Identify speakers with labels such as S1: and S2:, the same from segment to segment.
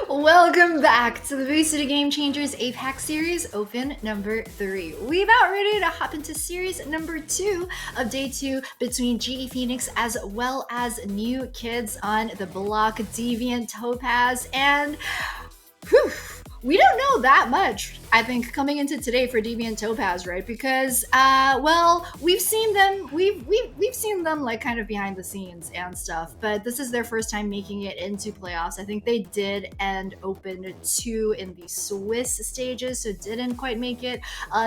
S1: Welcome back to the VCT Game Changers APAC Series Open number 3. We're about ready to hop into Series number 2 of Day 2 between GE Phoenix as well as new kids on the block, Deviant, Topaz, and we don't know that much, I think, coming into today for Deviant Topaz, right? Because, well, we've seen them like kind of behind the scenes and stuff, but this is their first time making it into playoffs. I think they did end Open 2 in the Swiss stages, so didn't quite make it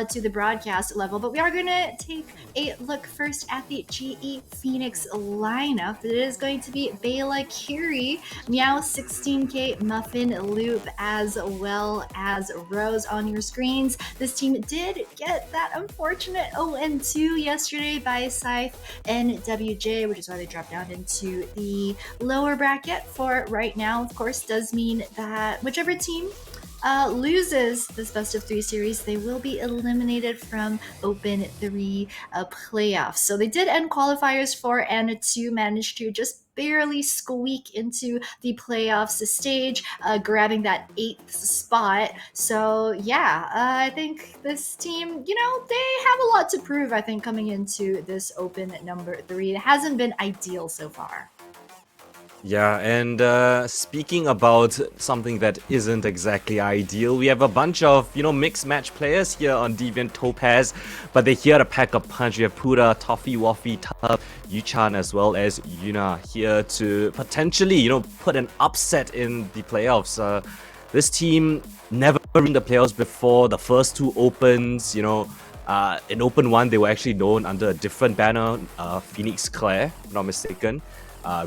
S1: to the broadcast level. But we are gonna take a look first at the GE Phoenix lineup. It is going to be Bela Curie, Meow 16K, Muffin Loop, as well as Rose on your screens. This team did get that unfortunate 0-2 yesterday by Scythe and WJ, which is why they dropped down into the lower bracket for right now. Of course, does mean that whichever team loses this best of 3 series, they will be eliminated from Open 3 playoffs. So they did end qualifiers 4 and 2, managed to just barely squeak into the playoffs stage, grabbing that 8th spot. So yeah, I think this team, they have a lot to prove, I think, coming into this Open number 3. It hasn't been ideal so far.
S2: Yeah, and speaking about something that isn't exactly ideal, we have a bunch of, mixed match players here on Deviant Topaz, but they're here to pack a punch. We have Pura, Toffee, Waffy, Tub, Yuchan, as well as Yuna here to potentially, put an upset in the playoffs. This team never in the playoffs before the first 2 opens, in Open 1, they were actually known under a different banner, Phoenix Claire, if not mistaken.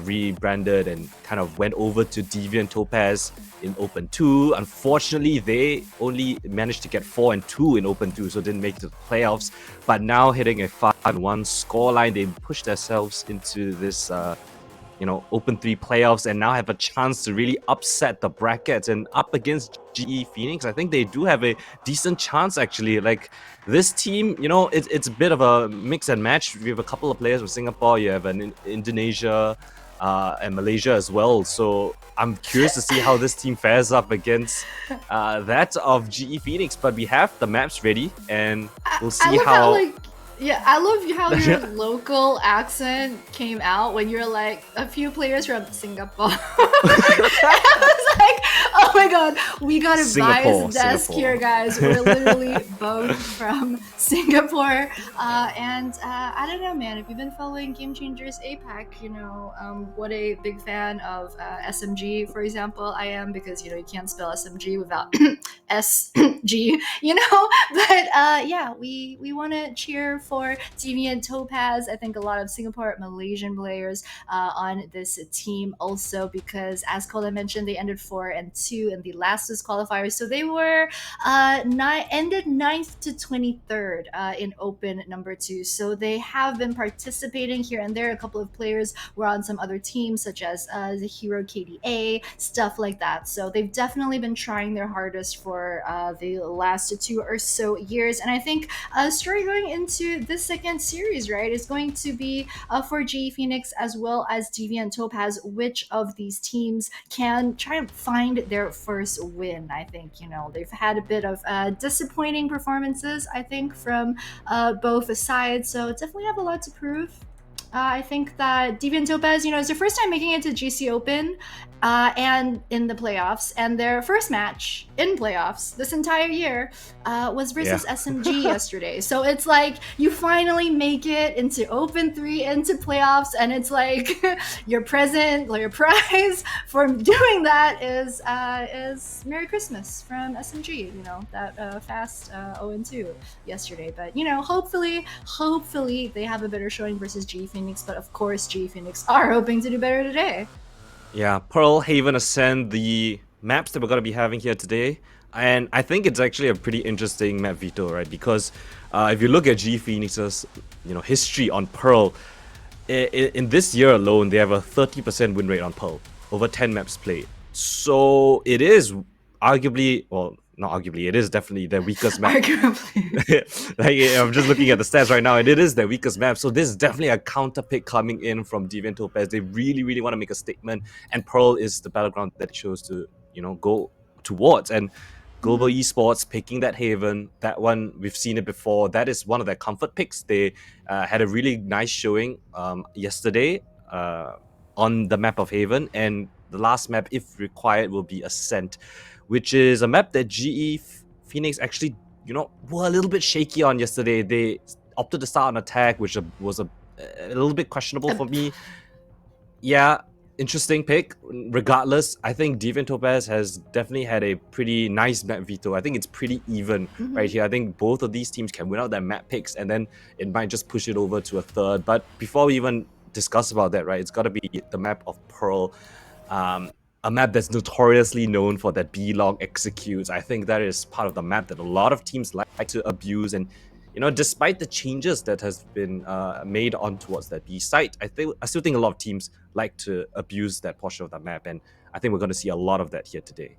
S2: Rebranded and kind of went over to Deviant Topaz in Open 2. Unfortunately, they only managed to get 4 and 2 in Open 2, so didn't make it to the playoffs. But now hitting a 5-1 scoreline, they pushed themselves into this Open 3 playoffs and now have a chance to really upset the brackets. And up against GE Phoenix, I think they do have a decent chance, actually. Like, this team, it's a bit of a mix and match. We have a couple of players from Singapore, you have an Indonesia and Malaysia as well. So I'm curious to see how this team fares up against that of GE Phoenix. But we have the maps ready, and we'll see how...
S1: Yeah, I love how your local accent came out when you're like a few players from Singapore. I was like, oh my god, we got a biased desk here, guys. We're literally both from Singapore. And I don't know, man, if you've been following Game Changers APAC, what a big fan of SMG, for example, I am, because, you can't spell SMG without SG, But yeah, we want to cheer for Deviant Topaz. I think a lot of Singapore, Malaysian players on this team also, because as Colin mentioned, they ended 4 and 2 in the last qualifiers. So they were ended 9th to 23rd in Open number 2. So they have been participating here and there. A couple of players were on some other teams, such as the Hero KDA, stuff like that. So they've definitely been trying their hardest for the last 2 or so years. And I think story going into this second series, right, is going to be for GE Phoenix as well as Deviant Topaz, which of these teams can try and find their first win. I think, they've had a bit of disappointing performances, I think, from both sides. So definitely have a lot to prove. I think that Deviant Topaz, is their first time making it to GC Open and in the playoffs. And their first match in playoffs this entire year was versus SMG yesterday. So it's like you finally make it into Open 3, into playoffs. And it's like your present, your prize for doing that is Merry Christmas from SMG, that fast 0-2 yesterday. But, hopefully they have a better showing versus G Phoenix. But of course, G Phoenix are hoping to do better today.
S2: Yeah, Pearl, Haven, Ascend, the maps that we're going to be having here today. And I think it's actually a pretty interesting map veto, right? Because if you look at G Phoenix's history on Pearl, in this year alone, they have a 30% win rate on Pearl, over 10 maps played. So it is arguably, well, not arguably, it is definitely their weakest map. I'm just looking at the stats right now, and it is their weakest map. So this is definitely a counter pick coming in from Deviant Topaz. They really, really want to make a statement, and Pearl is the battleground that it chose to, go towards. And Global Esports picking that Haven, that one, we've seen it before. That is one of their comfort picks. They had a really nice showing yesterday on the map of Haven, and the last map, if required, will be Ascent, which is a map that GE Phoenix actually, were a little bit shaky on yesterday. They opted to start an attack, which was a little bit questionable for me. Yeah, interesting pick. Regardless, I think Deviant Topaz has definitely had a pretty nice map veto. I think it's pretty even right here. I think both of these teams can win out their map picks, and then it might just push it over to a third. But before we even discuss about that, right, it's got to be the map of Pearl. A map that's notoriously known for that B-Long executes. I think that is part of the map that a lot of teams like to abuse. And, despite the changes that has been made on towards that B site, I still think a lot of teams like to abuse that portion of the map. And I think we're going to see a lot of that here today.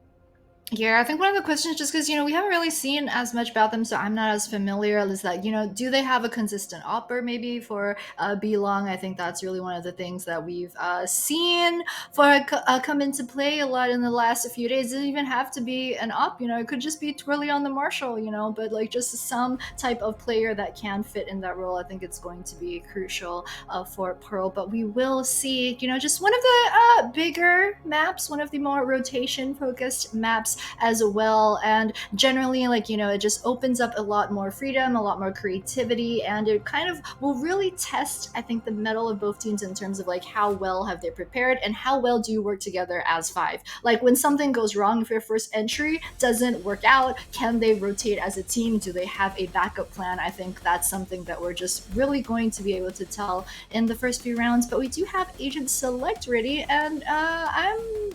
S1: Yeah, I think one of the questions, just because, we haven't really seen as much about them, so I'm not as familiar, is that, do they have a consistent opper maybe for B-Long? I think that's really one of the things that we've seen for come into play a lot in the last few days. It doesn't even have to be an op, it could just be twirly on the Marshall, but like just some type of player that can fit in that role. I think it's going to be crucial for Pearl, but we will see, just one of the bigger maps, one of the more rotation-focused maps as well. And generally, it just opens up a lot more freedom, a lot more creativity, and it kind of will really test, I think, the mettle of both teams in terms of how well have they prepared and how well do you work together as 5. Like when something goes wrong, if your first entry doesn't work out, can they rotate as a team? Do they have a backup plan? I think that's something that we're just really going to be able to tell in the first few rounds. But we do have Agent Select ready, and I'm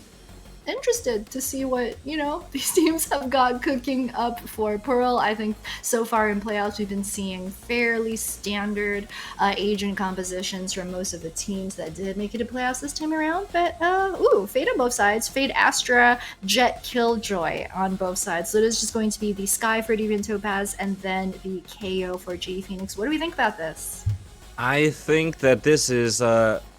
S1: interested to see what these teams have got cooking up for Pearl. I think so far in playoffs we've been seeing fairly standard agent compositions from most of the teams that did make it to playoffs this time around. But Fade on both sides, Fade Astra, Jet Killjoy on both sides. So it is just going to be the Sky for Deviant Topaz and then the KO for G Phoenix. What do we think about this?
S2: I think that this is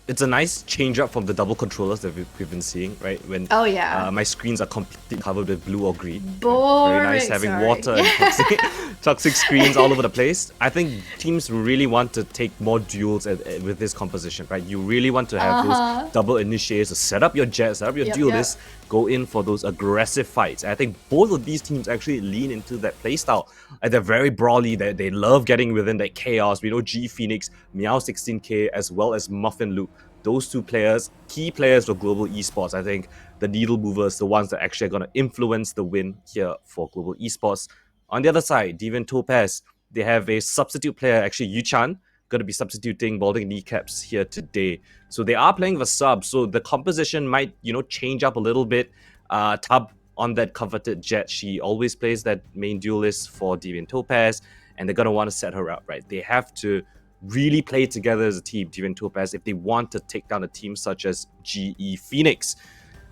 S2: it's a nice change up from the double controllers that we've been seeing, right? When my screens are completely covered with blue or green.
S1: Boring.
S2: Very nice having water and toxic screens all over the place. I think teams really want to take more duels with this composition, right? You really want to have those double initiators to set up your jets, set up your duelists, go in for those aggressive fights. And I think both of these teams actually lean into that playstyle. And they're very brawly. They love getting within that chaos. We know G Phoenix, Meow 16K, as well as Muffin Loop. Those two players, key players for Global Esports. I think the needle movers, the ones that actually are going to influence the win here for Global Esports. On the other side, Deviant Topaz, they have a substitute player, actually Yu-chan, going to be substituting Balding Kneecaps here today. So they are playing with a sub, so the composition might, change up a little bit. Tub on that coveted Jet. She always plays that main duelist for Deviant Topaz, and they're going to want to set her up, right? They have to really play together as a team, Deviant Topaz, if they want to take down a team such as GE Phoenix.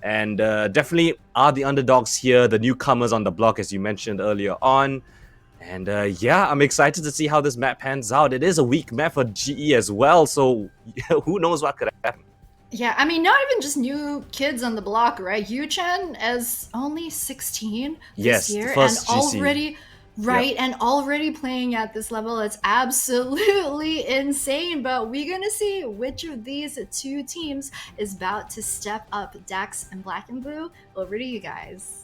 S2: And definitely are the underdogs here, the newcomers on the block, as you mentioned earlier on. And yeah, I'm excited to see how this map pans out. It is a weak map for GE as well, so who knows what could happen.
S1: Yeah, I mean, not even just new kids on the block, right? Yu-Chen is only 16
S2: Yes,
S1: this year,
S2: the first
S1: and
S2: GC.
S1: already, right, and already playing at this level. It's absolutely insane, but we're gonna see which of these two teams is about to step up. Dax and Black and Blue, over to you guys.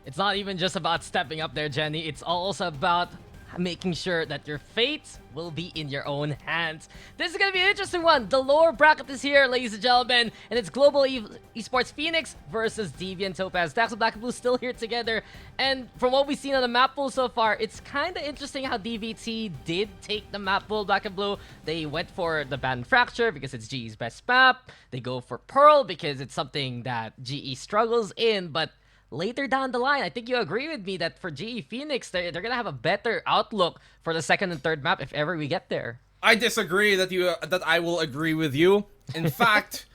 S3: It's not even just about stepping up there, Jenny. It's also about making sure that your fate will be in your own hands. This is going to be an interesting one. The lower bracket is here, ladies and gentlemen, and it's Global Esports Phoenix versus Deviant Topaz. Dax and Black and Blue still here together, and from what we've seen on the map pool so far, it's kind of interesting how DVT did take the map pool. Black and Blue, they went for the Band Fracture because it's GE's best map. They go for Pearl because it's something that GE struggles in, but later down the line, I think you agree with me that for GE Phoenix, they're going to have a better outlook for the second and third map if ever we get there.
S4: I disagree that I will agree with you. In fact,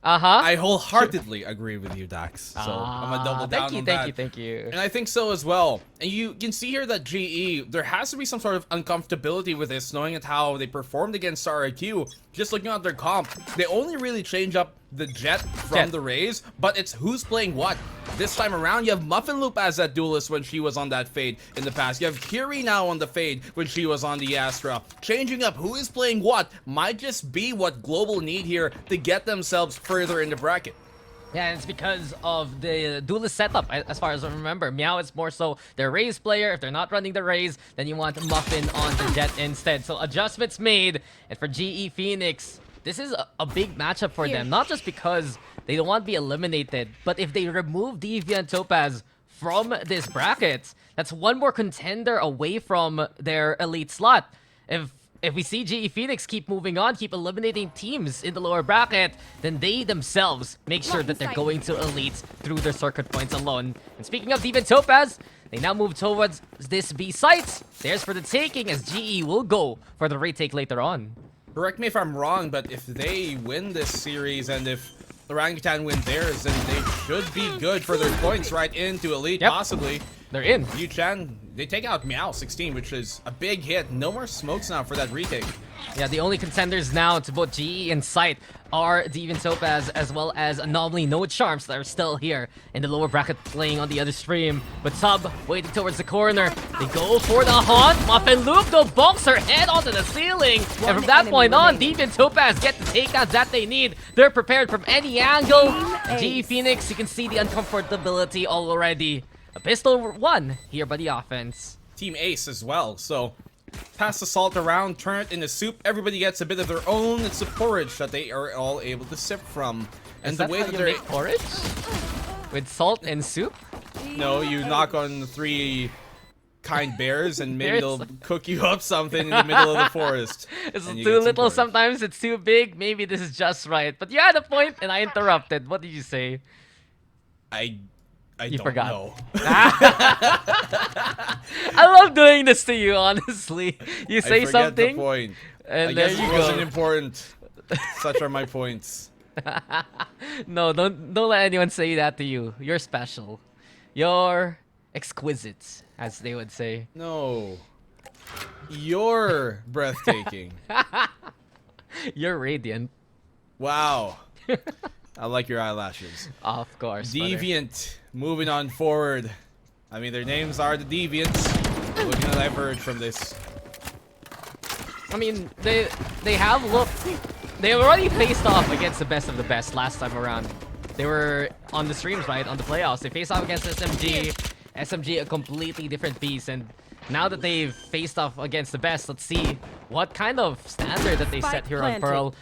S4: I wholeheartedly agree with you, Dax. So I'm going to double down on that.
S3: Thank you.
S4: And I think so as well. And you can see here that GE, there has to be some sort of uncomfortability with this, knowing how they performed against RIQ. Just looking at their comp, they only really change up the Jet from the Raze, but it's who's playing what. This time around, you have Muffin Loop as that duelist when she was on that Fade in the past. You have Kiri now on the Fade when she was on the Astra. Changing up who is playing what might just be what Global need here to get themselves further in the bracket.
S3: Yeah, and it's because of the duelist setup, as far as I remember. Meow is more so their Raze player. If they're not running the Raze, then you want Muffin on the Jet instead. So adjustments made, and for GE Phoenix, this is a big matchup for them. Not just because they don't want to be eliminated, but if they remove Deviant Topaz from this bracket, that's one more contender away from their elite slot. If we see GE Phoenix keep moving on, keep eliminating teams in the lower bracket, then they themselves make sure that they're going to elite through their circuit points alone. And speaking of Deviant Topaz, they now move towards this B site. There's for the taking, as GE will go for the retake later on.
S4: Correct me if I'm wrong, but if they win this series and if Orangutan win theirs, then they should be good for their points right into Elite, possibly.
S3: They're in.
S4: Yu-Chen, they take out Meow 16, which is a big hit. No more smokes now for that retake.
S3: Yeah, the only contenders now to both GE and Sight are Deviant Topaz as well as Anomaly No Charms that are still here in the lower bracket playing on the other stream. But Tub waiting towards the corner. They go for the haunt. Muffin Loop though bonks her head onto the ceiling. And from that point on, Deviant Topaz get the takedowns that they need. They're prepared from any angle. GE Phoenix, you can see the uncomfortability already. A pistol one here by the offense.
S4: Team Ace as well, so pass the salt around, turn it into soup. Everybody gets a bit of their own. It's a porridge that they are all able to sip from. And
S3: Is
S4: the
S3: that
S4: way
S3: how
S4: that
S3: you
S4: they're
S3: make porridge? With salt and soup?
S4: No, you knock on the 3 kind bears and maybe they'll cook you up something in the middle of the forest.
S3: It's too little, sometimes it's too big. Maybe this is just right. But you had a point and I interrupted. What did you say?
S4: I
S3: You
S4: don't
S3: forgot.
S4: know.
S3: I love doing this to you, honestly. You say
S4: I forget
S3: something,
S4: the point.
S3: and
S4: I
S3: there
S4: guess
S3: you
S4: it
S3: go.
S4: wasn't important. Such are my points.
S3: No, don't let anyone say that to you. You're special. You're exquisite, as they would say.
S4: No. You're breathtaking.
S3: You're radiant.
S4: Wow. I like your eyelashes.
S3: Of course. Brother.
S4: Deviant, moving on forward. I mean, their names are the Deviants. What can I heard from this?
S3: I mean, they have looked. They already faced off against the best of the best last time around. They were on the streams, right? On the playoffs. They faced off against SMG. SMG, a completely different beast. And now that they've faced off against the best, let's see what kind of standard that they set here on Pearl.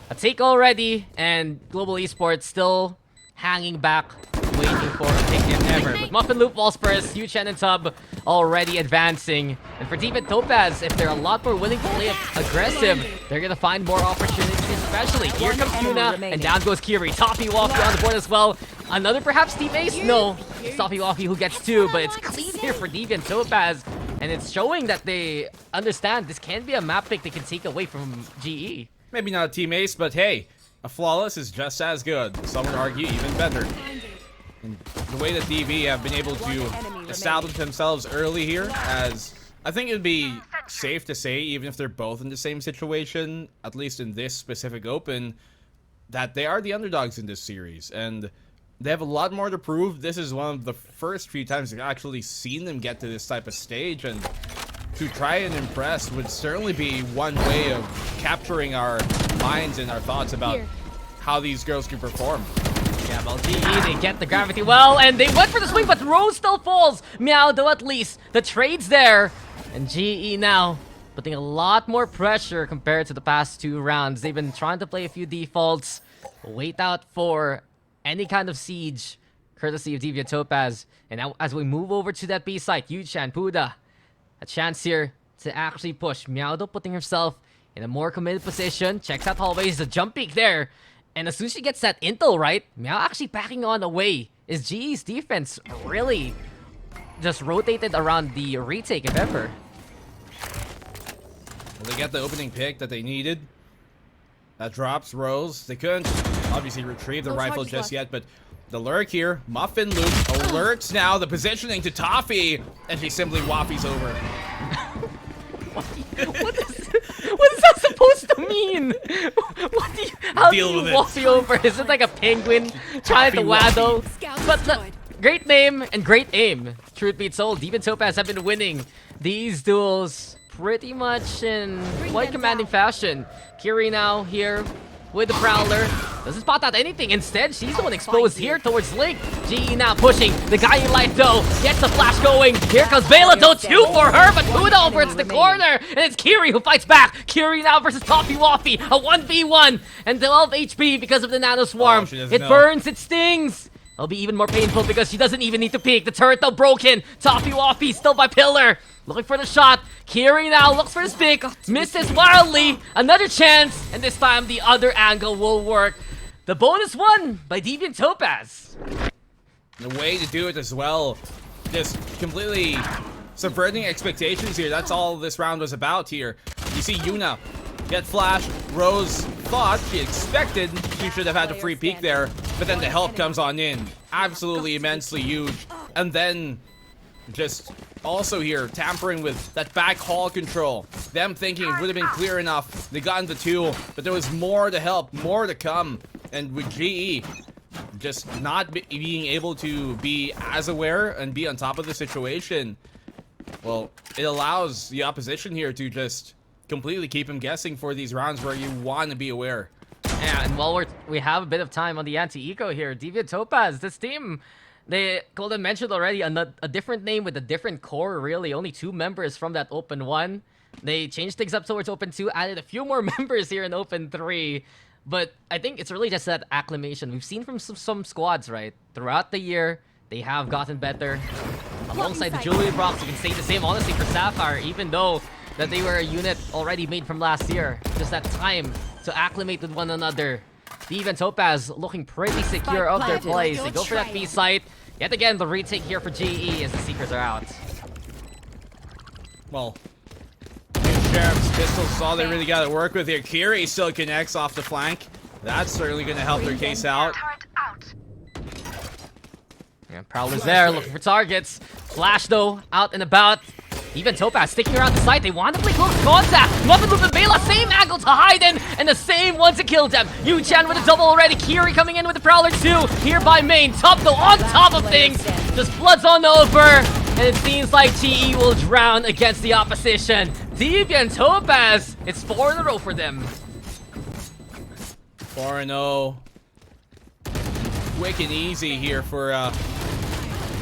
S3: A take already, and Global Esports still hanging back, waiting for a pick if ever. But Muffin Loop falls first, Yu-Chen and Tub already advancing. And for Deviant Topaz, if they're a lot more willing to play aggressive, they're gonna find more opportunities, especially. Here comes Yuna, and down goes Kiri. Toppy walking on the board as well. Another perhaps team ace? No. It's Toffee Waffy who gets 2, but it's clean here for Deviant Topaz. And it's showing that they understand this can be a map pick they can take away from GE.
S4: Maybe not a team ace, but hey, a flawless is just as good. Some would argue even better. And the way that DV have been able to establish themselves early here, as I think it would be safe to say, even if they're both in the same situation, at least in this specific open, that they are the underdogs in this series. And they have a lot more to prove. This is one of the first few times I've actually seen them get to this type of stage, and to try and impress would certainly be one way of capturing our minds and our thoughts about how these girls can perform.
S3: Yeah, well, GE, they get the gravity well, and they went for the swing, but Rose still falls. Meow, though, at least. The trade's there. And GE now putting a lot more pressure compared to the past 2 rounds. They've been trying to play a few defaults, wait out for any kind of siege, courtesy of Deviant Topaz. And now, as we move over to that B site, Yuchan, Puda, a chance here to actually push. Meowdo putting herself in a more committed position. Checks out hallways, the jump peek there. And as soon as she gets that intel right, Meow actually backing on away. Is GE's defense really just rotated around the retake, if ever?
S4: Well, they get the opening pick that they needed. That drops Rose. They couldn't obviously retrieve the rifle just yet, but the lurk here, Muffin Loop alerts now the positioning to Toffee, and she simply waffies over.
S3: What is that supposed to mean? How do you waffy over? Is it like a penguin trying to waddle? But great name and great aim. Truth be told, Deviant Topaz have been winning these duels pretty much in quite commanding fashion. Kiri now here with the Prowler. Doesn't spot out anything. Instead, she's the one exposed here towards Link. GE now pushing. The guy in light though gets the flash going. Here comes Bela though, 2 for her, but Puda over into the corner. And it's Kiri who fights back. Kiri now versus Toffee Waffy. A 1v1 and 12 HP because of the Nano Swarm. It burns, it stings. It'll be even more painful because she doesn't even need to peek. The turret though broken. Toffee Waffy still by pillar. Looking for the shot. Kiri now looks for the pick. Misses wildly. Another chance. And this time the other angle will work. The bonus one by Deviant Topaz.
S4: The way to do it as well. Just completely subverting expectations here. That's all this round was about here. You see Yuna get flashed. Rose thought, she expected she should have had a free peek there. But then the help comes on in. Absolutely immensely huge. And then just also here, tampering with that back hall control. Them thinking it would have been clear enough. They got into 2, but there was more to help, more to come. And with GE just not being able to be as aware and be on top of the situation, well, it allows the opposition here to just completely keep him guessing for these rounds where you want to be aware.
S3: Yeah, and while we have a bit of time on the anti-eco here, Deviant Topaz, this team, Golden mentioned already a different name with a different core, really. Only 2 members from that Open 1. They changed things up towards Open 2, added a few more members here in Open 3. But I think it's really just that acclimation. We've seen from some squads, right? Throughout the year, they have gotten better. Alongside the Julie Brox, you can say the same, honestly, for Sapphire, even though that they were a unit already made from last year. Just that time to acclimate with one another. Deviant Topaz looking pretty secure of their plays. They go for that B site. Yet again, the retake here for GE as the Seekers are out.
S4: Well, Sheriff's pistols is all they really got to work with here. Kiri still connects off the flank. That's certainly going to help their case out.
S3: Yeah, Prowler's there looking for targets. Flash though, out and about. Even Topaz sticking around the site. They want to play close contact. Muffin Loop and Bela, same angle to hide in, and the same one to kill them. Yu-Chan with a double already. Kiri coming in with the Prowler too. Here by main. Top though, on top of things. Just floods on over. And it seems like GE will drown against the opposition. Deviant Topaz, it's 4 in a row for them.
S4: 4-0. Quick and easy here for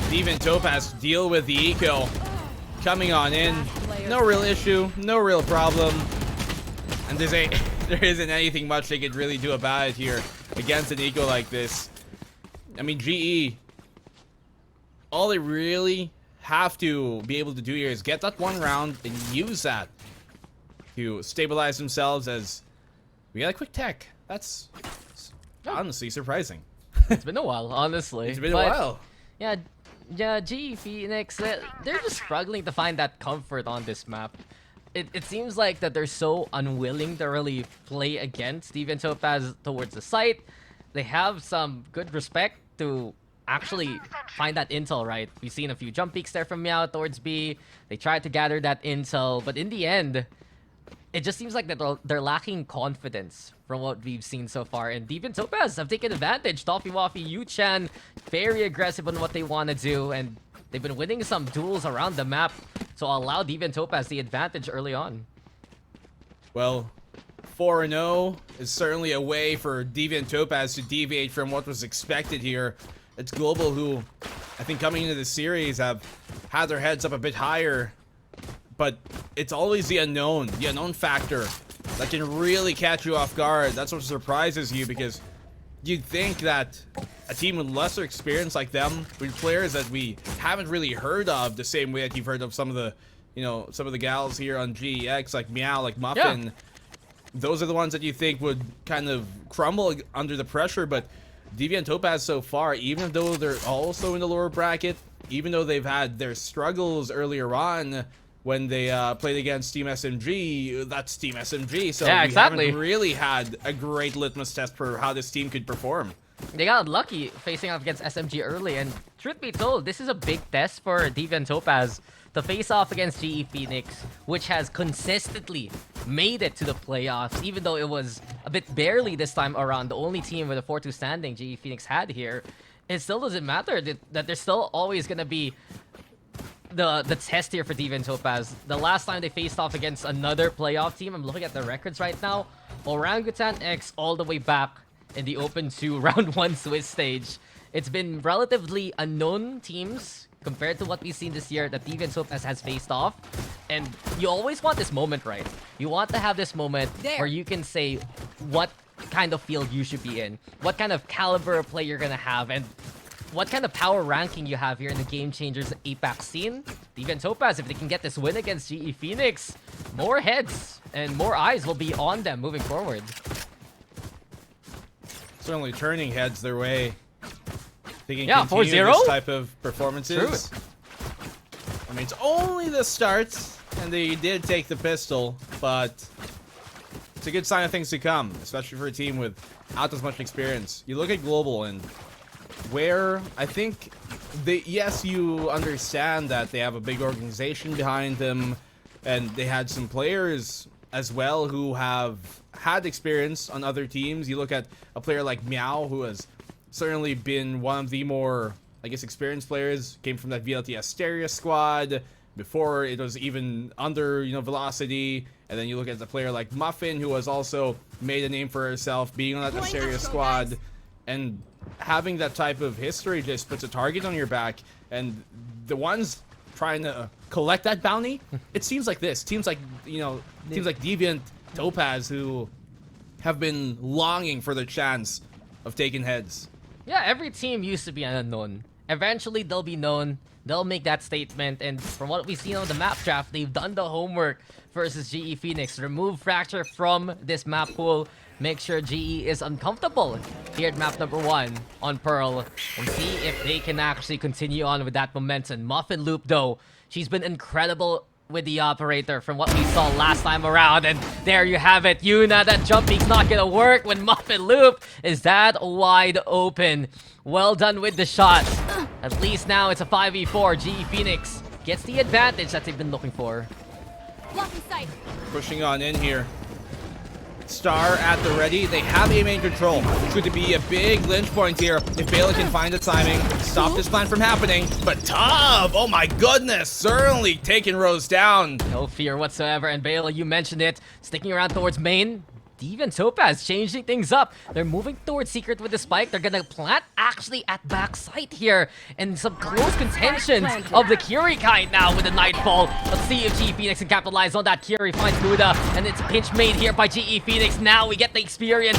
S4: Deviant Topaz to deal with the eco. Coming on in, no real issue, no real problem, and there isn't anything much they could really do about it here against an eco like this. I mean, GE, all they really have to be able to do here is get that 1 round and use that to stabilize themselves, as we got a quick tech. That's honestly surprising.
S3: It's been a while, honestly.
S4: It's been a
S3: But,
S4: while.
S3: Yeah, yeah, GE Phoenix, they're just struggling to find that comfort on this map. It seems like that they're so unwilling to really play against Deviant Topaz towards the site. They have some good respect to actually find that intel, right? We've seen a few jump peeks there from Meow towards B. They tried to gather that intel, but in the end, it just seems like that they're lacking confidence from what we've seen so far. And Deviant Topaz have taken advantage. Toffee Waffy, Yu-Chan, very aggressive on what they want to do. And they've been winning some duels around the map to allow Deviant Topaz the advantage early on.
S4: Well, 4-0 is certainly a way for Deviant Topaz to deviate from what was expected here. It's Global who, I think coming into the series, have had their heads up a bit higher. But it's always the unknown factor that can really catch you off guard. That's what surprises you, because you'd think that a team with lesser experience like them, with players that we haven't really heard of the same way that you've heard of some of the, some of the gals here on GEX, like Meow, like Muffin.
S3: Yeah.
S4: Those are the ones that you think would kind of crumble under the pressure, but Deviant Topaz so far, even though they're also in the lower bracket, even though they've had their struggles earlier on, when they played against Team SMG, that's Team SMG, so
S3: Yeah, exactly.
S4: we haven't really had a great litmus test for how this team could perform.
S3: They got lucky facing off against SMG early, and truth be told, this is a big test for Deviant Topaz to face off against GE Phoenix, which has consistently made it to the playoffs, even though it was a bit barely this time around. The only team with a 4-2 standing GE Phoenix had here. It still doesn't matter that there's still always going to be the test here for Deviant Topaz. The last time they faced off against another playoff team, I'm looking at the records right now, Orangutan X all the way back in the Open 2 Round 1 Swiss stage. It's been relatively unknown teams compared to what we've seen this year that Deviant Topaz has faced off. And you always want this moment, right? You want to have this moment where you can say what kind of field you should be in, what kind of caliber of play you're going to have, and what kind of power ranking you have here in the Game Changers APAC scene. Deviant Topaz, if they can get this win against GE Phoenix, more heads and more eyes will be on them moving forward.
S4: Certainly turning heads their way. They can
S3: Yeah,
S4: continue
S3: 4-0?
S4: this type of performances. I mean, it's only the start, and they did take the pistol, but it's a good sign of things to come, especially for a team without as much experience. You look at Global, and where I think yes, you understand that they have a big organization behind them, and they had some players as well who have had experience on other teams. You look at a player like Meow, who has certainly been one of the more, I guess, experienced players, came from that VLT Asteria squad. Before it was even under, Velocity. And then you look at the player like Muffin, who has also made a name for herself, being on that Asteria squad. And having that type of history just puts a target on your back. And the ones trying to collect that bounty, it seems like this. Teams like, teams like Deviant, Topaz, who have been longing for the chance of taking heads.
S3: Yeah, every team used to be an unknown. Eventually, they'll be known. They'll make that statement. And from what we've seen on the map draft, they've done the homework versus GE Phoenix. Remove Fracture from this map pool. Make sure GE is uncomfortable here at map number 1 on Pearl. And see if they can actually continue on with that momentum. Muffin Loop, though, she's been incredible with the operator from what we saw last time around. And there you have it. Yuna, that jump peek's not gonna work when Muffin Loop is that wide open. Well done with the shot. At least now it's a 5v4. GE Phoenix gets the advantage that they've been looking for.
S4: Pushing on in here. Star at the ready. They have A main control. It's going to be a big lynch point here if Bela can find the timing, stop this plan from happening. But Tub, oh my goodness, certainly taking Rose down.
S3: No fear whatsoever. And Bela, you mentioned it, sticking around towards main. Deviant Topaz changing things up. They're moving towards Secret with the spike. They're gonna plant actually at backside here. And some close contentions of the Curie kind now with the Nightfall. Let's see if GE Phoenix can capitalize on that. Curie finds Buddha, and it's a pinch made here by GE Phoenix. Now we get the experience.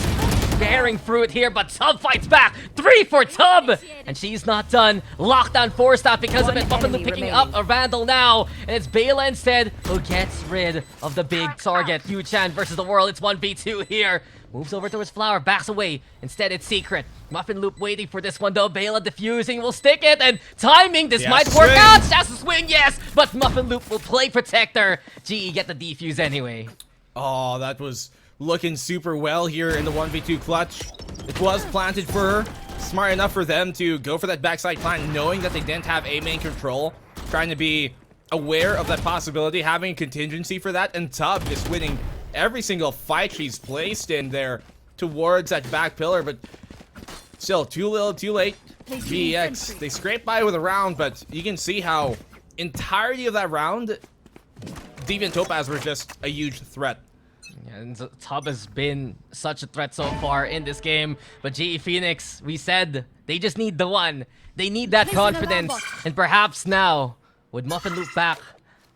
S3: bearing fruit here, but Tub fights back. 3 for Tub! And she's not done. Lockdown forced out because of it. Muffin Loop picking up a Vandal now. And it's Bela instead who gets rid of the big target. Yu-Chan versus the world. It's 1v2 here. Moves over towards Flower, backs away. Instead, it's Secret. Muffin Loop waiting for this one though. Bela diffusing, will stick it, and timing, this might work out! That's a swing, yes! But Muffin Loop will play Protector. GE get the defuse anyway.
S4: Oh, that was looking super well here in the 1v2 clutch. It was planted for her. Smart enough for them to go for that backside plant, knowing that they didn't have A main control. Trying to be aware of that possibility, having a contingency for that, and Tub just winning every single fight she's placed in there towards that back pillar, but still too little, too late. GEX, they scraped by with a round, but you can see how entirety of that round, Deviant Topaz were just a huge threat.
S3: Yeah, and Tub has been such a threat so far in this game, but GE Phoenix, we said, they just need the one. They need that confidence, and perhaps now, with Muffin Loop back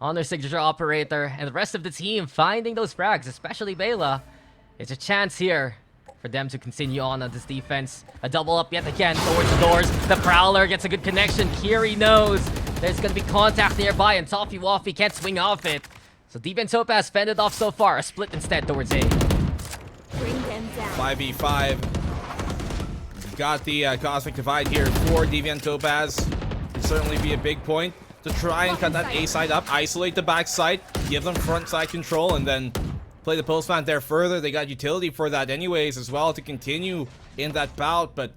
S3: on their signature operator, and the rest of the team finding those frags, especially Bela, it's a chance here for them to continue on this defense. A double up yet again towards the doors. The Prowler gets a good connection. Kiri knows there's going to be contact nearby, and Toffee Waffy can't swing off it. So Deviant Topaz fended off so far. A split instead towards A.
S5: Bring them down.
S4: 5v5. Got the Cosmic Divide here for Deviant Topaz. Can certainly be a big point to try and cut that A side up, isolate the back side, give them front side control, and then play the post plant there further. They got utility for that anyways as well to continue in that bout, but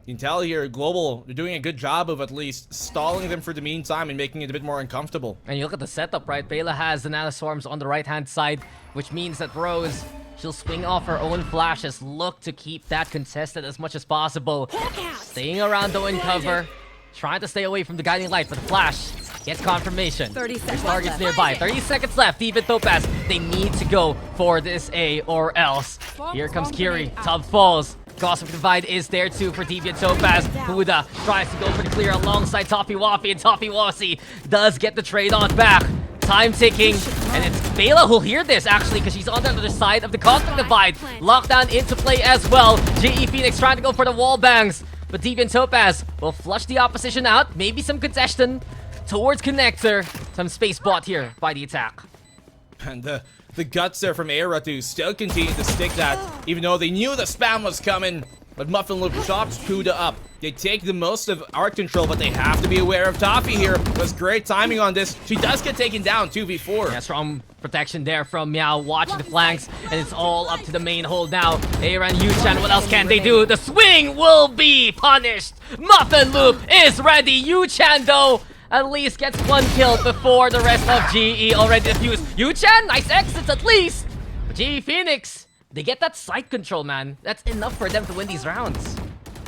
S4: you can tell here, Global, they're doing a good job of at least stalling them for the meantime and making it a bit more uncomfortable.
S3: And you look at the setup, right? Bela has the Nanoswarms on the right-hand side, which means that Rose, she'll swing off her own flashes, look to keep that contested as much as possible. Staying around though in cover, trying to stay away from the guiding light, but the flash gets confirmation.
S5: 30 seconds
S3: There's targets
S5: left.
S3: nearby. 30 seconds left. Deviant Topaz, they need to go for this A or else. Here comes Kiri. Tub falls. Cosmic Divide is there too for Deviant Topaz. Huda tries to go for the clear alongside Toffee Waffy, and Toffee Waffy does get the trade on back. Time ticking, and it's Bela who'll hear this actually because she's on the other side of the Cosmic Divide. Lockdown into play as well. GE Phoenix trying to go for the wall bangs, but Deviant Topaz will flush the opposition out. Maybe some congestion towards Connector. Some space bought here by the attack.
S4: And the guts there from Era to still continue to stick that, even though they knew the spam was coming. But Muffin Loop chops Puda up. They take the most of art control, but they have to be aware of Toffee here. There's great timing on this. She does get taken down 2v4.
S3: Yeah, strong protection there from Meow, watching the flanks, and it's all up to the main hold now. Aaron, Yu-Chan, what else can they do? The swing will be punished. Muffin Loop is ready. Yu-Chan, though, at least gets one kill before the rest of GE already defused. Yu-Chan, nice exits at least. But GE Phoenix, they get that side control, man. That's enough for them to win these rounds.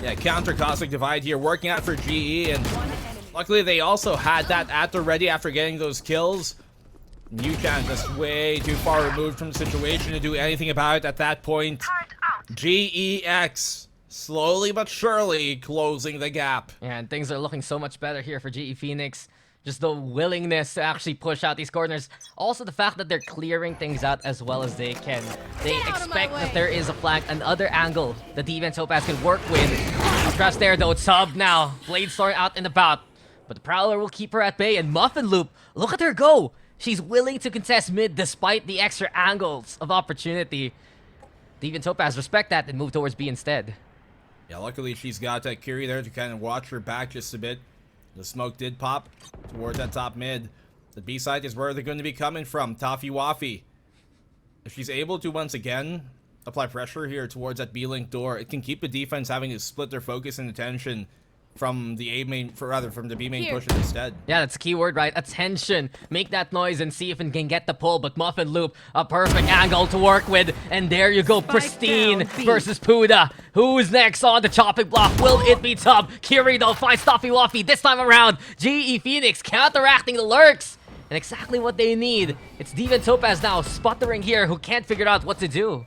S4: Yeah, counter Cosmic Divide here, working out for GE, and luckily they also had that at the ready after getting those kills. Yu-Chan just way too far removed from the situation to do anything about it at that point. GEX slowly but surely closing the gap.
S3: Yeah, and things are looking so much better here for GE Phoenix. Just the willingness to actually push out these corners. Also the fact that they're clearing things out as well as they can. They expect that there is a flank, another angle that Deviant Topaz can work with. Scratch there though, Tub now. Bladestorm out and about. But the Prowler will keep her at bay, and Muffin Loop, look at her go! She's willing to contest mid despite the extra angles of opportunity. Deviant Topaz respect that and move towards B instead.
S4: Yeah, luckily she's got that Kiri there to kind of watch her back just a bit. The smoke did pop towards that top mid. The B side is where they're going to be coming from. Toffee Waffy. If she's able to once again apply pressure here towards that B-link door, it can keep the defense having to split their focus and attention from the A main, from the B main push instead.
S3: Yeah, that's a key word, right? Attention. Make that noise and see if it can get the pull. But Muffin Loop, a perfect angle to work with. And there you go, Pristine versus Puda. Who's next on the chopping block? Will it be Tub? Kiri, though, finds Toffee Waffy this time around. GE Phoenix counteracting the lurks. And exactly what they need. It's Deviant Topaz now sputtering here who can't figure out what to do.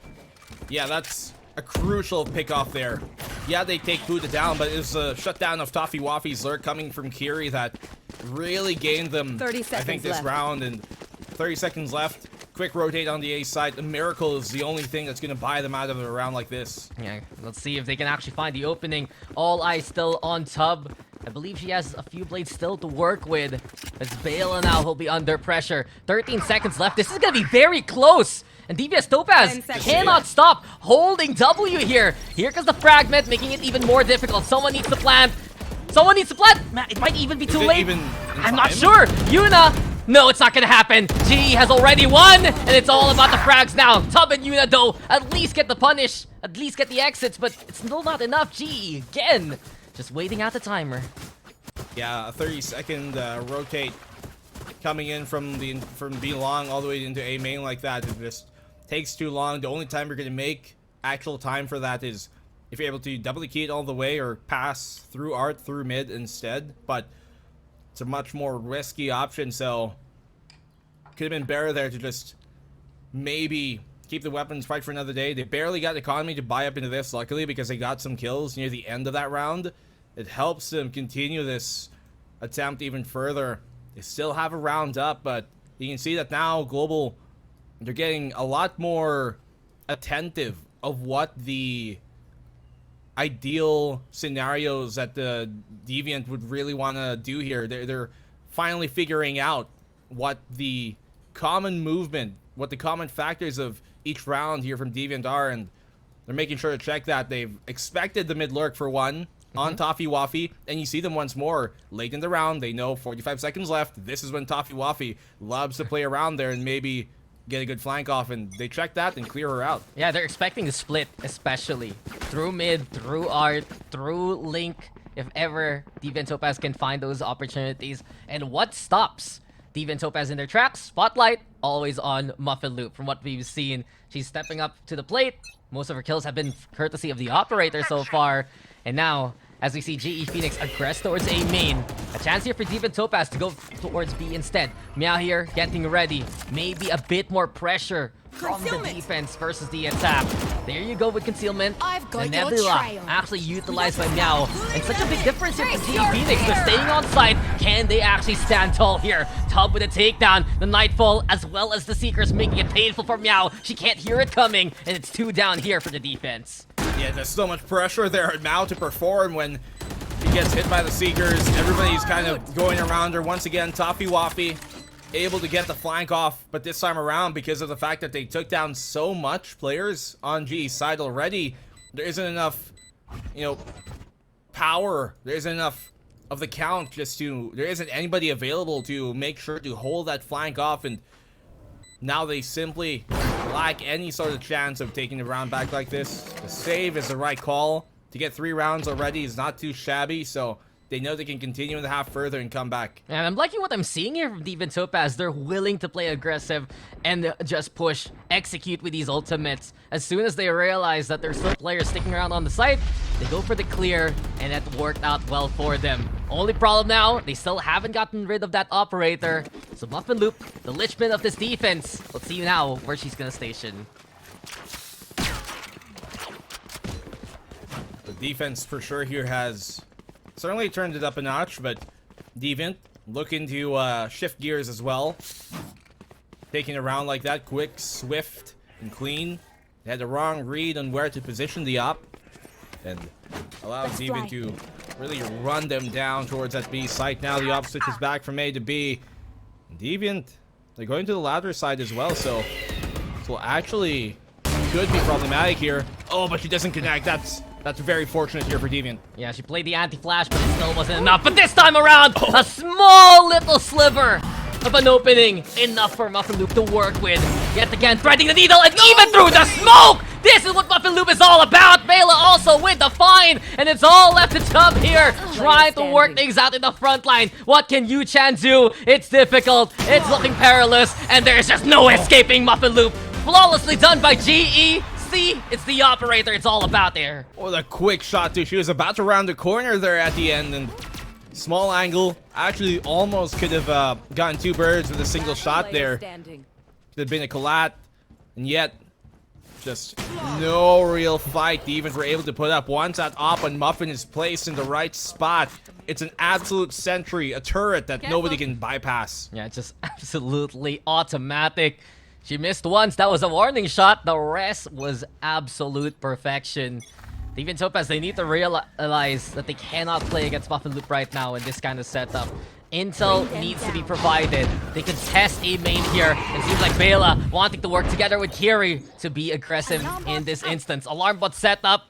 S4: Yeah, that's a crucial pick-off there. Yeah, they take Puda down, but it was a shutdown of Toffee Waffy's lurk coming from Kiri that really gained them,
S5: 30
S4: I think,
S5: seconds
S4: this
S5: left.
S4: round. And 30 seconds left. quick rotate on the A side. The miracle is the only thing that's going to buy them out of a round like this.
S3: Yeah, let's see if they can actually find the opening. All eyes still on Tub. I believe she has a few blades still to work with. As Bela now will be under pressure. 13 seconds left. This is going to be very close. And Deviant Topaz cannot stop holding W here. Here comes the fragment, making it even more difficult. Someone needs to plant. Someone needs to plant. Man, it might even be too late. I'm not sure. Yuna. No, it's not gonna happen. GE has already won, and it's all about the frags now. Tub and Yuna, though, at least get the punish, at least get the exits, but it's still not enough. GE, again, just waiting out the timer.
S4: Yeah, a 30-second rotate coming in from B long all the way into A main like that. It just takes too long. The only time you're gonna make actual time for that is if you're able to double key it all the way or pass through art through mid instead. But it's a much more risky option, so could have been better there to just maybe keep the weapons, fight for another day. They barely got economy to buy up into this, luckily, because they got some kills near the end of that round. It helps them continue this attempt even further. They still have a round up, but you can see that now Global, they're getting a lot more attentive of what the ideal scenarios that the Deviant would really want to do here. They're finally figuring out what the common movement, what the common factors of each round here from Deviant are, and they're making sure to check that. They've expected the mid lurk for one on Toffee Waffy, and you see them once more late in the round. They know 45 seconds left. This is when Toffee Waffy loves to play around there and maybe get a good flank off, and they check that and clear her out.
S3: Yeah, they're expecting the split, especially through mid, through art, through link, if ever Deviant Topaz can find those opportunities. And what stops Deviant Topaz in their tracks? Spotlight, always on Muffin Loop. From what we've seen, she's stepping up to the plate. Most of her kills have been courtesy of the operator so far. And now, as we see GE Phoenix aggress towards A main, a chance here for Deviant Topaz to go towards B instead. Meow here getting ready. Maybe a bit more pressure from the defense versus the attack. There you go with concealment.
S5: I've got
S3: The
S5: your
S3: Nebula
S5: trail.
S3: actually utilized by Meow. And such a big difference here for GE Phoenix. They're staying on site. Can they actually stand tall here? Tub with a takedown. The Nightfall as well as the Seekers making it painful for Meow. She can't hear it coming. And it's 2 down here for the defense.
S4: Yeah, there's so much pressure there at Mao to perform when he gets hit by the Seekers. Everybody's kind of going around her. Once again, Toffee Waffy able to get the flank off, but this time around, because of the fact that they took down so much players on GE's side already, there isn't enough, you know, power. There isn't enough of the count just to, there isn't anybody available to make sure to hold that flank off, and now they simply lack any sort of chance of taking the round back like this. The save is the right call. To get 3 rounds already is not too shabby, so they know they can continue in the half further and come back.
S3: And I'm liking what I'm seeing here from Deviant Topaz. They're willing to play aggressive and just push, execute with these ultimates. As soon as they realize that there's still players sticking around on the site, they go for the clear, and that worked out well for them. Only problem now, they still haven't gotten rid of that operator. So Muffin Loop, the Lichman of this defense. Let's see now where she's gonna station.
S4: The defense for sure here has certainly turned it up a notch, but Deviant looking to shift gears as well. Taking a round like that, quick, swift, and clean. They had the wrong read on where to position the op, and allowed Deviant to really run them down towards that B site. Now the op switches back from A to B. Deviant, they're going to the ladder side as well, so this will actually could be problematic here. Oh, but she doesn't connect. That's very fortunate here for Deviant.
S3: Yeah, she played the anti-flash, but it still wasn't enough. But this time around, a small little sliver of an opening. Enough for Muffin Loop to work with. Yet again, threading the needle, and even through the smoke! This is what Muffin Loop is all about! Bela also with the fine, and it's all left to Tub here, trying to work things out in the front line. What can Yu Chan do? It's difficult, it's looking perilous, and there's just no escaping Muffin Loop. Flawlessly done by GE. See, it's the operator it's all about there.
S4: Oh, the quick shot too. She was about to round the corner there at the end, and small angle. Actually, almost could have gotten 2 birds with a single shot there. Could have been a collat, and yet just no real fight. The Evens were able to put up. Once that op and Muffin is placed in the right spot, it's an absolute sentry, a turret that nobody can bypass.
S3: Yeah, it's just absolutely automatic. She missed once. That was a warning shot. The rest was absolute perfection. Even Topaz, they need to realize that they cannot play against Muffin Loop right now in this kind of setup. Intel needs to be provided. They can test A main here. It seems like Bela wanting to work together with Kiri to be aggressive in this instance. Alarm bot set up.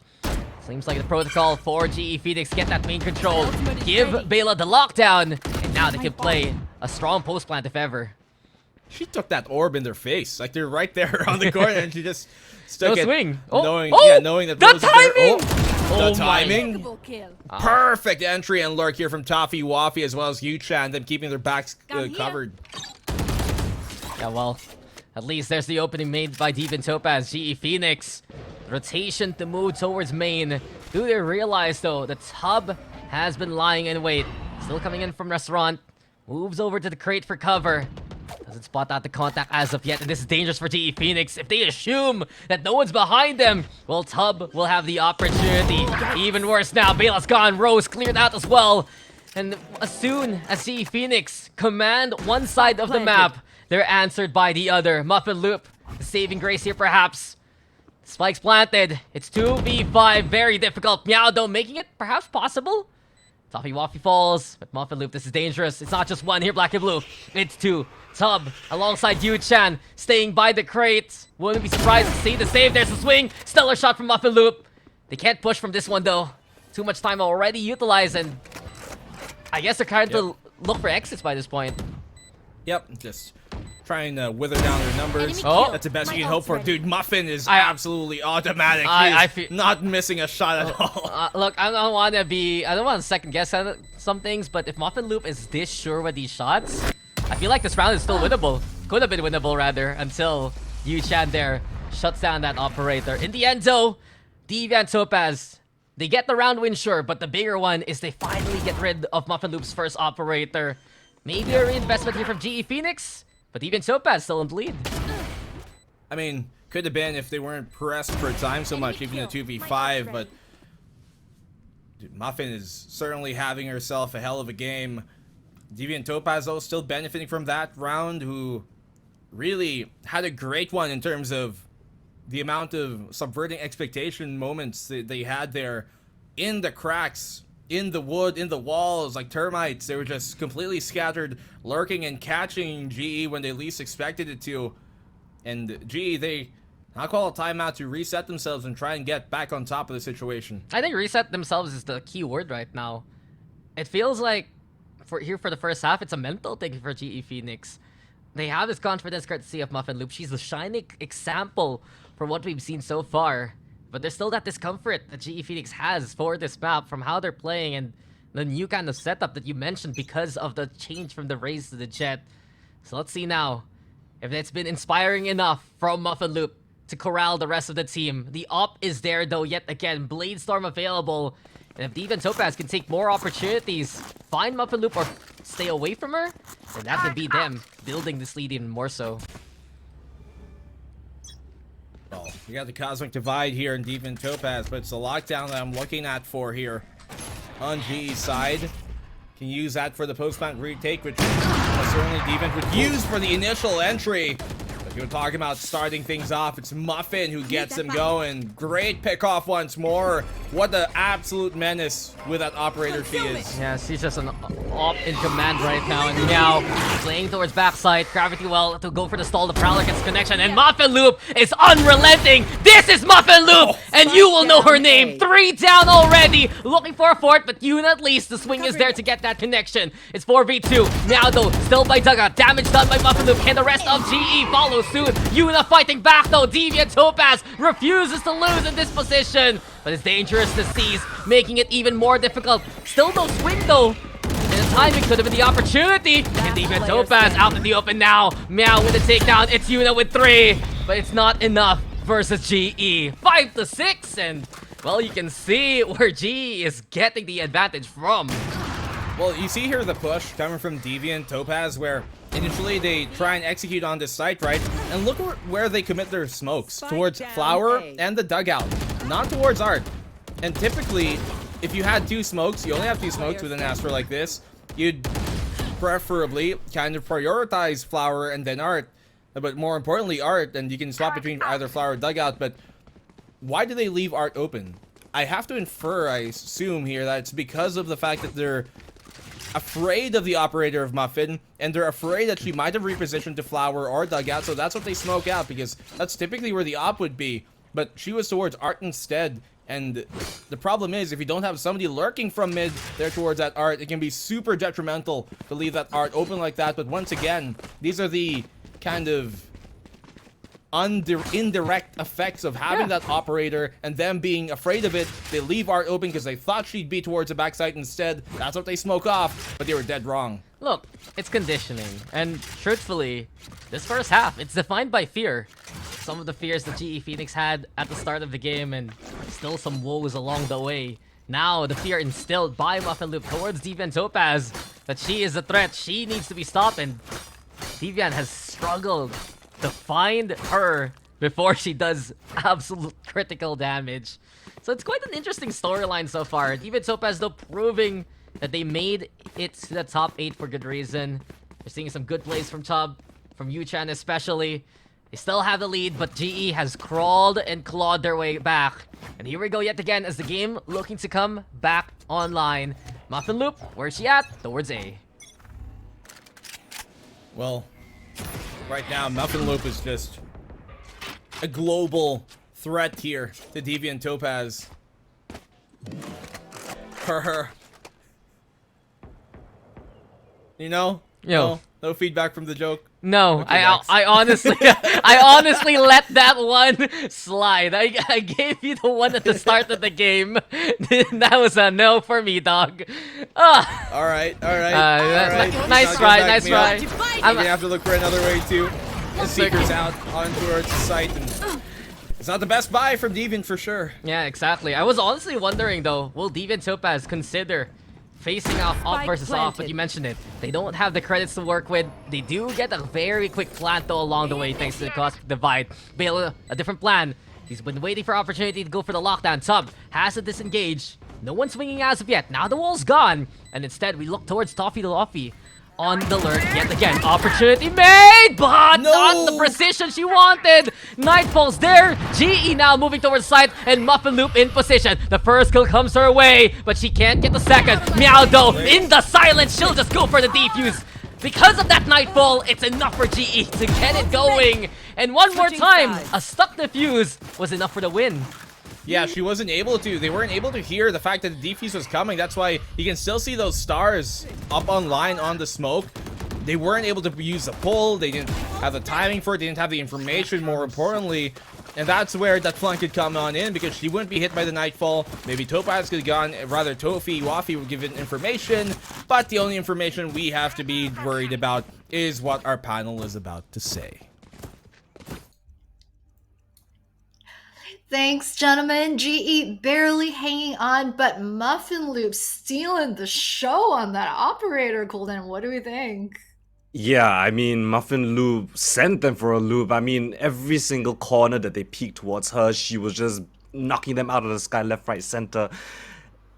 S3: Seems like the protocol for GE Phoenix. Get that main control. Give Bela the lockdown. And now they can play a strong post plant if ever.
S4: She took that orb in their face. Like, they're right there on the corner, and she just stuck
S3: No
S4: it.
S3: swing.
S4: Knowing,
S3: Oh,
S4: yeah, knowing that
S3: the
S4: Rose is there.
S3: timing!
S4: The
S3: Oh my.
S4: timing.
S5: Double kill.
S4: Perfect entry and lurk here from Toffee Waffy as well as Yuchan, them keeping their backs
S5: Come here.
S4: covered.
S3: Yeah, well, at least there's the opening made by Deviant Topaz. GE Phoenix. Rotation to move towards main. Do they realize, though, that Tub has been lying in wait? Still coming in from restaurant. Moves over to the crate for cover. Doesn't spot out the contact as of yet, and this is dangerous for GE Phoenix. If they assume that no one's behind them, well, Tub will have the opportunity. Even worse now, Bela's gone. Rose cleared out as well. And as soon as GE Phoenix command one side of the map, they're answered by the other. Muffin Loop, the saving grace here perhaps. Spikes planted. It's 2v5, very difficult. Meow though, making it perhaps possible. Toffee Waffy falls, but Muffin Loop, this is dangerous. It's not just one here, Black and Blue. It's two. Tub alongside Yu-Chan, staying by the crate. Wouldn't be surprised to see the save. There's a swing. Stellar shot from Muffin Loop. They can't push from this one though. Too much time already utilized, and I guess they're trying to look for exits by this point.
S4: Yep, just trying to wither down their numbers.
S5: Enemy
S3: Oh.
S5: kill.
S4: That's the best
S5: My
S4: you can hope
S5: ult's
S4: for.
S5: ready.
S4: Dude, Muffin is
S3: I-
S4: absolutely automatic.
S3: I
S4: He
S3: feel-
S4: is not missing a shot at all.
S3: Look, I don't want to second guess some things, but if Muffin Loop is this sure with these shots, I feel like this round is still winnable. Could have been winnable rather, until Yu-Chan there shuts down that operator. In the end though, Deviant Topaz, they get the round win sure, but the bigger one is they finally get rid of Muffin Loop's first operator. Maybe a reinvestment here from GE Phoenix, but Deviant Topaz still in the lead.
S4: I mean, could have been if they weren't pressed for time so much, even a 2v5, but dude, Muffin is certainly having herself a hell of a game. Deviant Topaz, though, still benefiting from that round, who really had a great one in terms of the amount of subverting expectation moments that they had there in the cracks, in the wood, in the walls, like termites. They were just completely scattered, lurking and catching GE when they least expected it to. And GE, they now call a timeout to reset themselves and try and get back on top of the situation.
S3: I think reset themselves is the key word right now. It feels like for the first half, it's a mental thing for GE Phoenix. They have this confidence courtesy of Muffin Loop. She's the shining example for what we've seen so far. But there's still that discomfort that GE Phoenix has for this map from how they're playing and the new kind of setup that you mentioned because of the change from the Raze to the Jet. So let's see now if it's been inspiring enough from Muffin Loop to corral the rest of the team. The op is there though yet again. Bladestorm available. And if Deviant Topaz can take more opportunities, find Muffin Loop or stay away from her, then that could be them building this lead even more so.
S4: Well, we got the Cosmic Divide here in Deviant Topaz, but it's the lockdown that I'm looking at for here on GE's side. Can use that for the post-plant retake, which certainly Deviant would use for the initial entry. If you're talking about starting things off, it's Muffin who gets them going. Great pickoff once more. What the absolute menace with that operator she is.
S3: Yeah, she's just an op in command right now, and Meow playing towards backside. Gravity Well to go for the stall. The Prowler gets connection, and Muffin Loop is unrelenting. This is Muffin Loop, and you will know her name. 3 down already, looking for a fourth, but Yoon at least, the swing is there to get that connection. It's 4v2. Meow though, still by Dugout. Damage done by Muffin Loop. Can the rest of GE follow suit? Yuna fighting back though. Deviant Topaz refuses to lose in this position, but it's dangerous to seize, making it even more difficult. Still no swing though. And the timing could have been the opportunity. And Deviant Topaz out in the open now. Meow with a takedown. It's Yuna with 3, but it's not enough versus GE. 5-6, and well, you can see where GE is getting the advantage from.
S4: Well, you see here the push coming from Deviant Topaz, where initially they try and execute on this site, right? And look where they commit their smokes. Towards Flower and the dugout, not towards Art. And typically, if you had 2 smokes, you only have 2 smokes with an Astra like this, you'd preferably kind of prioritize Flower and then Art. but more importantly, Art, and you can swap between either Flower or Dugout, but why do they leave Art open? I have to infer, I assume here, that it's because of the fact that they're afraid of the operator of Muffin, and they're afraid that she might have repositioned to Flower or Dugout, so that's what they smoke out, because that's typically where the op would be. But she was towards Art instead, and the problem is, if you don't have somebody lurking from mid there towards that Art, it can be super detrimental to leave that Art open like that. But once again, these are the kind of indirect effects of having that operator and them being afraid of it. They leave Art open because they thought she'd be towards the backside instead. That's what they smoke off, but they were dead wrong.
S3: Look, it's conditioning, and truthfully, this first half, it's defined by fear. Some of the fears that GE Phoenix had at the start of the game, and still some woes along the way. Now, the fear instilled by Muffin Loop towards Deviant Topaz, that she is a threat, she needs to be stopped, and Deviant has struggled to find her before she does absolute critical damage. So it's quite an interesting storyline so far. Deviant Topaz, though, proving that they made it to the top 8 for good reason. We're seeing some good plays from Chubb, from Yuchan especially. They still have the lead, but GE has crawled and clawed their way back. And here we go yet again as the game looking to come back online. Muffin Loop, where's she at? Towards A.
S4: Well, right now, Muffin Loop is just a global threat here to Deviant Topaz. Her. You know?
S3: Yo.
S4: No feedback from the joke.
S3: No,
S4: Okay,
S3: I honestly, I honestly let that one slide. I gave you the one at the start of the game. That was a no for me, dog.
S4: All right.
S3: Nice try, nice try.
S4: I'm gonna have to look for another way too. The Seeker's out on towards the site, and it's not the best buy from Deviant for sure.
S3: Yeah, exactly. I was honestly wondering though, will Deviant Topaz consider facing off off versus off, but you mentioned it. They don't have the credits to work with. They do get a very quick plant though along the way thanks to the Cosmic Divide. Bale, a different plan. He's been waiting for opportunity to go for the lockdown. Tub has to disengage. No one's swinging as of yet. Now the wall's gone. And instead, we look towards Toffee the Loffy on the lurk yet again. Opportunity made, but not the precision she wanted. Nightfall's there. GE now moving towards side, and Muffin Loop in position. The first kill comes her way, but she can't get the second. Meow though, in the silence, she'll just go for the defuse. Because of that Nightfall, it's enough for GE to get it going. And one more time, a stuck defuse was enough for the win.
S4: Yeah, she wasn't able to. They weren't able to hear the fact that the defuse was coming. That's why you can still see those stars up online on the smoke. They weren't able to use the pull. They didn't have the timing for it. They didn't have the information, more importantly. And that's where that flank could come on in, because she wouldn't be hit by the Nightfall. Maybe Topaz could have gone, rather Wafi would give it information. But the only information we have to be worried about is what our panel is about to say.
S1: Thanks, gentlemen. GE barely hanging on, but Muffin Loop stealing the show on that operator, Colden. What do we think?
S2: Yeah, I mean, Muffin Loop sent them for a loop. I mean, every single corner that they peeked towards her, she was just knocking them out of the sky, left, right, center.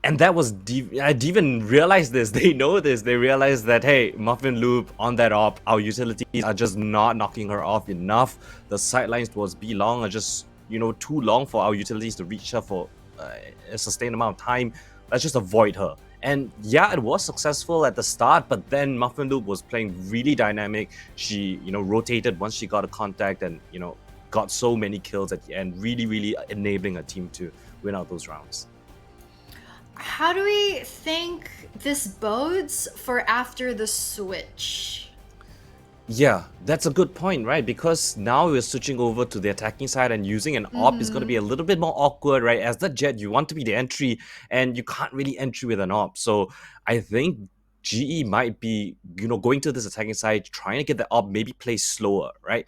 S2: And that was I didn't even realize this. They know this. They realize that, hey, Muffin Loop on that op, our utilities are just not knocking her off enough. The sidelines towards B long are just, you know, too long for our utilities to reach her for a sustained amount of time. Let's just avoid her. And yeah, it was successful at the start, but then Muffin Loop was playing really dynamic. She, you know, rotated once she got a contact and, you know, got so many kills at the end, really enabling her team to win out those rounds.
S1: How do we think this bodes for after the switch?
S2: Yeah, that's a good point, right? Because now we're switching over to the attacking side, and using an op is going to be a little bit more awkward, right? As the Jet, you want to be the entry, and you can't really entry with an op. So I think GE might be, you know, going to this attacking side, trying to get the op, maybe play slower, right?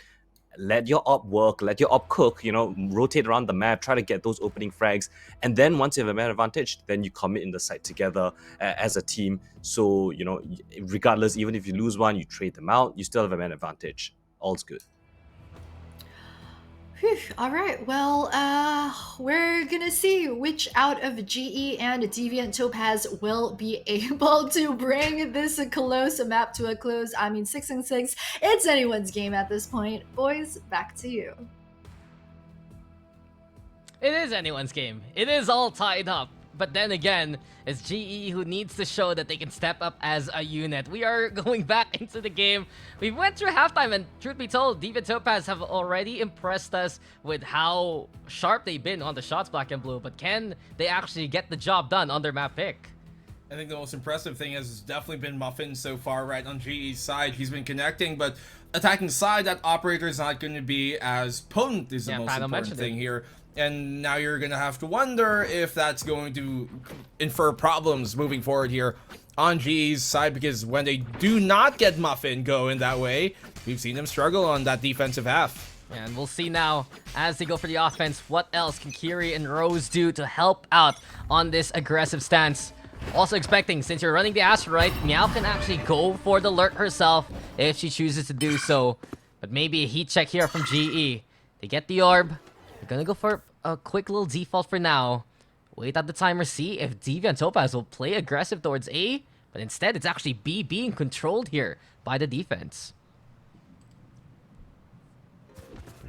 S2: Let your op work, let your op cook, you know, rotate around the map, try to get those opening frags. And then once you have a man advantage, then you commit in the site together as a team. So, you know, regardless, even if you lose one, you trade them out, you still have a man advantage. All's good.
S1: Whew, all right, well, we're gonna see which out of GE and Deviant Topaz will be able to bring this close map to a close. I mean, 6-6, it's anyone's game at this point. Boys, back to you.
S3: It is anyone's game. It is all tied up. But then again, it's GE who needs to show that they can step up as a unit. We are going back into the game. We went through halftime, and truth be told, Deviant Topaz have already impressed us with how sharp they've been on the shots, Black and Blue. But can they actually get the job done on their map pick?
S4: I think the most impressive thing has definitely been Muffin so far, right, on GE's side. He's been connecting, but attacking side, that operator is not going to be as potent is the most important thing here. And now you're going to have to wonder if that's going to infer problems moving forward here on GE's side, because when they do not get Muffin going that way, we've seen them struggle on that defensive half.
S3: And we'll see now, as they go for the offense, what else can Kiri and Rose do to help out on this aggressive stance. Also expecting, since you're running the asteroid, Meow can actually go for the lurk herself if she chooses to do so. But maybe a heat check here from GE. They get the orb. They're gonna go for a quick little default for now. Wait out the timer, see if Deviant Topaz will play aggressive towards A, but instead it's actually B being controlled here by the defense.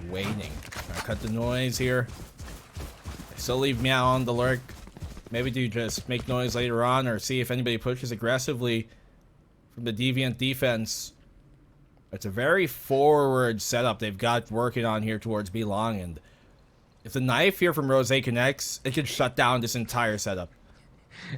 S4: Waiting. Gonna cut the noise here. Still leave Meow on the lurk. Maybe do just make noise later on, or see if anybody pushes aggressively from the Deviant defense. It's a very forward setup they've got working on here towards B long, and if the knife here from Rose connects, it can shut down this entire setup.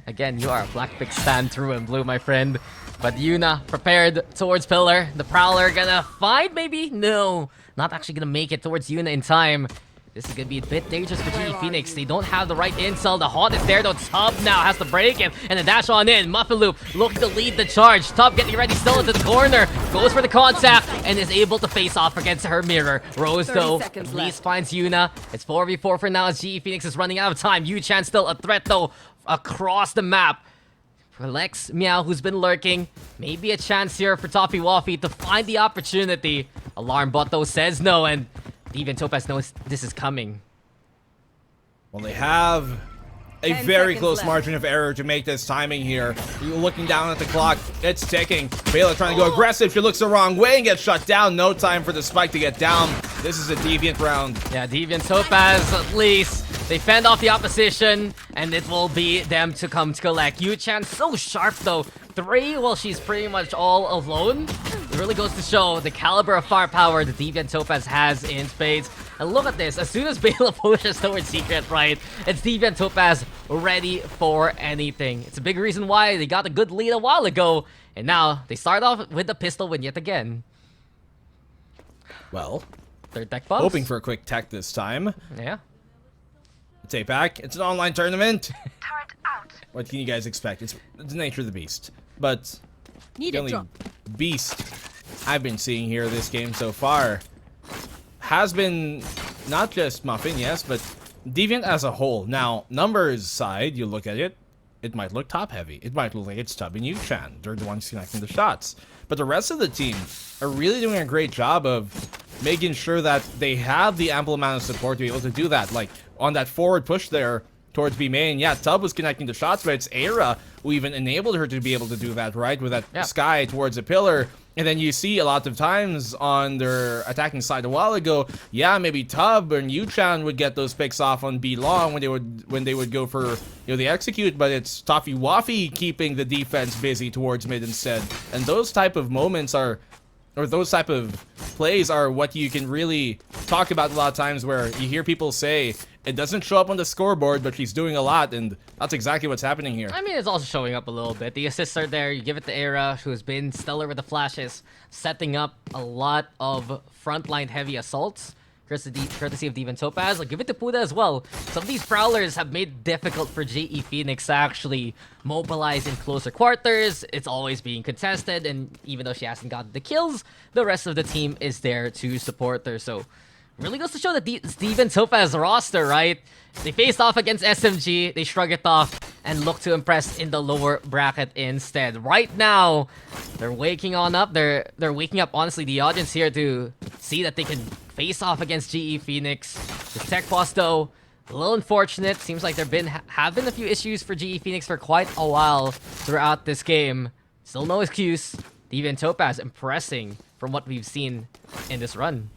S3: Again, you are a black pick stand through and blue, my friend. But Yuna prepared towards Pillar. The Prowler gonna find, maybe? No, not actually gonna make it towards Yuna in time. This is gonna be a bit dangerous for GE Phoenix. They don't have the right incel. The Haunt is there, though. Tub now has to break him, and the dash on in. Muffin Loop looking to lead the charge. Tub getting ready, still into the corner. Goes for the contact, and is able to face off against her mirror. Rose, though, at least finds Yuna. It's 4v4 for now as GE Phoenix is running out of time. Yu-Chan still a threat, though, across the map. For Lex Meow, who's been lurking. Maybe a chance here for Toffee Waffy to find the opportunity. Alarm bot, though, says no, and even Topaz knows this is coming.
S4: Well, they have a very close margin of error to make this timing here. You're looking down at the clock. It's ticking. Bayla trying to go aggressive. She looks the wrong way and gets shut down. No time for the spike to get down. This is a Deviant round.
S3: Yeah, Deviant Topaz, at least. They fend off the opposition, and it will be them to come to collect. Yu-Chan so sharp, though. 3, well, she's pretty much all alone. It really goes to show the caliber of firepower the Deviant Topaz has in spades. And look at this. As soon as Bayla pushes towards Secret, right, it's Deviant Topaz ready for anything. It's a big reason why they got a good lead a while ago. And now they start off with the pistol win yet again.
S4: Well,
S3: third tech box.
S4: hoping for a quick tech this time.
S3: Yeah.
S4: It's APAC. It's an online tournament. What can you guys expect? It's the nature of the beast. But the only beast I've been seeing here this game so far has been not just Muffin, yes, but Deviant as a whole. Now, numbers side, you look at it, it might look top heavy. It might look like it's Tub and Yu-Chan. They're the ones connecting the shots. But the rest of the team are really doing a great job of making sure that they have the ample amount of support to be able to do that. Like, on that forward push there towards B main, yeah, Tub was connecting the shots, but it's Era who even enabled her to be able to do that, right? With that Sky towards a pillar. And then you see a lot of times on their attacking side a while ago, yeah, maybe Tub and Yu-Chan would get those picks off on B long when they would go for the execute, but it's Toffee Waffy keeping the defense busy towards mid instead. And those type of moments are, or those type of plays are what you can really talk about a lot of times, where you hear people say it doesn't show up on the scoreboard, but she's doing a lot, and that's exactly what's happening here.
S3: I mean, it's also showing up a little bit. The assists are there. You give it to Era, who has been stellar with the flashes, setting up a lot of frontline heavy assaults. Courtesy of Deviant Topaz. Like, give it to Puda as well. Some of these Prowlers have made it difficult for GE Phoenix to actually mobilize in closer quarters. It's always being contested, and even though she hasn't gotten the kills, the rest of the team is there to support her. So, really goes to show that Deviant Topaz roster, right? They faced off against SMG, they shrug it off, and look to impress in the lower bracket instead. Right now, they're waking on up. They're waking up, honestly, the audience here to see that they can face off against GE Phoenix. The tech pause though, a little unfortunate. Seems like have been a few issues for GE Phoenix for quite a while throughout this game. Still no excuse. Deviant Topaz impressing from what we've seen in this run.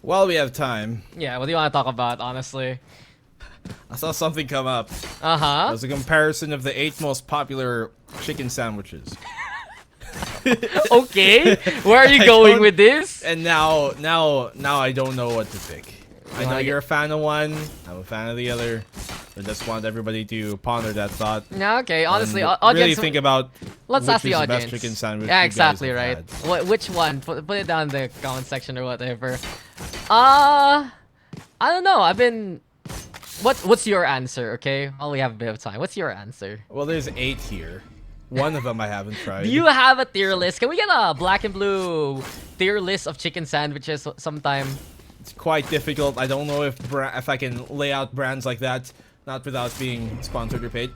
S4: While we have time,
S3: Yeah, what do you want to talk about, honestly?
S4: I saw something come up.
S3: Uh-huh.
S4: It was a comparison of the 8 most popular chicken sandwiches.
S3: Okay, where are you
S4: I
S3: going
S4: don't-
S3: with this?
S4: And now I don't know what to pick. I know
S3: like
S4: you're a fan of one, I'm a fan of the other. I just want everybody to ponder that thought.
S3: Yeah, okay, honestly,
S4: and
S3: audience,
S4: really think about
S3: let's
S4: which
S3: ask the
S4: is
S3: audience.
S4: best chicken sandwich.
S3: Yeah,
S4: you guys
S3: exactly,
S4: have
S3: right.
S4: had.
S3: Which one? Put it down in the comment section or whatever. I don't know. What's your answer? Okay, while we have a bit of time, what's your answer?
S4: Well, there's 8 here. One of them I haven't tried.
S3: Do you have a tier list? Can we get a black and blue tier list of chicken sandwiches sometime?
S4: It's quite difficult. I don't know if I can lay out brands like that, not without being sponsored or paid.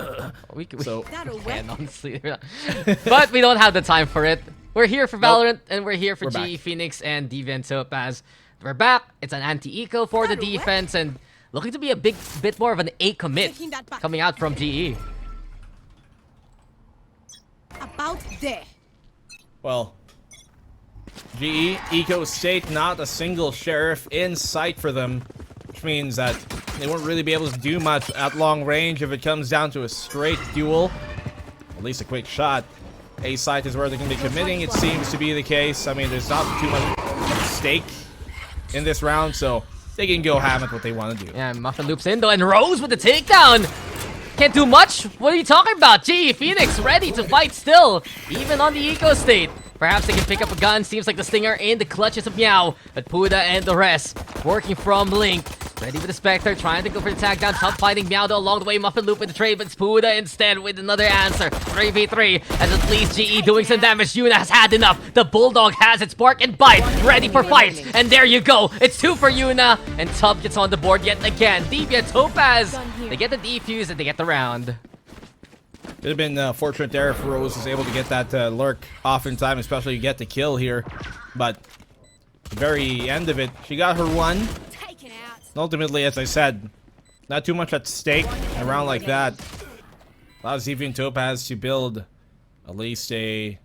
S4: So
S5: That'll
S3: can,
S5: work.
S3: honestly. But we don't have the time for it. We're here for Valorant, and we're here for
S4: We're
S3: GE
S4: back.
S3: Phoenix and Deviant Topaz. We're back. It's an anti-eco for the
S5: That'll work.
S3: defense, and looking to be a bit more of an A commit
S5: Taking that back.
S3: coming out from GE.
S5: About there.
S4: well, GE Eco State, not a single sheriff in sight for them, which means that they won't really be able to do much at long range if it comes down to a straight duel. At least a quick shot. A site is where they're going to be committing. It seems to be the case. I mean, there's not too much at stake in this round, so they can go ham at what they want to do.
S3: Yeah, Muffin loops in though, and Rose with the takedown. Can't do much. What are you talking about? GE Phoenix ready to fight still, even on the eco state. Perhaps they can pick up a gun. Seems like the Stinger in the clutches of Meow. But Puda and the rest working from Blink. Ready with the Spectre, trying to go for the tag down. Tough fighting Meow though along the way. Muffin loop with the trade, but it's Puda instead with another answer. 3v3 as at least GE doing some damage. Yuna has had enough. The Bulldog has its bark and bite. Ready for fights. And there you go. It's 2 for Yuna. And Tub gets on the board yet again. Deviant Topaz. They get the defuse and they get the round.
S4: Could have been fortunate there if Rose was able to get that lurk off in time, especially get the kill here. But the very end of it, she got her one.
S5: Taken out.
S4: And ultimately, as I said, not too much at stake in a round like that. Allows Deviant Topaz to build at least a,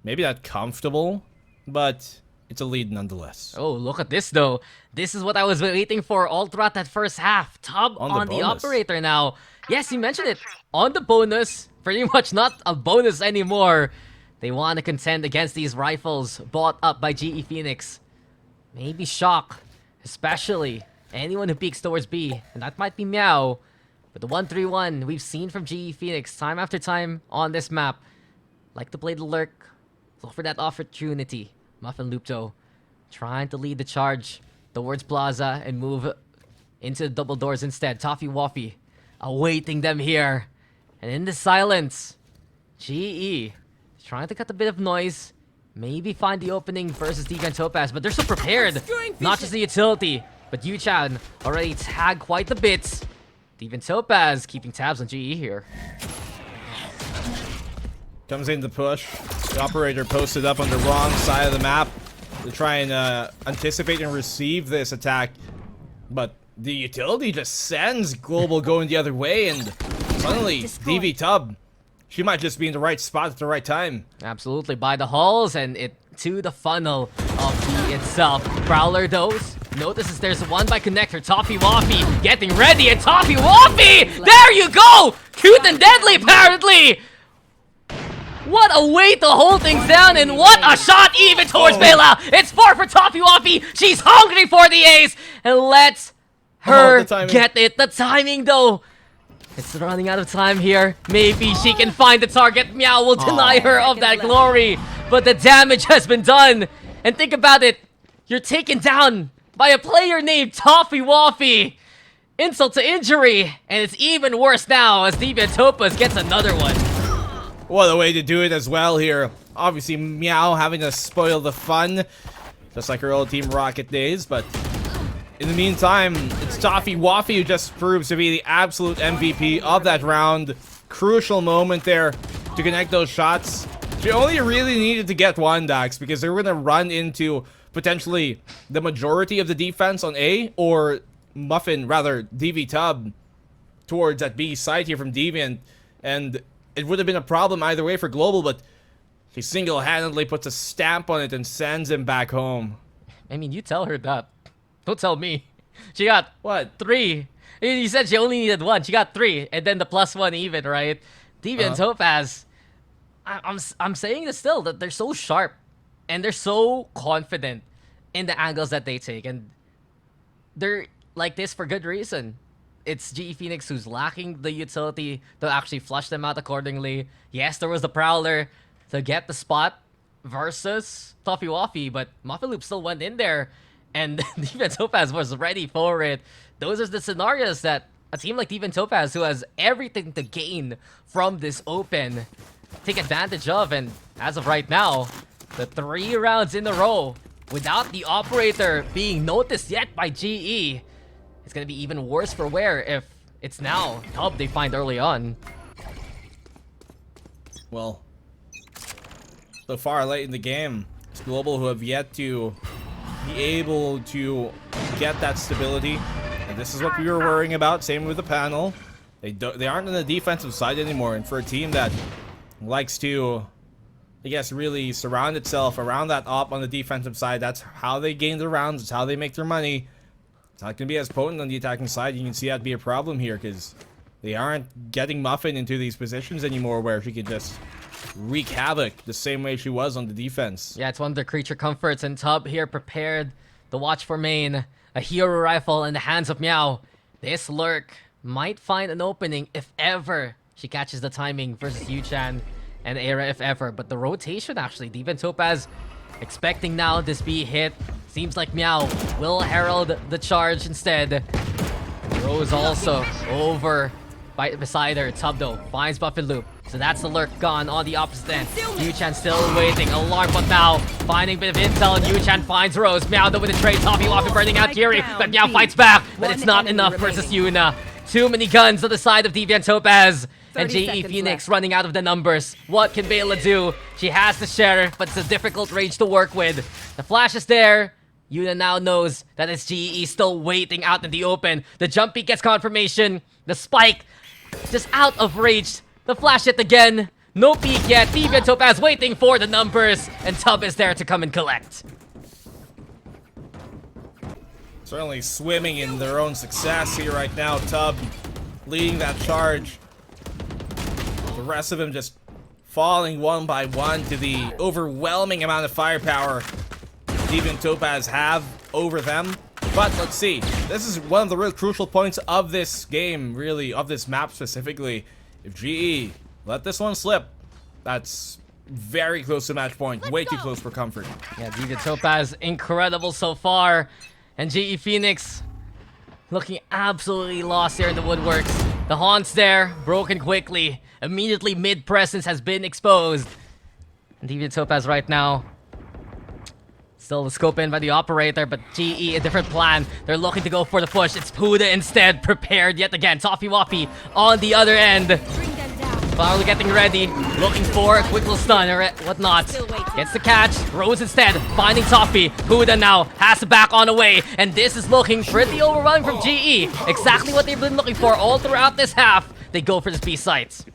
S4: maybe not comfortable, but it's a lead nonetheless.
S3: Oh, look at this though. This is what I was waiting for all throughout that first half. Tub on the
S4: bonus.
S3: operator now. Yes, you mentioned it. On the bonus. Pretty much not a bonus anymore. They want to contend against these rifles bought up by GE Phoenix. Maybe Shock. Especially anyone who peeks towards B. And that might be Meow. But the 1-3-1 we've seen from GE Phoenix time after time on this map. Like to play the lurk. Look for that opportunity. Muffin Lupto trying to lead the charge towards Plaza and move into the double doors instead. Toffee Waffy awaiting them here. And in the silence, GE trying to cut a bit of noise. Maybe find the opening versus Deviant Topaz, but they're so prepared. Not just the utility, but Yuchan already tagged quite a bit. Deviant Topaz keeping tabs on GE here.
S4: Comes in the push. The operator posted up on the wrong side of the map to try and anticipate and receive this attack. But the utility just sends Global going the other way, and suddenly DV Tub, she might just be in the right spot at the right time.
S3: Absolutely, by the halls and it to the funnel of B itself. Prowler notices there's one by connector. Toffee Waffy getting ready, and Toffee Waffy! There you go! Cute and deadly, apparently! What a way to hold things down, and what a shot even towards Bela! It's 4 for Toffee Waffy! She's hungry for the ace! And let's her
S4: the timing.
S3: get it. The timing, though. It's running out of time here. Maybe she can find the target. Meow will deny her of that glory. But the damage has been done. And think about it. You're taken down by a player named Toffee Waffy. Insult to injury. And it's even worse now as Deviant Topaz gets another one.
S4: What a way to do it as well here. Obviously, Meow having to spoil the fun, just like her old Team Rocket days, but in the meantime, it's Toffee Waffy who just proves to be the absolute MVP of that round. Crucial moment there to connect those shots. She only really needed to get one, Dax, because they were going to run into potentially the majority of the defense on A, or Muffin, rather, DV Tub, towards that B side here from Deviant. And it would have been a problem either way for Global, but he single-handedly puts a stamp on it and sends him back home.
S3: I mean, you tell her that. Don't tell me. She got,
S4: What?
S3: 3. You said she only needed 1. She got 3. And then the +1 even, right? Deviant Topaz. I'm saying this still, that they're so sharp. And they're so confident in the angles that they take. And they're like this for good reason. It's GE Phoenix who's lacking the utility to actually flush them out accordingly. Yes, there was the Prowler to get the spot versus Toffee Waffy, but Muffin Loop still went in there, and Deviant Topaz was ready for it. Those are the scenarios that a team like Deviant Topaz, who has everything to gain from this open, take advantage of. And as of right now, the 3 rounds in a row without the operator being noticed yet by GE, it's gonna be even worse for wear if it's now Tub they find early on.
S4: Well, so far late in the game, it's Global who have yet to be able to get that stability. And this is what we were worrying about. Same with the panel. They aren't on the defensive side anymore. And for a team that likes to, I guess, really surround itself around that op on the defensive side, that's how they gain their rounds. It's how they make their money. It's not going to be as potent on the attacking side. You can see that be a problem here because they aren't getting Muffin into these positions anymore where she can just wreak havoc the same way she was on the defense.
S3: Yeah, it's one of the creature comforts, and Tub here prepared the watch for main. A hero rifle in the hands of Meow. This Lurk might find an opening if ever she catches the timing versus Yuchan and Era if ever. But the rotation actually, Deviant Topaz expecting now this B hit. Seems like Meow will herald the charge instead. Rose also over beside her. Tub though finds Muffin Loop. So that's the Lurk gone on the opposite end. Yuchan still waiting. Alarm, but Meow finding a bit of intel. And Yuchan finds Rose. Meow though with a trade. Toffee Waffy burning out Kiri. But Meow fights back. But it's not enough versus Yuna. Too many guns on the side of Deviant Topaz. And GE Phoenix running out of the numbers. What can Bela do? She has to share, but it's a difficult range to work with. The flash is there. Yuna now knows that it's GE still waiting out in the open. The jump peek gets confirmation. The spike just out of reach. The flash hit again. No peek yet. Deviant Topaz waiting for the numbers. And Tub is there to come and collect.
S4: Certainly swimming in their own success here right now. Tub leading that charge. The rest of them just falling one by one to the overwhelming amount of firepower Deviant Topaz have over them. But let's see. This is one of the real crucial points of this game, really, of this map specifically. If GE let this one slip, that's very close to match point. Way too close for comfort.
S3: Yeah, Deviant Topaz, incredible so far. And GE Phoenix looking absolutely lost here in the woodworks. The haunts there, broken quickly. Immediately mid-presence has been exposed. And Deviant Topaz right now, still the scope in by the operator, but GE, a different plan. They're looking to go for the push. It's Puda instead, prepared yet again. Toffee Waffy on the other end.
S5: Bring them down.
S3: Finally getting ready, looking for a quick little stun or whatnot. Gets the catch, Rose instead, finding Toffee. Puda now has to back on away, and this is looking pretty overwhelming from GE. Exactly what they've been looking for all throughout this half. They go for this B site.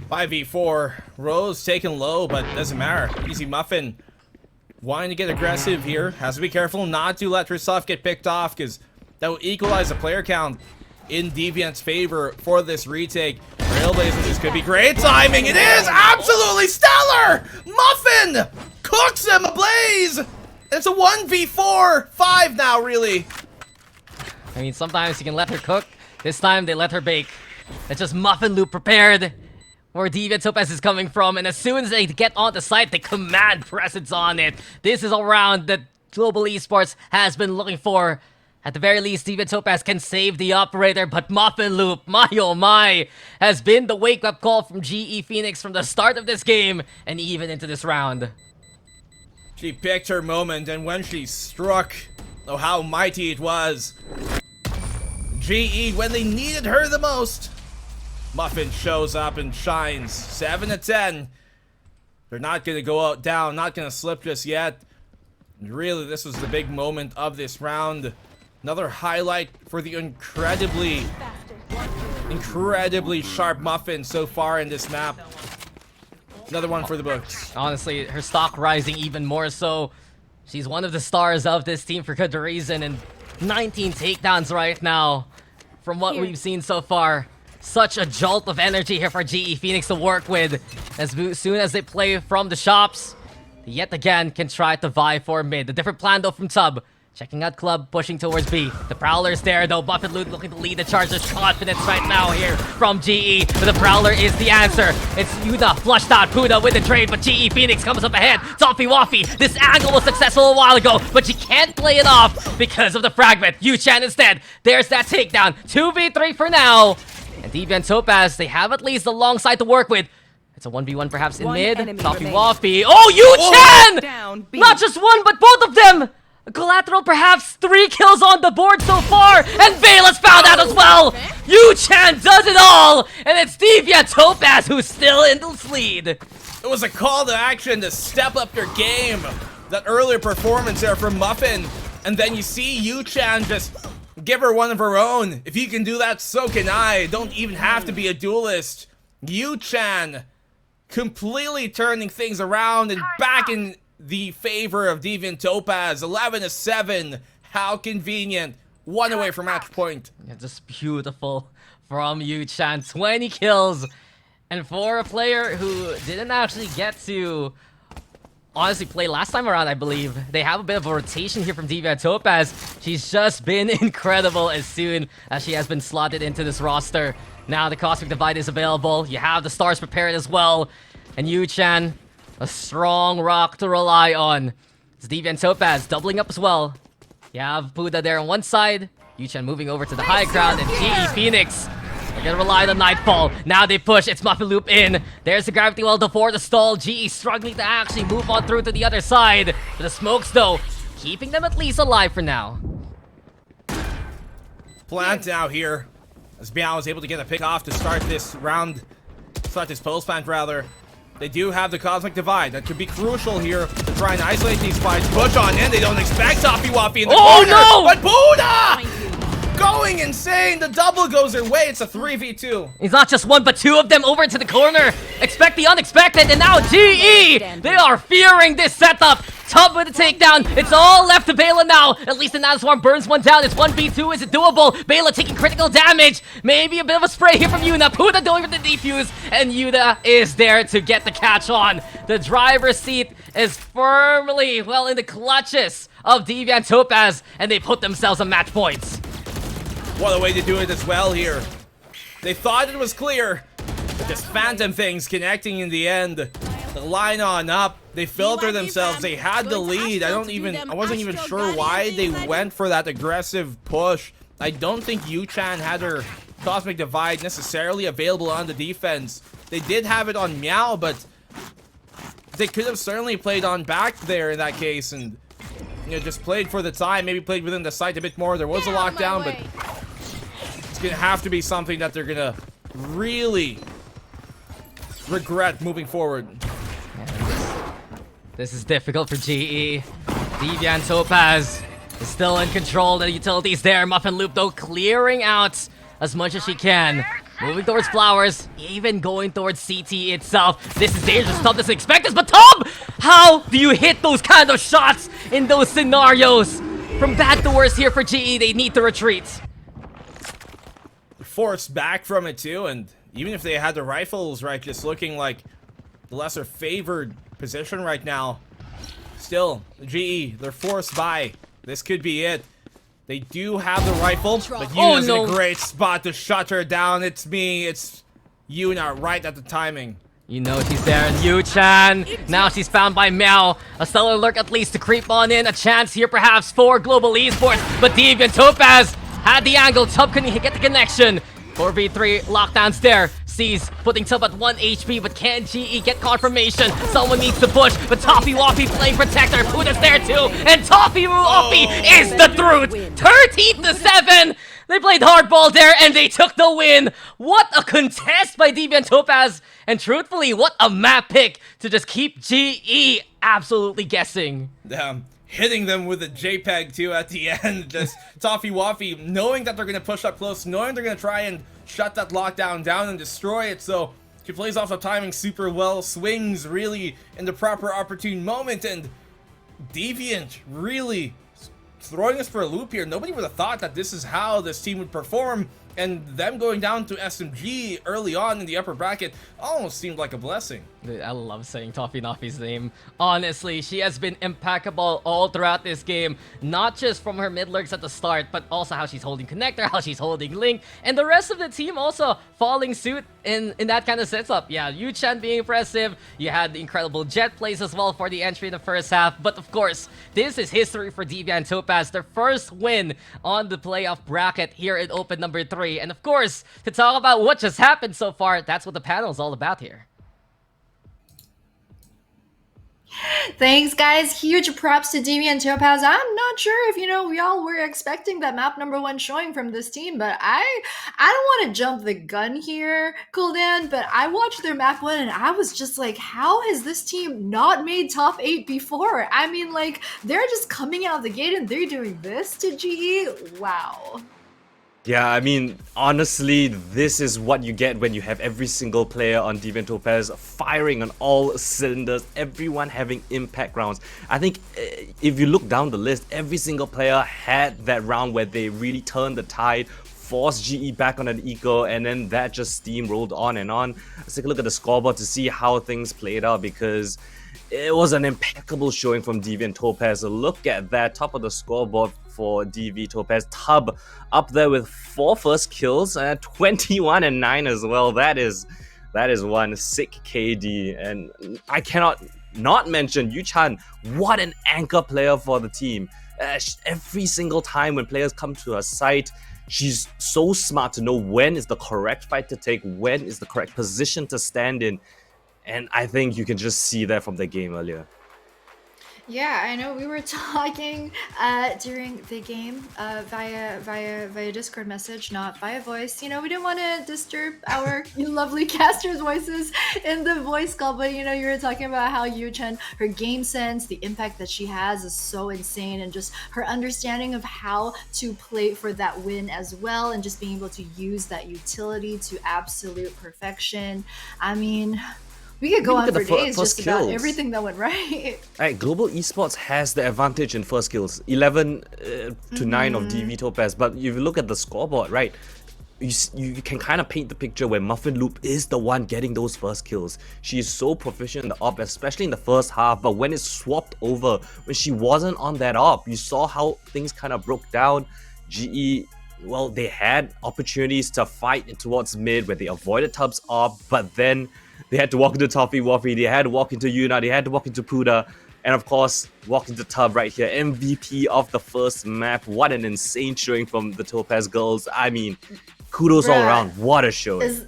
S4: 5v4. Rose taken low, but doesn't matter. Easy Muffin wanting to get aggressive here. Has to be careful not to let herself get picked off, because that will equalize the player count in Deviant's favor for this retake. Trailblazer, this could be great timing. It is absolutely stellar! Muffin cooks him ablaze! It's a 1v4. 5 now, really.
S3: I mean, sometimes you can let her cook. This time, they let her bake. It's just Muffin Loop prepared where Deviant Topaz is coming from, and as soon as they get on the site, they command presence on it. This is a round that Global Esports has been looking for. At the very least, Deviant Topaz can save the operator, but Muffin Loop, my oh my, has been the wake-up call from GE Phoenix from the start of this game and even into this round.
S4: She picked her moment, and when she struck, oh how mighty it was. GE, when they needed her the most, Muffin shows up and shines. 7 to 10. They're not going to go out down, not going to slip just yet. And really, this was the big moment of this round. Another highlight for the incredibly sharp Muffin so far in this map. Another one for the books.
S3: Honestly, her stock rising even more so. She's one of the stars of this team for good reason, and 19 takedowns right now from what we've seen so far. Such a jolt of energy here for GE Phoenix to work with. As soon as they play from the shops, they yet again can try to vie for mid. A different plan though from Tub. Checking out Club, pushing towards B. The Prowler's there though. Buffett Loot looking to lead the charge. There's confidence right now here from GE. But the Prowler is the answer. It's Yuda flushed out Puda with the trade, but GE Phoenix comes up ahead. Toffee Waffy. This angle was successful a while ago, but she can't play it off because of the fragment. Yu-Chan instead. There's that takedown. 2v3 for now. And Deviant Topaz, they have at least a long side to work with. It's a 1v1 perhaps in mid. Toffee Waffy. Oh, Yu-Chan! Not just one, but both of them! Collateral perhaps 3 kills on the board so far, and Vela's found out as well! Yu-Chan does it all, and it's Deviant Topaz who's still in the lead.
S4: It was a call to action to step up your game. That earlier performance there from Muffin, and then you see Yu-Chan just give her one of her own. If you can do that, so can I. Don't even have to be a duelist. Yu-Chan completely turning things around and back in the favor of Deviant Topaz. 11-7. How convenient. 1 away from match point.
S3: Yeah, just beautiful from Yu-Chan. 20 kills. And for a player who didn't actually get to honestly play last time around, I believe, they have a bit of a rotation here from Deviant Topaz. She's just been incredible as soon as she has been slotted into this roster. Now the Cosmic Divide is available. You have the stars prepared as well. And Yu-Chan, a strong rock to rely on. It's Deviant Topaz doubling up as well. You have Buddha there on one side. Yu-Chan moving over to the high ground. And GE Phoenix, they're gonna rely on Nightfall. Now they push. It's Muffin Loop in. There's the Gravity Well before the stall. GE struggling to actually move on through to the other side. But the smokes, though, keeping them at least alive for now.
S4: Plant now here. As Meow is able to get a pick off to start this round. Start this post plant, rather. They do have the Cosmic Divide. That could be crucial here to try and isolate these fights. Push on in. They don't expect Toffee Waffy in the corner.
S3: No!
S4: But Buddha! Going insane. The double goes their way. It's a 3v2.
S3: It's not just one, but 2 of them over into the corner. Expect the unexpected, and now GE! They are fearing this setup. Tub with a takedown. It's all left to Bela now. At least the Nanoswarm burns one down. It's 1v2. Is it doable? Bela taking critical damage. Maybe a bit of a spray here from Yuna. Puda going with the defuse, and Yuda is there to get the catch on. The driver's seat is firmly, well, in the clutches of Deviant Topaz, and they put themselves on match points.
S4: What a way to do it as well here. They thought it was clear, but this Phantom thing's connecting in the end. The line on up. They filter themselves. They had the lead. I wasn't even sure why they went for that aggressive push. I don't think Yu-Chan had her Cosmic Divide necessarily available on the defense. They did have it on Meow, but they could have certainly played on back there in that case and, you know, just played for the time. Maybe played within the site a bit more. There was a lockdown, but it's gonna have to be something that they're gonna really regret moving forward.
S3: This is difficult for GE. Deviant Topaz is still in control. The utilities there. Muffin Loop, though, clearing out as much as she can. Moving towards Flowers, even going towards CT itself. This is dangerous. Tub doesn't expect this, but Tub! How do you hit those kind of shots in those scenarios? From bad to worse here for GE, they need to retreat.
S4: Forced back from it, too, and even if they had the rifles, right, just looking like the lesser favored position right now. Still, GE, they're forced by. This could be it. They do have the rifle, but Yuna's in a great spot to shut her down. It's Yuna right at the timing.
S3: You know she's there, and Yu-Chan. Now she's found by Meow. A stellar lurk at least to creep on in. A chance here perhaps for Global Esports, but Deviant Topaz had the angle. Tub couldn't get the connection. 4v3 lockdowns there. Sees putting Tub at 1 HP, but can GE get confirmation? Someone needs to push, but Toffee Waffy playing protector. Puda's there too, and Toffee Waffy is the truth. 13-7. They played hardball there and they took the win. What a contest by Deviant Topaz. And truthfully, what a map pick to just keep GE absolutely guessing.
S4: Hitting them with a JPEG too at the end. Just Toffee Waffy knowing that they're going to push up close, knowing they're going to try and shut that lockdown down and destroy it. So she plays off the timing super well, swings really in the proper opportune moment, and Deviant really throwing us for a loop here. Nobody would have thought that this is how this team would perform, and them going down to SMG early on in the upper bracket almost seemed like a blessing.
S3: Dude, I love saying Toffee Noffi's name. Honestly, she has been impeccable all throughout this game. Not just from her mid lurks at the start, but also how she's holding Connector, how she's holding Link, and the rest of the team also following suit in that kind of setup. Yeah, Yu Chen being impressive. You had the incredible Jet plays as well for the entry in the first half. But of course, this is history for Deviant Topaz. Their first win on the playoff bracket here in Open number 3. And of course, to talk about what just happened so far, that's what the panel is all about here.
S1: Thanks, guys. Huge props to Deviant Topaz. I'm not sure if, we all were expecting that map number 1 showing from this team, but I don't want to jump the gun here, Kuldan, but I watched their map 1 and I was just like, how has this team not made top 8 before? I mean, like, they're just coming out of the gate and they're doing this to GE? Wow.
S2: Yeah, I mean, honestly, this is what you get when you have every single player on Deviant Topaz firing on all cylinders, everyone having impact rounds. I think if you look down the list, every single player had that round where they really turned the tide, forced GE back on an eco, and then that just steamrolled on and on. Let's take a look at the scoreboard to see how things played out, because it was an impeccable showing from Deviant Topaz. Look at that, top of the scoreboard for DV Topaz. Tub up there with 4 first kills, 21 and 9 as well. That is one sick KD, and I cannot not mention Yu Chan. What an anchor player for the team. Every single time when players come to her site, she's so smart to know when is the correct fight to take, when is the correct position to stand in. And I think you can just see that from the game earlier.
S1: Yeah, I know we were talking during the game via Discord message, not via voice. We didn't want to disturb our lovely casters' voices in the voice call, but you were talking about how Yu Chen, her game sense, the impact that she has is so insane, and just her understanding of how to play for that win as well, and just being able to use that utility to absolute perfection. I mean, we could go on for days just about everything that went right.
S2: Right, Global Esports has the advantage in first kills, 11 to 9 of DV Topaz. But if you look at the scoreboard, right, you can kind of paint the picture where Muffin Loop is the one getting those first kills. She is so proficient in the op, especially in the first half. But when it's swapped over, when she wasn't on that op, you saw how things kind of broke down. GE, well, they had opportunities to fight towards mid where they avoided Tub's op, but then they had to walk into Toffee Waffy, they had to walk into Yuna, they had to walk into Puda, and of course, walk into Tub right here. MVP of the first map. What an insane showing from the Topaz girls. I mean, kudos all around. What a show.
S1: Is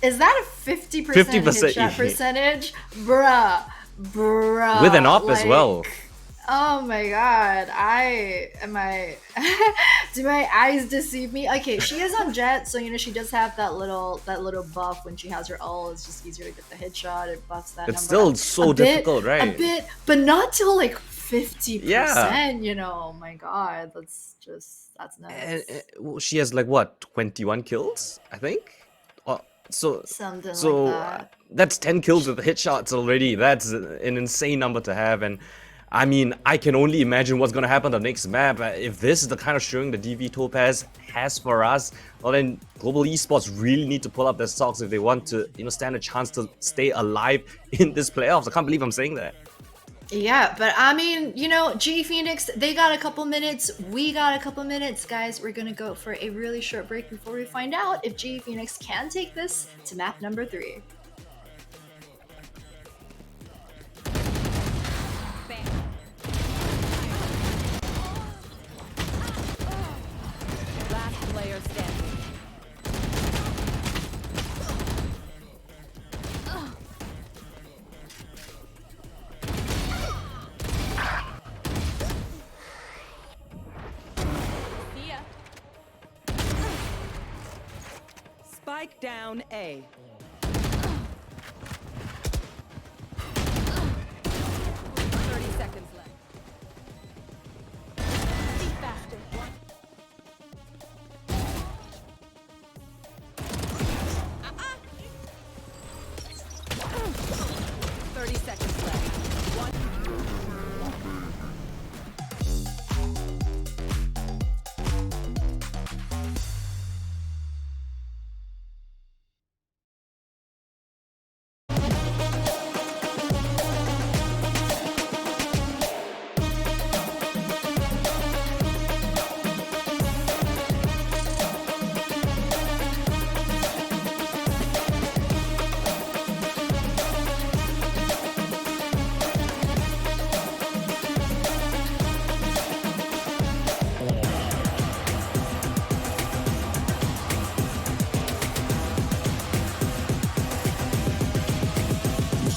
S1: that a 50% headshot percentage? Bruh.
S2: With an op as well.
S1: Oh my god, do my eyes deceive me? Okay, she is on Jet, so she does have that little buff when she has her ult. It's just easier to get the headshot. It buffs that.
S2: It's still so difficult, right?
S1: A bit, but not till like 50%.
S2: Yeah.
S1: Oh my god, that's nuts.
S2: And she has like what, 21 kills, I think.
S1: Something like that.
S2: That's 10 kills with headshots already. That's an insane number to have, and I mean, I can only imagine what's going to happen on the next map. If this is the kind of showing the DV Topaz has for us, well then Global Esports really need to pull up their socks if they want to, stand a chance to stay alive in this playoffs. I can't believe I'm saying that.
S1: Yeah, but I mean, GE Phoenix, they got a couple minutes. We got a couple minutes, guys. We're going to go for a really short break before we find out if GE Phoenix can take this to map number 3.
S5: Player standing. See ya.
S6: Spike down A. 30 seconds left. Be faster. 30 seconds left. One.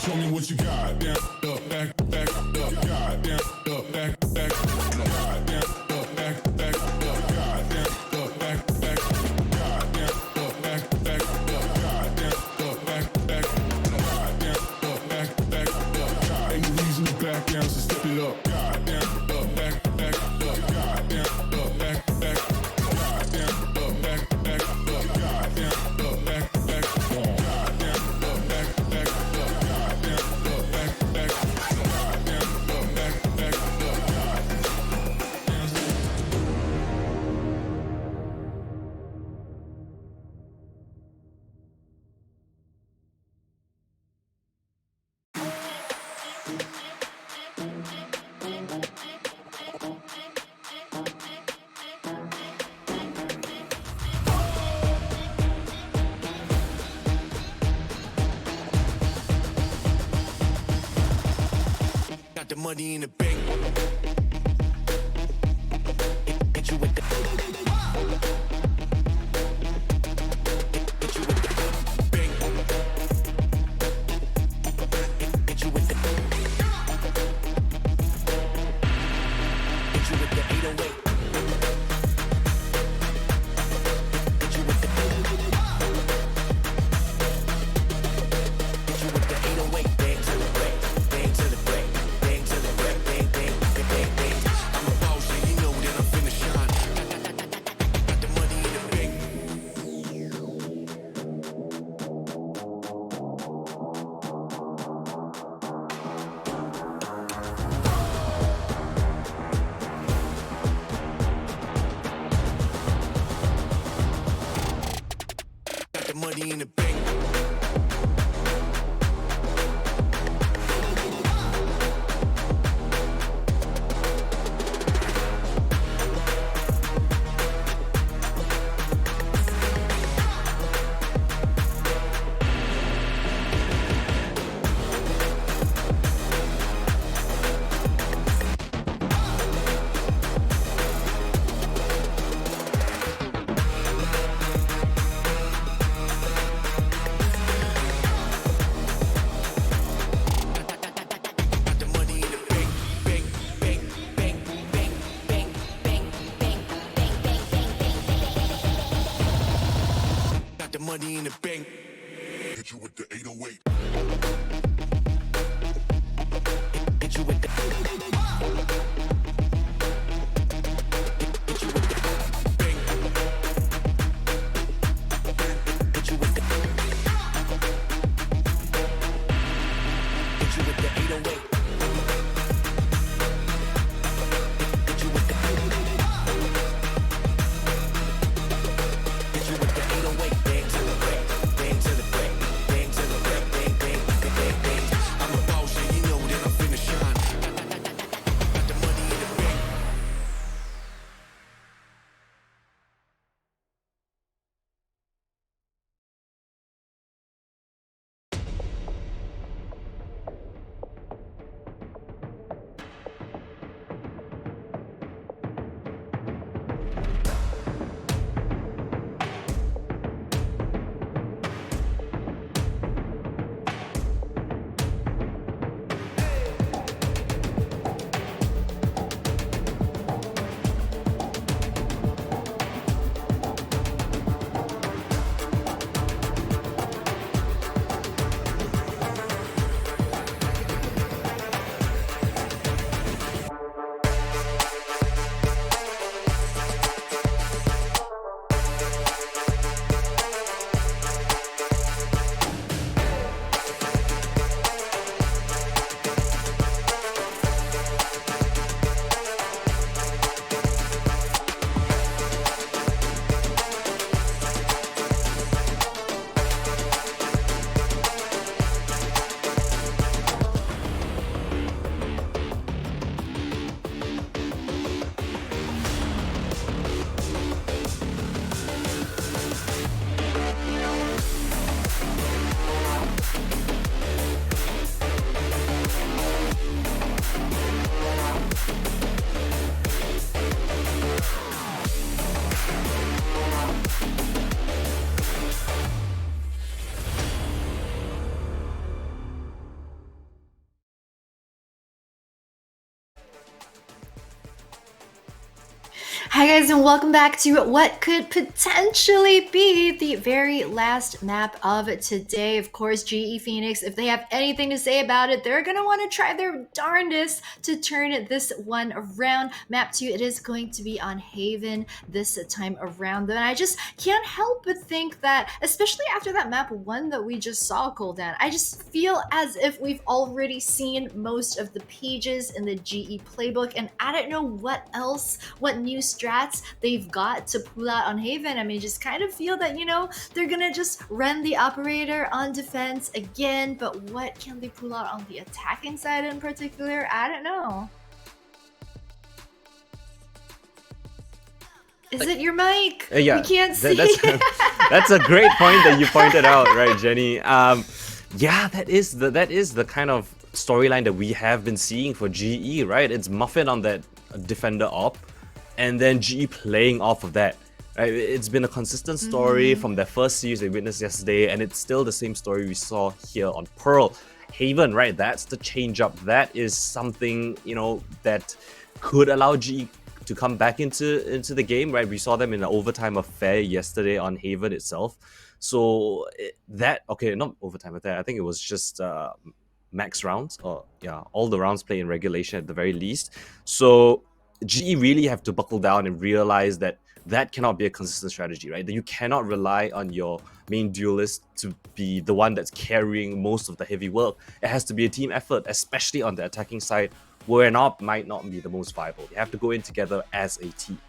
S7: Show me what you got. Down, up, back, back, up, God, down, up, back, back, God, down, up, back, back, up, God, down, up, back, back, God, down, up, back, back, up, God, down, up, back, back, God, down, up, back, back, up, God. Ain't no reason to back down, so step it up. God, down, up, back, back, up, God, down, up, back, back, God, down, up, back, back, up, God, down, up, back, back, God, down, up, back, back, up, God, down, up, back, back, God, down, up, back, back, up, God.
S8: Got the money in the bank. Hit you with the. Hit you with the bank. Hit you with the. Hit you with the 808. Hit you with the. Hit you with the 808. Bang to the break. Bang to the break. Bang to the break. Bang, bang, bang, bang, bang. I'm a boss, and you know that I'm finna shine. Got the money in the bank. Got the money in the bank. Got the money in the bank. Bank, bank, bank, bank, bank, bank, bank, bank, bank, bank, bank. Got the money in the bank.
S7: Hit you with the 808.
S8: Hit you with the. Hit you with the bank. Hit you with the. Hit you with the 808. Hit you with the. Hit you with the 808. Bang to the break. Bang to the break. Bang to the break. Bang,
S1: Hi guys, and welcome back to what could potentially be the very last map of today. Of course, GE Phoenix, if they have anything to say about it, they're gonna want to try their darndest to turn this one around. Map 2, it is going to be on Haven this time around. And I just can't help but think that, especially after that map 1 that we just saw, Coldan, I just feel as if we've already seen most of the pages in the GE playbook, and I don't know what else, what new strats they've got to pull out on Haven. I mean, just kind of feel that, you know, they're gonna just run the operator on defense again, but what can they pull out on the attacking side in particular? I don't know. Is it your mic?
S2: Yeah,
S1: we can't see.
S2: That's a great point that you pointed out, right, Jenny? Yeah, that is the kind of storyline that we have been seeing for GE, right? It's Muffin on that defender op, and then GE playing off of that. Right? It's been a consistent story from their first series they witnessed yesterday, and it's still the same story we saw here on Pearl. Haven, right? That's the change up. That is something, you know, that could allow GE to come back into the game, right? We saw them in an overtime affair yesterday on Haven itself. So not overtime affair. I think it was just max rounds, or yeah, all the rounds played in regulation at the very least. So GE really have to buckle down and realize that that cannot be a consistent strategy, right? That you cannot rely on your main duelist to be the one that's carrying most of the heavy work. It has to be a team effort, especially on the attacking side, where an op might not be the most viable. You have to go in together as a team.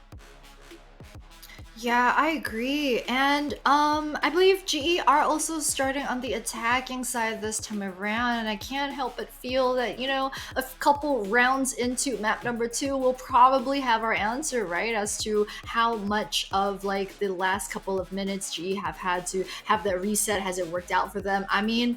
S1: Yeah, I agree. And I believe GE are also starting on the attacking side this time around, and I can't help but feel that, you know, a couple rounds into map number 2, we'll probably have our answer, right, as to how much of like the last couple of minutes GE have had to have that reset. Has it worked out for them? I mean,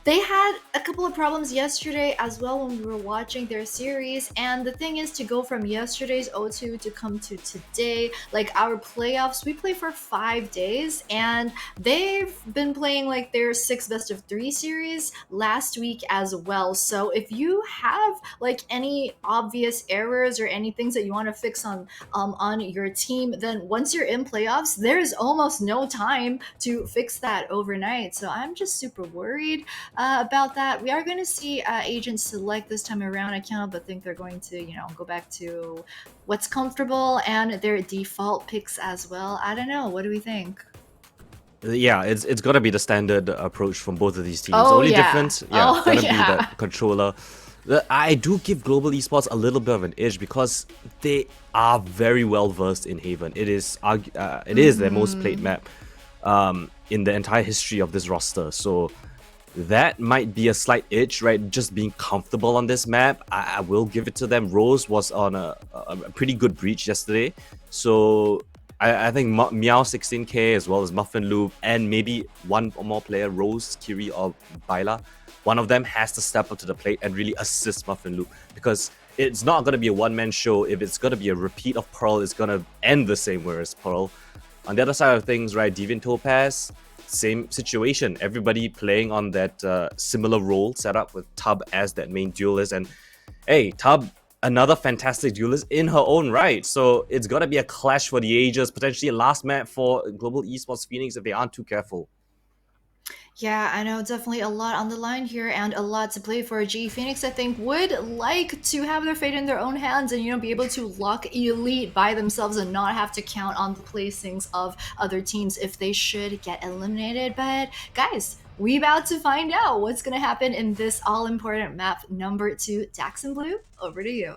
S1: they had a couple of problems yesterday as well when we were watching their series, and the thing is, to go from yesterday's O2 to come to today, like our playoffs, we play for 5 days, and they've been playing like their 6 best-of-3 series last week as well. So if you have like any obvious errors or any things that you want to fix on your team, then once you're in playoffs, there's almost no time to fix that overnight. So I'm just super worried about that. We are going to see Agent Select this time around. I can't help but think they're going to, you know, go back to what's comfortable and their default picks as well. I don't know. What do we think?
S2: Yeah, it's got to be the standard approach from both of these teams.
S1: Oh,
S2: the only
S1: yeah.
S2: difference,
S1: Oh,
S2: gonna
S1: yeah.
S2: be that controller. I do give Global Esports a little bit of an edge because they are very well versed in Haven. It is their most played map in the entire history of this roster. So that might be a slight itch, right? Just being comfortable on this map. I will give it to them. Rose was on a pretty good breach yesterday. So I think Meow 16k as well as Muffin Loop and maybe one or more player, Rose, Kiri or Baila, one of them has to step up to the plate and really assist Muffin Loop, because it's not going to be a one-man show. If it's going to be a repeat of Pearl, it's going to end the same way as Pearl. On the other side of things, right, Deviant Topaz, same situation. Everybody playing on that similar role setup with Tub as that main duelist. And hey, Tub, another fantastic duelist in her own right. So it's got to be a clash for the ages, potentially a last map for Global Esports Phoenix if they aren't too careful.
S1: Yeah, I know, definitely a lot on the line here and a lot to play for. GE Phoenix, I think, would like to have their fate in their own hands and, you know, be able to lock Elite by themselves and not have to count on the placings of other teams if they should get eliminated. But guys, we about to find out what's going to happen in this all-important map number 2. Daxon Blue, over to you.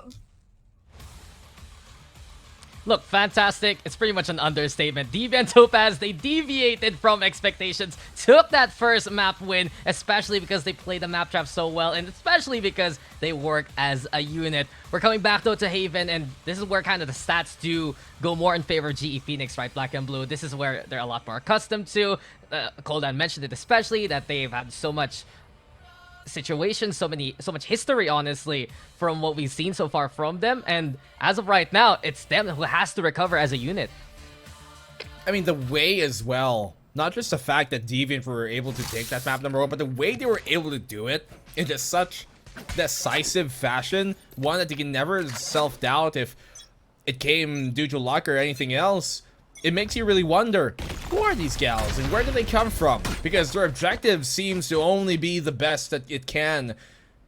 S3: Look, fantastic. It's pretty much an understatement. Deviant Topaz, they deviated from expectations, took that first map win, especially because they played the map trap so well, and especially because they work as a unit. We're coming back though to Haven, and this is where kind of the stats do go more in favor of GE Phoenix, right? Black and Blue. This is where they're a lot more accustomed to. Coldan mentioned it especially, that they've had so much situations, so much history, honestly, from what we've seen so far from them, and as of right now, it's them who has to recover as a unit.
S4: I mean, the way as well, not just the fact that Deviant were able to take that map number 1, but the way they were able to do it in just such decisive fashion, one that you can never self-doubt if it came due to luck or anything else, it makes you really wonder, who are these gals and where do they come from? Because their objective seems to only be the best that it can.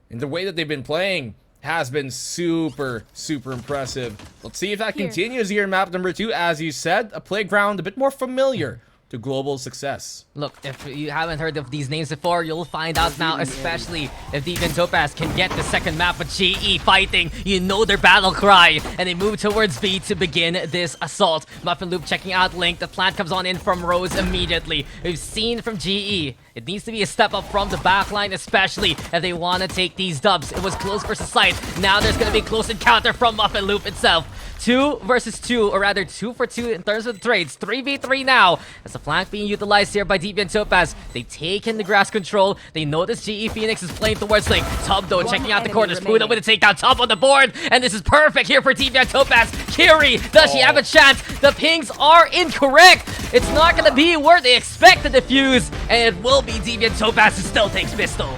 S4: And the way that they've been playing has been super, super impressive. Let's see if that continues here in map number 2. As you said, a playground a bit more familiar to global success.
S3: Look, if you haven't heard of these names before, you'll find out now, especially if Deviant Topaz can get the second map with GE fighting. You know their battle cry, and they move towards B to begin this assault. Muffin Loop checking out Link. The plant comes on in from Rose immediately. We've seen from GE, it needs to be a step up from the backline, especially if they want to take these dubs. It was close versus sight. Now there's going to be a close encounter from Muffin Loop itself. 2 versus 2, or rather 2 for 2 in terms of the trades. 3v3 now. As the flank being utilized here by Deviant Topaz. They take in the grass control. They notice GE Phoenix is playing towards Link. Tub though checking out the corners. Puda with a takedown. Tub on the board. And this is perfect here for Deviant Topaz. Kiri, does she have a chance? The pings are incorrect. It's not going to be where they expect the defuse. And it will be Deviant Topaz who still takes pistol.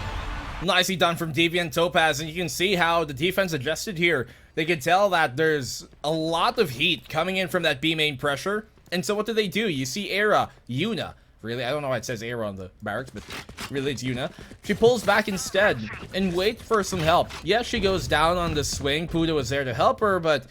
S4: Nicely done from Deviant Topaz, and you can see how the defense adjusted here. They can tell that there's a lot of heat coming in from that B main pressure. And so what do? You see Era, Yuna. Really, I don't know why it says Era on the barracks, but really it's Yuna. She pulls back instead and waits for some help. Yes, she goes down on the swing. Puda was there to help her, but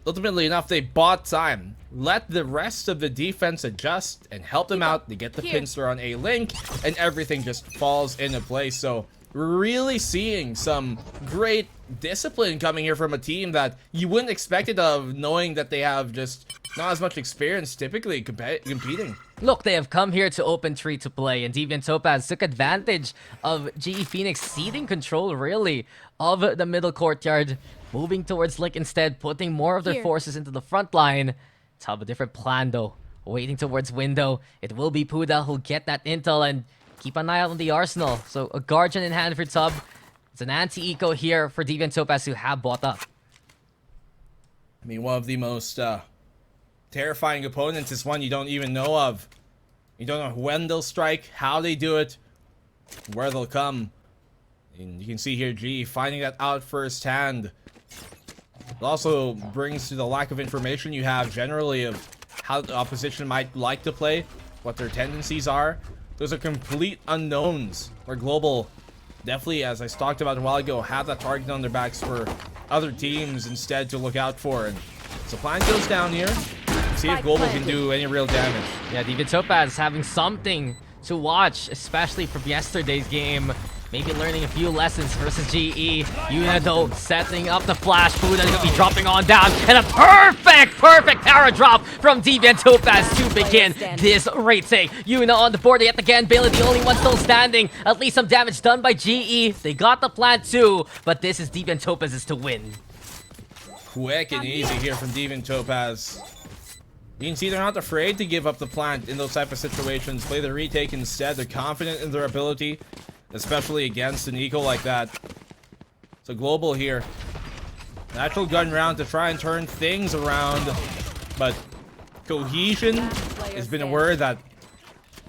S4: ultimately enough, they bought time. Let the rest of the defense adjust and help them out. They get the pincer on A Link, and everything just falls into place. So we're really seeing some great discipline coming here from a team that you wouldn't expect it of, knowing that they have just not as much experience typically competing.
S3: Look, they have come here to open tree to play, and Deviant Topaz took advantage of GE Phoenix ceding control, really, of the middle courtyard, moving towards Link instead, putting more of their forces into the front line. To have a different plan, though. Waiting towards window. It will be Puda who'll get that intel and keep an eye out on the arsenal. So a Guardian in hand for Tub. It's an anti-eco here for Deviant Topaz who have bought up.
S4: I mean, one of the most terrifying opponents is one you don't even know of. You don't know when they'll strike, how they do it, where they'll come. And you can see here GE finding that out firsthand. It also brings to the lack of information you have generally of how the opposition might like to play, what their tendencies are. Those are complete unknowns where Global definitely, as I talked about a while ago, have that target on their backs for other teams instead to look out for. And so plan goes down here. See if Global can do any real damage.
S3: Yeah, Deviant Topaz having something to watch, especially from yesterday's game. Maybe learning a few lessons versus GE. Yuna, though, setting up the flash. Puda gonna be dropping on down. And a perfect para drop from Deviant Topaz to begin this retake. Yuna on the board yet again. Bailey, the only one still standing. At least some damage done by GE. They got the plant too, but this is Deviant Topaz's to win.
S4: Quick and easy here from Deviant Topaz. You can see they're not afraid to give up the plant in those type of situations. Play the retake instead. They're confident in their ability, especially against an eco like that. So Global here. Natural gun round to try and turn things around. But cohesion has been a word that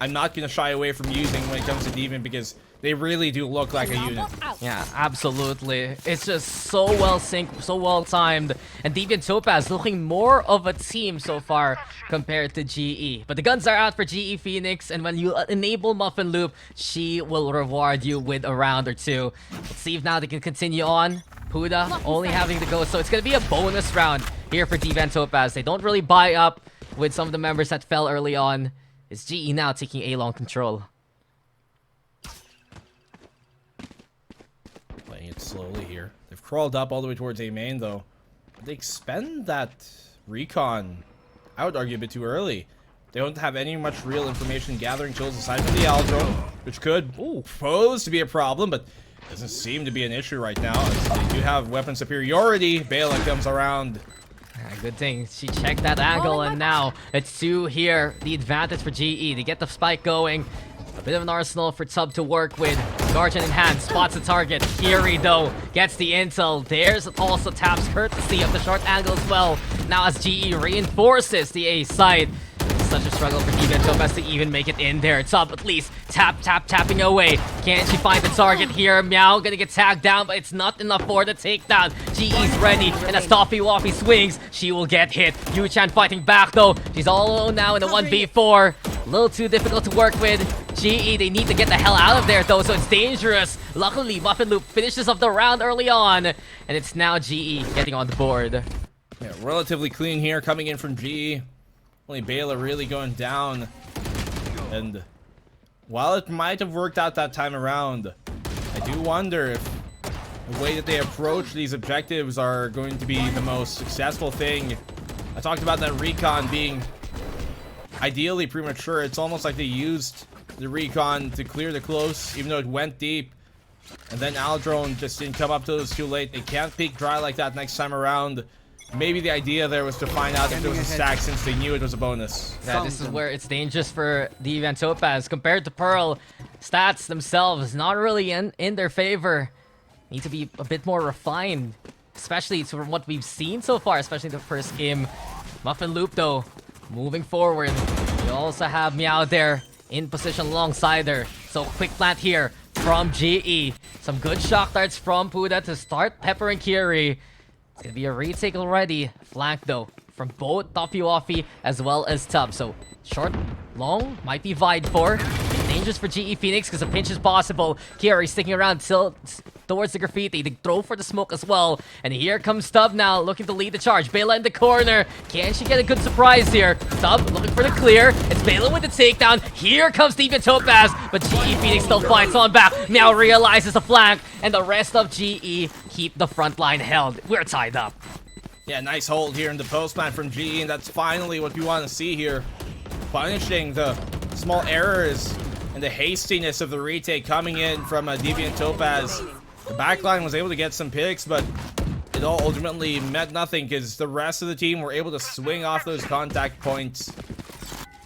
S4: I'm not going to shy away from using when it comes to Deviant, because they really do look like a unit.
S3: Yeah, absolutely. It's just so well synced, so well timed. And Deviant Topaz looking more of a team so far compared to GE. But the guns are out for GE Phoenix, and when you enable Muffin Loop, she will reward you with a round or two. Let's see if now they can continue on. Puda only having to go, so it's going to be a bonus round here for Deviant Topaz. They don't really buy up with some of the members that fell early on. It's GE now taking A-long control.
S4: Playing it slowly here. They've crawled up all the way towards A main, though. They expend that recon, I would argue, a bit too early. They don't have any much real information gathering tools aside from the Aldro, which could pose to be a problem, but doesn't seem to be an issue right now, as they do have weapon superiority. Bela comes around.
S3: Good thing she checked that angle, and now it's 2 here. The advantage for GE. They get the spike going. A bit of an arsenal for Tub to work with. Guardian in hand, spots the target. Kiri, though, gets the intel. There's also Taps courtesy of the short angle as well. Now as GE reinforces the A side. such a struggle for Deviant Topaz to even make it in there. Top at least tapping away. Can she find the target here? Meow gonna get tagged down, but it's not enough for the takedown. GE's ready, and as Toffee Waffy swings, she will get hit. Yu-Chan fighting back though. She's all alone now in the 1v4. A little too difficult to work with. GE, they need to get the hell out of there though, so it's dangerous. Luckily, Muffin Loop finishes off the round early on, and it's now GE getting on the board.
S4: Yeah, relatively clean here coming in from GE. Only Bela really going down. And while it might have worked out that time around, I do wonder if the way that they approach these objectives are going to be the most successful thing. I talked about that recon being ideally premature. It's almost like they used the recon to clear the close, even though it went deep. And then Aldrone just didn't come up till it was too late. They can't peek dry like that next time around. Maybe the idea there was to find out if there was a stack since they knew it was a bonus.
S3: Yeah, this is where it's dangerous for Deviant Topaz. Compared to Pearl, stats themselves not really in their favor. Need to be a bit more refined, especially from what we've seen so far, especially the first game. Muffin Loop though, moving forward. We also have Meow there in position alongside her. So quick plant here from GE. Some good shock darts from Puda to start peppering Kiri. It's gonna be a retake already. Flank though from both Toffee Waffy as well as Tub. So short, long, might be vied for. Dangerous for GE Phoenix because a pinch is possible. Kiri sticking around till towards the graffiti. They throw for the smoke as well. And here comes Tub now looking to lead the charge. Bela in the corner. Can she get a good surprise here? Tub looking for the clear. It's Bela with the takedown. Here comes Deviant Topaz. But GE Phoenix still fights on back. Now realizes the flank. And the rest of GE keep the front line held. We're tied up.
S4: Yeah, nice hold here in the post plant from GE, and that's finally what we want to see here. Punishing the small errors and the hastiness of the retake coming in from Deviant Topaz. The backline was able to get some picks, but it all ultimately meant nothing because the rest of the team were able to swing off those contact points.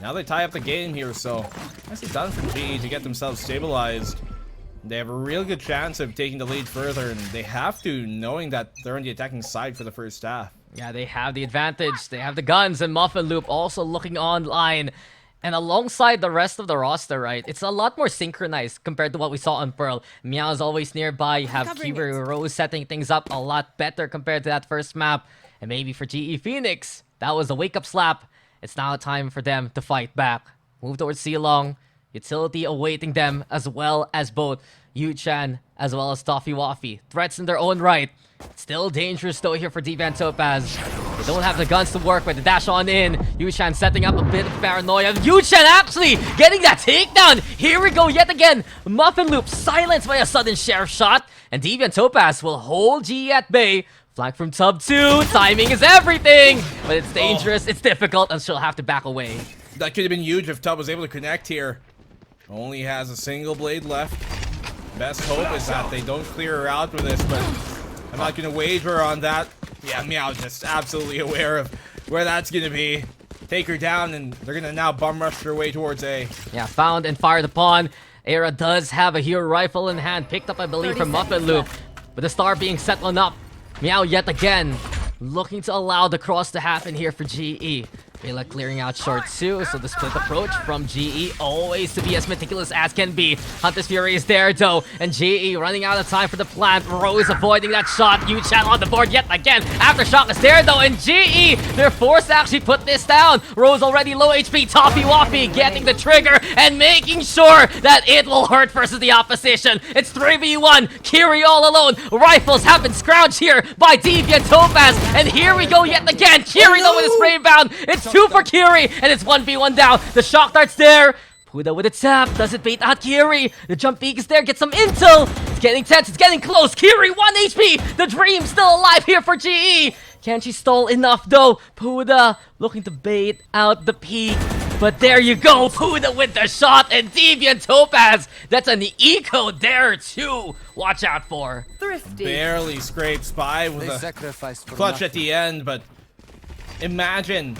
S4: Now they tie up the game here, so nicely done from GE to get themselves stabilized. They have a real good chance of taking the lead further, and they have to, knowing that they're on the attacking side for the first half.
S3: Yeah, they have the advantage. They have the guns, and Muffin Loop also looking online. And alongside the rest of the roster, right, it's a lot more synchronized compared to what we saw on Pearl. Meow's always nearby. You have Kiri Rose setting things up a lot better compared to that first map. And maybe for GE Phoenix, that was a wake-up slap. It's now time for them to fight back. Move towards Silong. Utility awaiting them, as well as both Yu-Chan as well as Toffee Waffy. Threats in their own right. Still dangerous though here for Deviant Topaz. They don't have the guns to work with. The dash on in. Yu-Chan setting up a bit of paranoia. Yu-Chan actually getting that takedown. Here we go yet again. Muffin Loop silenced by a sudden sheriff shot. And Deviant Topaz will hold GE at bay. Flank from Tub 2. Timing is everything. But it's dangerous. It's difficult, and she'll have to back away.
S4: That could have been huge if Tub was able to connect here. Only has a single blade left. Best hope is that they don't clear her out with this, but I'm not going to wager on that. Yeah, Meow's just absolutely aware of where that's going to be. Take her down, and they're going to now bum rush their way towards A.
S3: Yeah, found and fired upon. Era does have a hero rifle in hand, picked up, I believe, from Muffin Loop. But the star being set on up. Meow yet again, looking to allow the cross to happen here for GE. Bela clearing out short too, so the split approach from GE always to be as meticulous as can be. Hunter's Fury is there though, and GE running out of time for the plant. Rose avoiding that shot. Yu-Chan on the board yet again. Aftershock is there though, and GE, they're forced to actually put this down. Rose already low HP. Toffee Waffy getting the trigger and making sure that it will hurt versus the opposition. It's 3v1. Kiri all alone. Rifles have been scrounged here by Deviant Topaz, and here we go yet again. Kiri though with a spray bound. It's 2 for Kiri, and it's 1v1 down. The shock dart's there. Puda with a tap. Does it bait out Kiri? The jump peek is there. Get some intel. It's getting tense. It's getting close. Kiri, 1 HP. The dream still alive here for GE. Can she stall enough, though? Puda looking to bait out the peek. But there you go. Puda with the shot, and Deviant Topaz. That's an eco there, too. Watch out for.
S6: Thrifty.
S4: Barely scrapes by with a clutch at the end, but imagine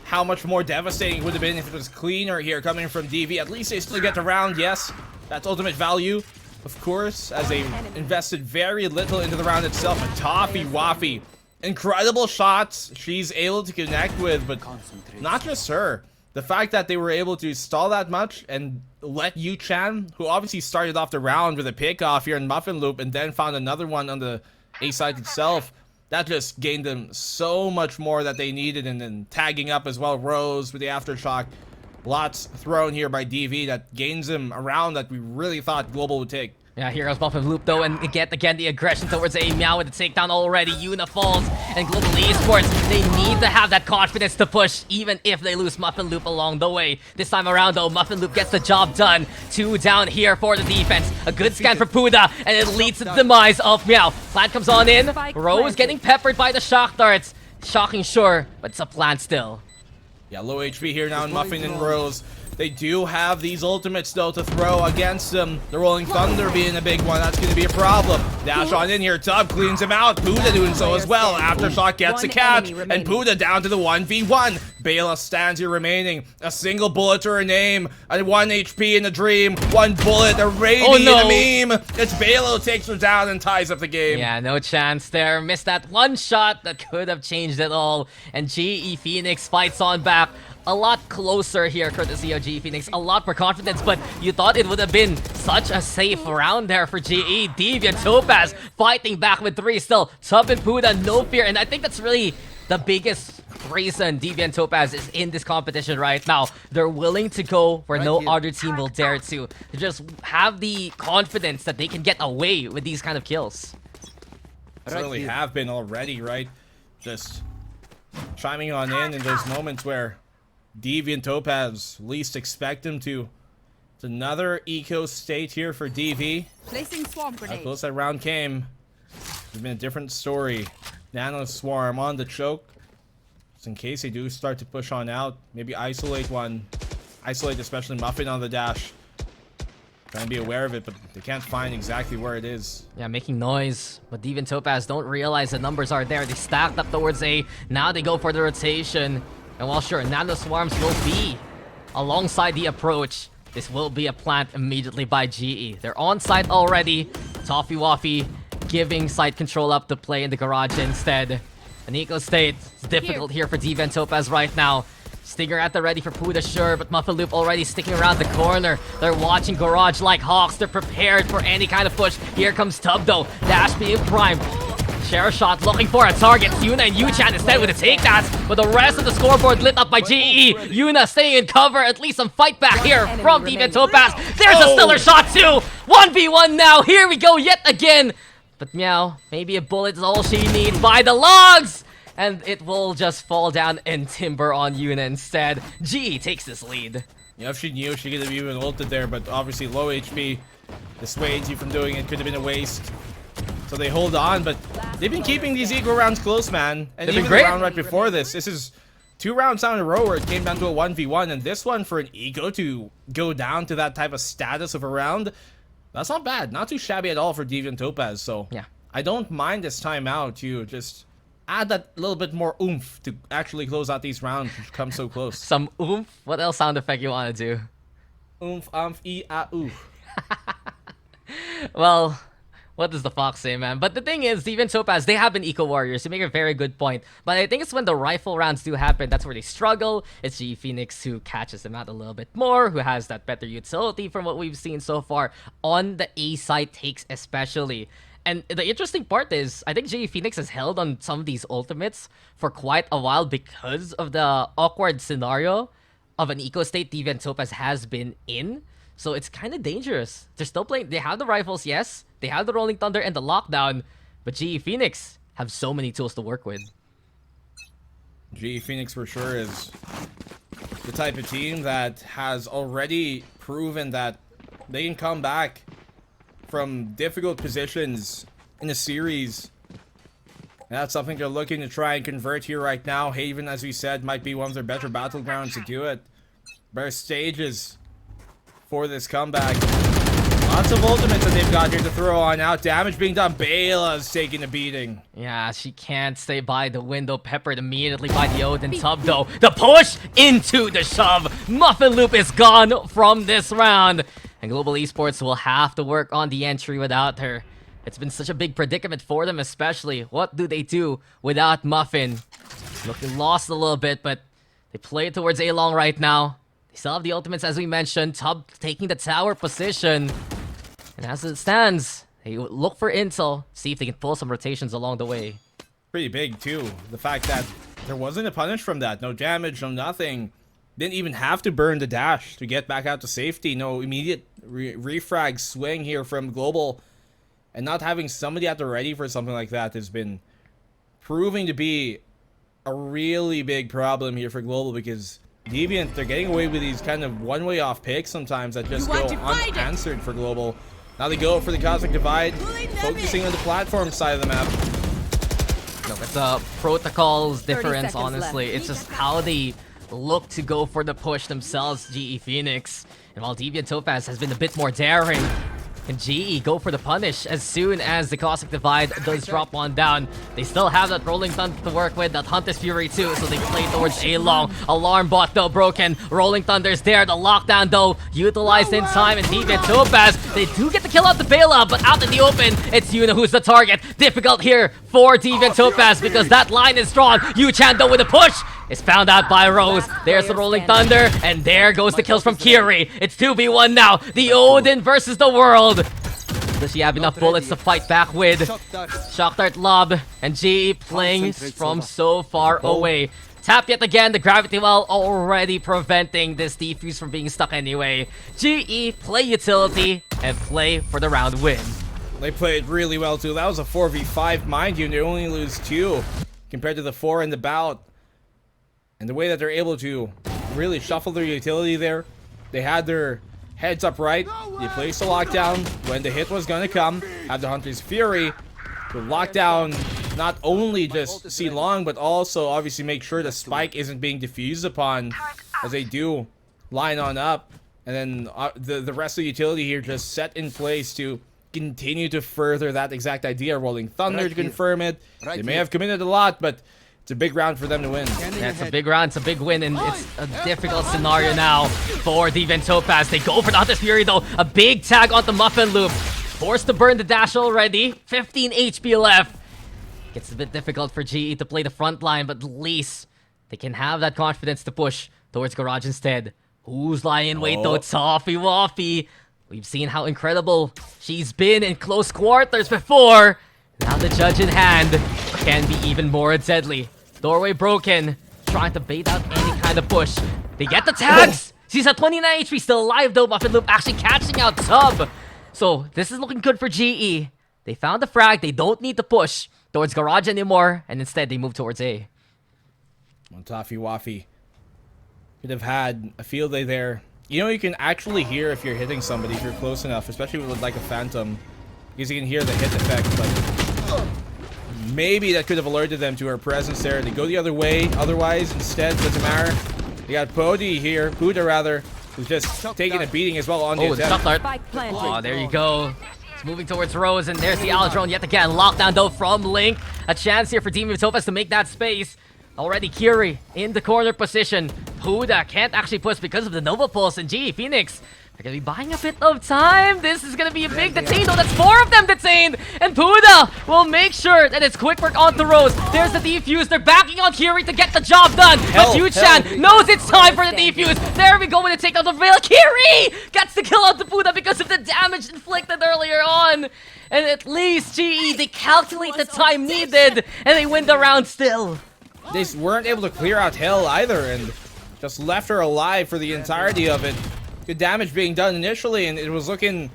S4: how much more devastating it would have been if it was cleaner here coming from DV. At least they still get the round, yes. That's ultimate value, of course, as they invested very little into the round itself. But Toffee Waffy, incredible shots she's able to connect with, but not just her. the fact that they were able to stall that much and let Yu Chan, who obviously started off the round with a pickoff here in Muffin Loop and then found another one on the A side itself, that just gained them so much more that they needed. And then tagging up as well, Rose with the aftershock. Lots thrown here by DV that gains him a round that we really thought Global would take.
S3: Yeah, here goes Muffin Loop though, and again the aggression towards a Meow with the takedown already. Yuna falls, and Global Esports, they need to have that confidence to push, even if they lose Muffin Loop along the way. This time around though, Muffin Loop gets the job done. 2 down here for the defense. A good scan for Puda, and it leads to the demise of Meow. Plant comes on in. Rose getting peppered by the shock darts. Shocking, sure, but it's a plant still.
S4: Yeah, low HP here now in Muffin and Rose. They do have these ultimates, though, to throw against them. The Rolling Thunder being a big one. That's going to be a problem. Dash on in here. Tub cleans him out. Puda doing so as well. Aftershock gets a catch. And Puda down to the 1v1. Bela stands here remaining. A single bullet to her name. A 1 HP in the dream. 1 bullet. A rating in a meme. It's Bela who takes her down and ties up the game.
S3: Yeah, no chance there. Missed that one shot that could have changed it all. And GE Phoenix fights on back. A lot closer here, courtesy of GE Phoenix. A lot more confidence, but you thought it would have been such a safe round there for GE. Deviant, Topaz fighting back with 3 still. Tub and Puda, no fear. And I think that's really the biggest reason Deviant Topaz is in this competition right now. They're willing to go where no other team will dare to. They just have the confidence that they can get away with these kind of kills.
S4: Certainly have been already, right? Just chiming on in those moments where Deviant Topaz least expect him to. It's another eco state here for DV.
S5: Placing swarm
S4: How
S5: grenade.
S4: close that round came. It's been a different story. Nano Swarm on the choke. Just in case they do start to push on out. Maybe isolate one. Isolate especially Muffin on the dash. Trying to be aware of it, but they can't find exactly where it is.
S3: Yeah, making noise. But Deviant Topaz don't realize the numbers are there. They stacked up towards A. Now they go for the rotation. And while sure, Nano Swarms will be alongside the approach, this will be a plant immediately by GE. They're on site already. Toffee Waffy giving site control up to play in the garage instead. An eco state. It's difficult here for Deviant Topaz right now. Stinger at the ready for Puda, sure, but Muffin Loop already sticking around the corner. They're watching Garage like hawks. They're prepared for any kind of push. Here comes Tub though. Dash being primed. Share shot looking for a target. Yuna and Yu-Chan instead with a takedowns. But the rest of the scoreboard lit up by GE. Yuna staying in cover. At least some fight back here from Deviant Topaz. There's a stellar shot too. 1v1 now. Here we go yet again. But Meow, maybe a bullet is all she needs by the logs. And it will just fall down and timber on Yuna instead. GE takes this lead.
S4: Yeah, if she knew, she could have even ulted there, but obviously low HP dissuades you from doing it. Could have been a waste. So they hold on, but they've been keeping these eco rounds close, man. And even the round right before this is 2 rounds down in a row where it came down to a 1v1. And this one for an eco to go down to that type of status of a round, that's not bad. Not too shabby at all for Deviant Topaz. So
S3: Yeah.
S4: I don't mind this timeout to just add that little bit more oomph to actually close out these rounds which come so close.
S3: Some oomph. What else sound effect you want to do?
S4: Oomph, oof.
S3: Well, what does the fox say, man? But the thing is, Deviant Topaz, they have been eco warriors. You make a very good point. But I think it's when the rifle rounds do happen, that's where they struggle. It's GE Phoenix who catches them out a little bit more, who has that better utility from what we've seen so far on the A side takes especially. And the interesting part is, I think GE Phoenix has held on some of these ultimates for quite a while because of the awkward scenario of an eco state Deviant Topaz has been in. So it's kind of dangerous. They're still playing. They have the rifles, yes. They have the Rolling Thunder and the lockdown. But GE Phoenix have so many tools to work with.
S4: GE Phoenix for sure is the type of team that has already proven that they can come back from difficult positions in a series. And that's something they're looking to try and convert here right now. Haven, as we said, might be one of their better battlegrounds to do it. Better stages for this comeback. Lots of ultimates that they've got here to throw on out. Damage being done. Bela's taking a beating.
S3: Yeah, she can't stay by the window. Peppered immediately by the Odin Tub, though. The push into the shove. Muffin Loop is gone from this round. And Global Esports will have to work on the entry without her. It's been such a big predicament for them, especially. What do they do without Muffin? Looking lost a little bit, but They play towards A long right now. They still have the ultimates as we mentioned. Tub taking the tower position. And as it stands, they look for intel, see if they can pull some rotations along the way.
S4: Pretty big too. The fact that there wasn't a punish from that. No damage, no nothing. Didn't even have to burn the dash to get back out to safety. No immediate refrag swing here from Global. And not having somebody at the ready for something like that has been proving to be a really big problem here for Global, because Deviant, they're getting away with these kind of one-way off picks sometimes that just go unanswered for Global. Now they go for the Cosmic Divide, focusing on the platform side of the map.
S3: Look, it's a protocols
S6: 30
S3: difference,
S6: seconds
S3: honestly.
S6: left.
S3: It's just how they look to go for the push themselves, GE Phoenix. And while Deviant Topaz has been a bit more daring, can GE go for the punish as soon as the Cosmic Divide does drop one down? They still have that Rolling Thunder to work with, that Hunter's Fury too, so they play towards A long. Alarm bot though broken. Rolling Thunder's there. The lockdown though utilized in time, and Deviant Topaz, they do get the kill out the bailout, but out in the open, it's Yuna who's the target. Difficult here for Deviant Topaz because that line is drawn. Yu-Chan though with a push is found out by Rose. There's the Rolling Thunder, and there goes the kills from Kiri. It's 2v1 now. The Odin versus the world. Does she have enough bullets to fight back with? Shock Dart lob, and GE playing from so far away. Tap yet again, the gravity well already preventing this defuse from being stuck anyway. GE play utility and play for the round win.
S4: They played really well too. That was a 4v5, mind you, and they only lose 2 compared to the 4 in the bout. And the way that they're able to really shuffle their utility there, they had their heads up right. They placed the lockdown when the hit was going to come. Have the Hunter's Fury to lock down not only just C long, but also obviously make sure the spike isn't being diffused upon as they do line on up. And then the rest of the utility here just set in place to continue to further that exact idea. Rolling Thunder to confirm it. They may have committed a lot, but it's a big round for them to win.
S3: Yeah, it's a big round, it's a big win, and it's a difficult scenario now for Deviant Topaz. They go for the Hunter's Fury though. A big tag on the Muffin Loop. Forced to burn the dash already. 15 HP left. It's a bit difficult for GE to play the front line, but at least they can have that confidence to push towards Garage instead. Who's lying in wait though? Toffee Waffy. We've seen how incredible she's been in close quarters before. Now the judge in hand can be even more deadly. Doorway broken. Trying to bait out any kind of push. They get the tags! She's at 29 HP, still alive though. Muffin Loop actually catching out Tub. So this is looking good for GE. They found the frag. They don't need to push towards Garage anymore. And instead they move towards A.
S4: Toffee Waffy could have had a field day there. You know, you can actually hear if you're hitting somebody if you're close enough, especially with like a Phantom, because you can hear the hit effect, but maybe that could have alerted them to her presence there. They go the other way, otherwise, instead, doesn't matter. You got Pody here, Puda rather, who's just taking a beating as well on the
S3: the
S4: attempt.
S3: Shock Dart. Oh, there you go. It's moving towards Rose, and there's the Aldrone yet again. Lockdown though from Link. A chance here for Deviant Topaz to make that space. Already Kiri in the corner position. Puda can't actually push because of the Nova Pulse, and GE Phoenix, they're gonna be buying a bit of time. This is gonna be a big detain though. That's 4 of them detained. And Puda will make sure that it's quick work on the Rose. There's the defuse. They're backing on Kiri to get the job done. But Yu-Chan knows it's time for the defuse. There we go with the take out the Veil. Kiri gets the kill out to Puda because of the damage inflicted earlier on. And at least GE, they calculate the time needed and they win the round still.
S4: They weren't able to clear out Hell either, and just left her alive for the entirety of it. Good damage being done initially, and it was looking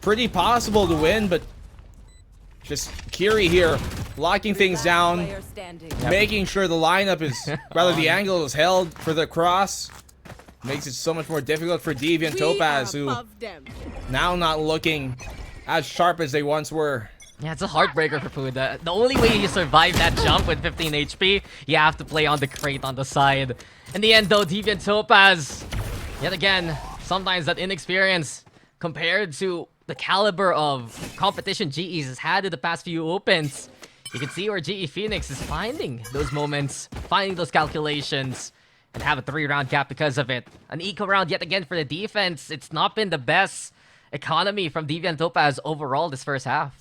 S4: pretty possible to win, but just Kiri here locking things down,
S6: Player standing.
S4: making sure the lineup is, rather the angle is held for the cross. Makes it so much more difficult for Deviant Topaz, who now not looking as sharp as they once were.
S3: Yeah, it's a heartbreaker for Puda. The only way you survive that jump with 15 HP, you have to play on the crate on the side. In the end though, Deviant Topaz, yet again, sometimes that inexperience compared to the caliber of competition GE has had in the past few opens. You can see where GE Phoenix is finding those moments, finding those calculations, and have a 3-round gap because of it. An eco round yet again for the defense. It's not been the best economy from Deviant Topaz overall this first half.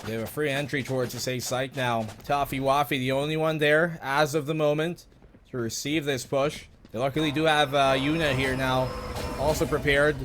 S4: They have a free entry towards the safe site now. Toffee Waffy, the only one there as of the moment. to receive this push. They luckily do have Yuna here now, also prepared.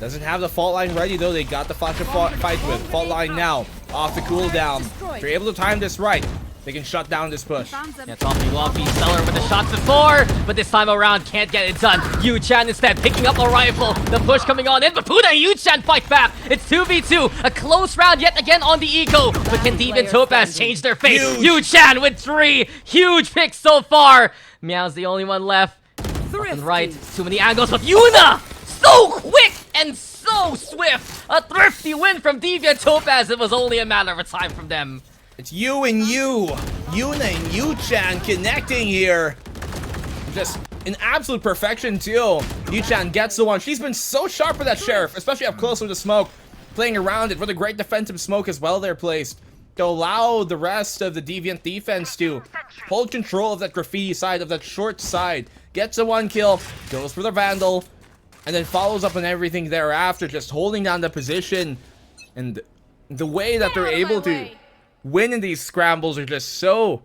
S4: Doesn't have the fault line ready though. They got the flash to fight with. Fault line now, off the cooldown. If you're able to time this right, they can shut down this push.
S3: Yeah, Toppy Woppy stellar with the shots before, but this time around can't get it done. Yu-Chan instead picking up a rifle. The push coming on in, but Puda and Yu-Chan fight back. It's 2v2, a close round yet again on the eco. But can Deviant Topaz change their fate? Yu-Chan with 3 huge picks so far. Meow's the only one left. Nothing right, too many angles, but Yuna so quick and so swift. A thrifty win from Deviant Topaz. It was only a matter of time from them.
S4: It's you and you. Yuna and Yu-Chan connecting here. Just an absolute perfection too. Yu-Chan gets the one. She's been so sharp with that Sheriff, especially up close with the smoke. Playing around it with a great defensive smoke as well there placed. To allow the rest of the Deviant defense to hold control of that graffiti side, of that short side. Gets a 1 kill, goes for the Vandal, and then follows up on everything thereafter, just holding down the position. And the way that they're able to win in these scrambles are just so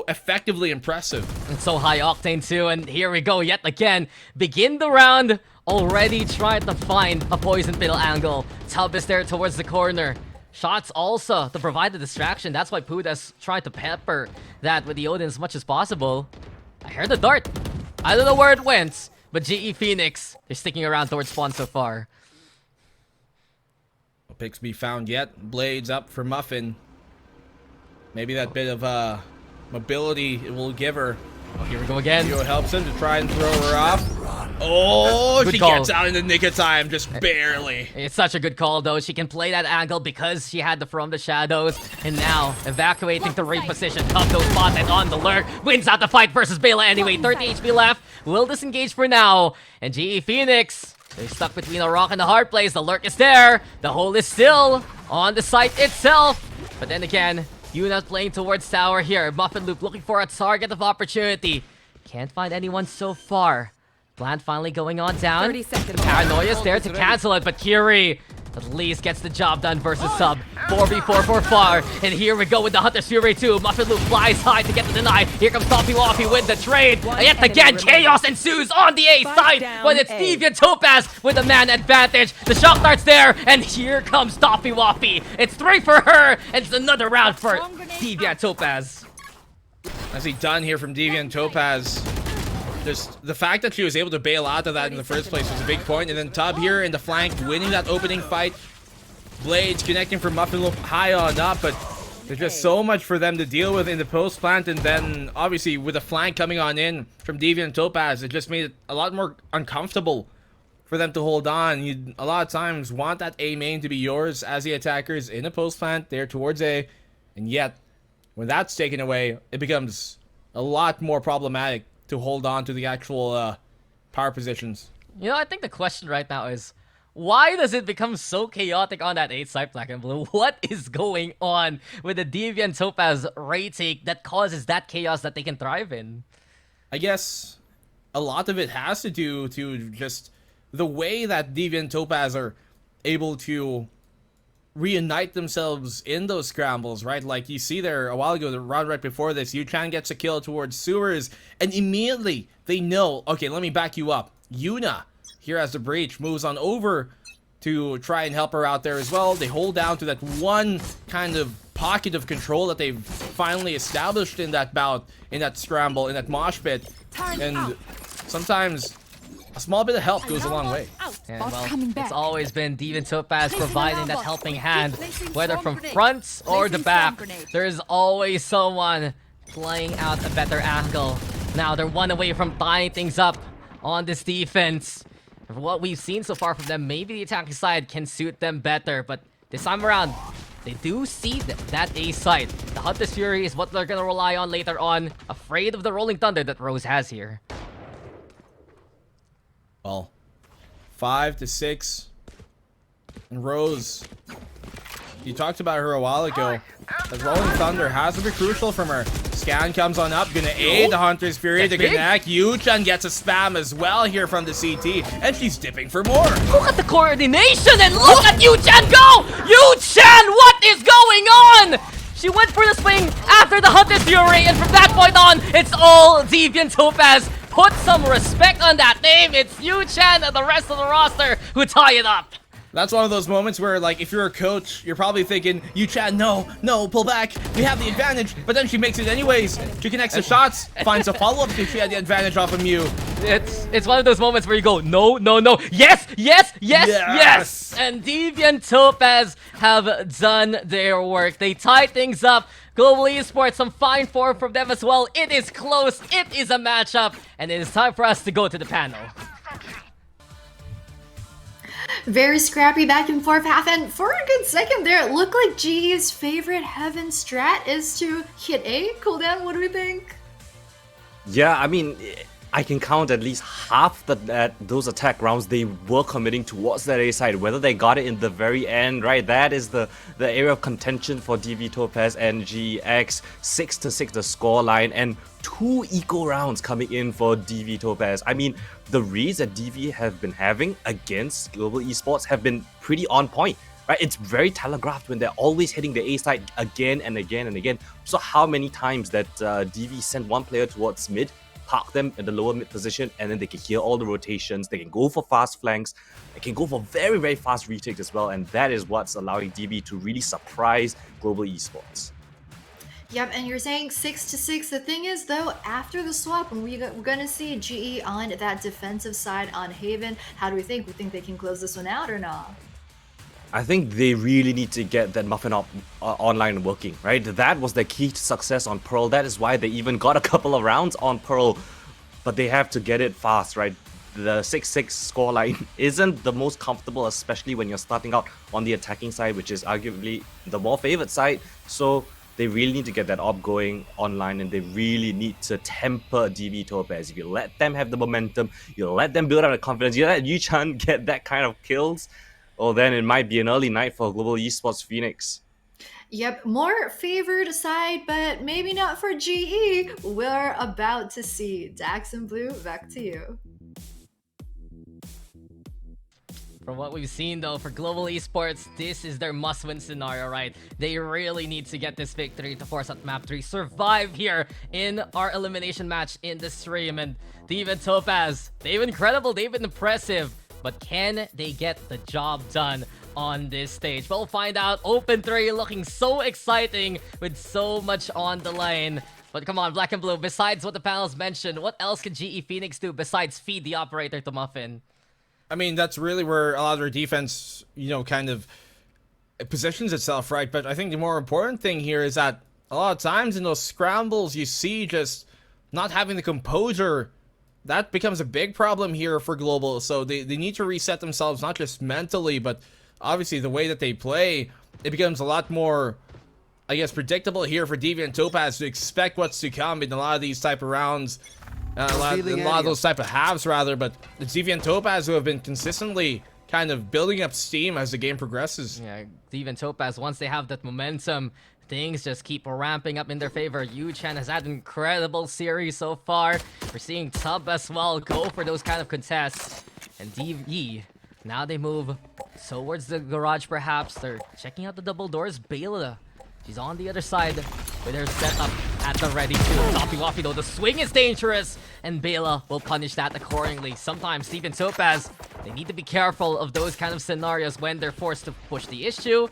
S4: effectively impressive.
S3: And so high octane too, and here we go yet again. Begin the round, already trying to find a poison pill angle. Tub is there towards the corner. Shots also to provide the distraction. That's why Puda's trying to pepper that with the Odin as much as possible. I heard the dart. I don't know where it went, but GE Phoenix, they're sticking around towards spawn so far.
S4: No picks be found yet. Blades up for Muffin. Maybe that bit of mobility it will give her.
S3: Oh, here we go again.
S4: Geo helps him to try and throw her off. Oh,
S3: Good
S4: she
S3: call.
S4: gets out in the nick of time, just barely.
S3: It's such a good call though. She can play that angle because she had the From the Shadows. And now, evacuating to reposition. Top those spots and on the lurk. Wins out the fight versus Bela anyway. 30 HP left. Will disengage for now. And GE Phoenix, they're stuck between a rock and a hard place. The lurk is there. The hole is still on the site itself. But then again, Yuna's playing towards tower here. Muffin Loop looking for a target of opportunity. Can't find anyone so far. Plant finally going on down.
S6: 30 seconds.
S3: Paranoia's there to cancel it, but Kiri at least gets the job done versus Sub. 4v4 for far. And here we go with the Hunter's Fury 2. Muffin Loop flies high to get the deny. Here comes Toppy Woppy with the trade. And yet again, chaos ensues on the A side. But it's Deviant Topaz with the man advantage. The shock dart's there. And here comes Toppy Woppy. It's 3 for her. And it's another round for Deviant Topaz.
S4: Nicely done here from Deviant Topaz. Just the fact that she was able to bail out of that in the first place was a big point. And then Tub here in the flank, winning that opening fight. Blades connecting from Muffin Loop high on up, but there's just so much for them to deal with in the post plant. And then obviously with the flank coming on in from Deviant Topaz, it just made it a lot more uncomfortable for them to hold on. You a lot of times want that A main to be yours as the attackers in a post plant there towards A. And yet, when that's taken away, it becomes a lot more problematic to hold on to the actual power positions.
S3: You know, I think the question right now is, why does it become so chaotic on that 8 side Black and Blue? What is going on with the Deviant Topaz retake that causes that chaos that they can thrive in?
S4: I guess a lot of it has to do to just the way that Deviant Topaz are able to reunite themselves in those scrambles, right? Like you see there a while ago, the round right before this, Yu-Chan gets a kill towards sewers, and immediately they know, okay, let me back you up. Yuna, here as the breach, moves on over to try and help her out there as well. They hold down to that one kind of pocket of control that they've finally established in that bout, in that scramble, in that mosh pit. And sometimes a small bit of help goes a long way.
S3: And well, it's always been Deviant Topaz providing that helping hand, whether from front or the back. There's always someone playing out a better angle. Now they're 1 away from tying things up on this defense. From what we've seen so far from them, maybe the attacking side can suit them better, but this time around, they do see that A side. The Hunter's Fury is what they're gonna rely on later on, afraid of the Rolling Thunder that Rose has here.
S4: Well, 5 to 6. And Rose, you talked about her a while ago. The Rolling Thunder has to be crucial from her. Scan comes on up, gonna aid the Hunter's Fury to connect. Yu-Chan gets a spam as well here from the CT, and she's dipping for more.
S3: Look at the coordination and look at Yu-Chan go! Yu-Chan, what is going on? She went for the swing after the Hunted Fury, and from that point on, it's all Deviant Topaz. Put some respect on that name. It's Yu Chan and the rest of the roster who tie it up.
S4: That's one of those moments where, like, if you're a coach, you're probably thinking, "You Chad, no, pull back. We have the advantage." But then she makes it anyways. She connects the shots, finds a follow-up because she had the advantage off of Mew.
S3: It's one of those moments where you go, no, yes, yes. And Deviant Topaz have done their work. They tied things up. Global Esports, some fine form from them as well. It is close. It is a matchup. And it is time for us to go to the panel.
S1: Very scrappy back and forth half, and for a good second there, it looked like GE's favorite Heaven strat is to hit A. Cooldown, what do we think?
S2: Yeah, I mean, I can count at least half those attack rounds they were committing towards that A side. Whether they got it in the very end, right? That is the area of contention for DV Topaz and GX. 6-6 the scoreline, and 2 eco rounds coming in for DV Topaz. I mean, the reads that DV have been having against Global Esports have been pretty on point. Right? It's very telegraphed when they're always hitting the A side again and again and again. So how many times that DV sent one player towards mid, park them in the lower mid position, and then they can hear all the rotations. They can go for fast flanks. They can go for very, very fast retakes as well. And that is what's allowing DV to really surprise Global Esports.
S1: Yep, and you're saying 6-6. The thing is, though, after the swap, we're gonna see GE on that defensive side on Haven. How do we think? We think they can close this one out or not?
S2: I think they really need to get that Muffin up online working, right? That was the key to success on Pearl. That is why they even got a couple of rounds on Pearl. But they have to get it fast, right? The 6-6 scoreline isn't the most comfortable, especially when you're starting out on the attacking side, which is arguably the more favored side. So they really need to get that op going online, and they really need to temper DV Topaz. If you let them have the momentum, you let them build up the confidence, you let Yu-chan get that kind of kills, well, then it might be an early night for Global Esports Phoenix.
S1: Yep, more favored side, but maybe not for GE. We're about to see. Dax and Blue, back to you.
S3: From what we've seen though, for Global Esports, this is their must-win scenario, right? They really need to get this victory to force out map 3, survive here in our elimination match in the stream. And Deviant Topaz, they've been incredible, they've been impressive, but can they get the job done on this stage? We'll find out. Open 3 looking so exciting with so much on the line. But come on, Black and Blue, besides what the panels mentioned, what else can GE Phoenix do besides feed the operator to Muffin?
S4: I mean, that's really where a lot of their defense, kind of positions itself, right? But I think the more important thing here is that a lot of times in those scrambles, you see just not having the composure. That becomes a big problem here for Global. So they need to reset themselves, not just mentally, but obviously the way that they play. It becomes a lot more, I guess, predictable here for Deviant Topaz to expect what's to come in a lot of these type of rounds. A lot of those type of halves, rather, but it's Deviant Topaz who have been consistently kind of building up steam as the game progresses.
S3: Yeah, Deviant Topaz, once they have that momentum, things just keep ramping up in their favor. Yu-chan has had an incredible series so far. We're seeing Tub as well go for those kind of contests. And DV, now they move towards the garage perhaps. They're checking out the double doors. Bela, she's on the other side with her setup at the ready too. Toppy Waffy though, the swing is dangerous, and Bela will punish that accordingly. Sometimes Deviant Topaz, they need to be careful of those kind of scenarios when they're forced to push the issue.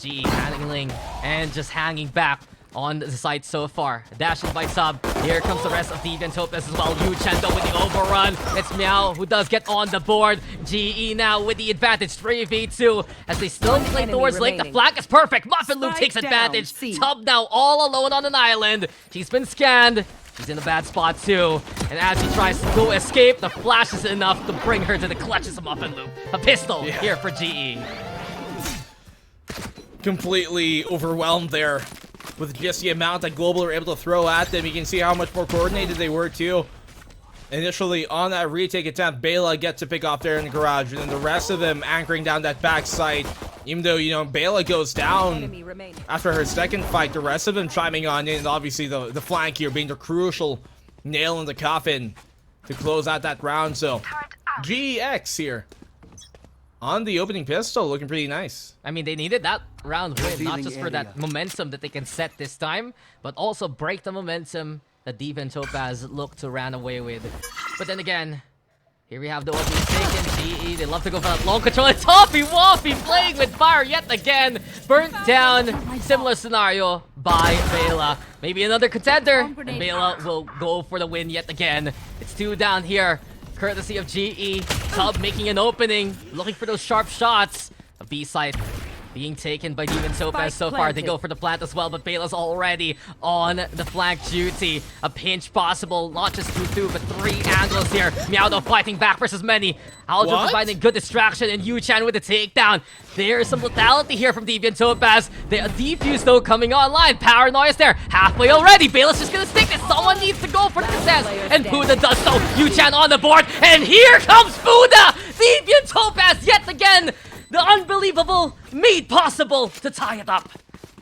S3: GE handling and just hanging back on the side so far. Dashing by Sub. Here comes the rest of Deviant Topaz as well. Yu-chan though with the overrun. It's Meow who does get on the board. GE now with the advantage. 3v2 as they still play towards Lake. The flag is perfect. Muffin Loop takes advantage. Tub now all alone on an island. She's been scanned. She's in a bad spot too. And as he tries to go escape, the flash is enough to bring her to the clutches of Muffin Loop. A pistol here for GE.
S4: Completely overwhelmed there with just the amount that Global were able to throw at them. You can see how much more coordinated they were too. Initially on that retake attempt, Bela gets to pick off there in the garage, and then the rest of them anchoring down that backside. Even though, Bela goes down after her second fight, the rest of them chiming on in. Obviously the flank here being the crucial nail in the coffin to close out that round. So GEX here on the opening pistol, looking pretty nice.
S3: I mean, they needed that round win, not just for that momentum that they can set this time, but also break the momentum that Deviant Topaz looked to run away with. But then again, here we have the opening taken. GE, they love to go for that long control. And Toppy Woffy playing with fire yet again. Burnt down. Similar scenario by Bela. Maybe another contender. And Bela will go for the win yet again. It's 2 down here. Courtesy of GE. Tub making an opening. Looking for those sharp shots. A B site being taken by Deviant Topaz so far. They go for the plant as well, but Bela's already on the flank duty. A pinch possible, not just 2-2, but 3 angles here. Meowdo fighting back versus many. Aldrin providing good distraction, and Yu-Chan with the takedown. There's some lethality here from Deviant Topaz. The defuse though coming online. Paranoia is there, halfway already. Bela's just gonna stick it. Someone needs to go for the contest, and Buddha does so. Yu-Chan on the board, and here comes Buddha! Deviant Topaz yet again! The unbelievable made possible to tie it up.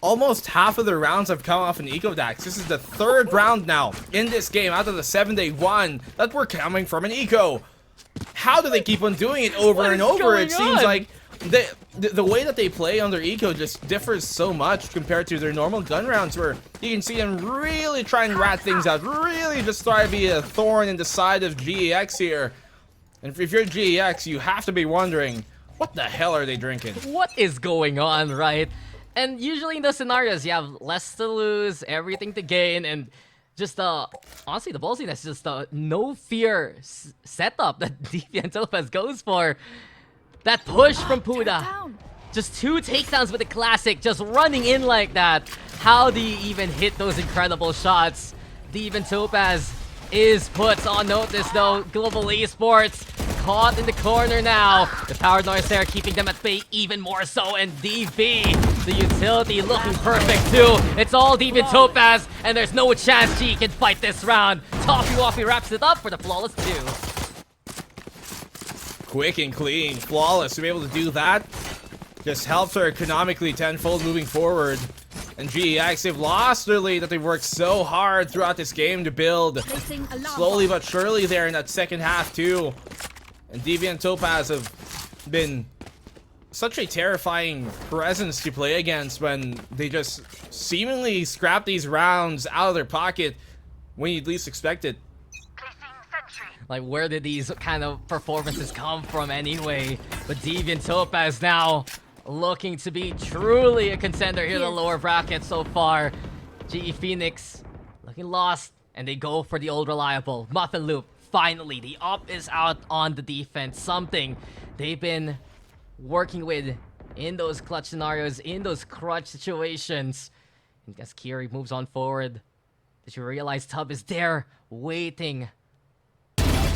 S4: Almost half of the rounds have come off an Eco Dax. This is the 3rd round now in this game out of the 7 they won that were coming from an Eco. How do they keep on doing it over and over? It seems like the way that they play on their Eco just differs so much compared to their normal gun rounds, where you can see them really try and rat things out, really just try to be a thorn in the side of GEX here. And if you're GEX, you have to be wondering, what the hell are they drinking?
S3: What is going on, right? And usually in those scenarios, you have less to lose, everything to gain, and just honestly, the ballsiness is just no fear setup that Deviant Topaz goes for. That push from Puda. Just 2 takedowns with the classic, just running in like that. How do you even hit those incredible shots? Deviant Topaz is put on notice though. Global Esports caught in the corner now. The power noise there keeping them at bay even more so. And DV, the utility looking perfect too. It's all Deviant Topaz, and there's no chance G can fight this round. Toppy Woffy wraps it up for the flawless 2.
S4: Quick and clean, flawless. To be able to do that just helps her economically tenfold moving forward. And GEX, they've lost their lead that they've worked so hard throughout this game to build. Slowly but surely there in that second half too. And Deviant Topaz have been such a terrifying presence to play against when they just seemingly scrap these rounds out of their pocket when you'd least expect it.
S3: Like, where did these kind of performances come from anyway? But Deviant Topaz now looking to be truly a contender here in the lower bracket so far. GE Phoenix looking lost, and they go for the old reliable Muffin Loop. Finally, the up is out on the defense. Something they've been working with in those clutch scenarios, in those clutch situations. And as Kiri moves on forward, did you realize Tub is there waiting?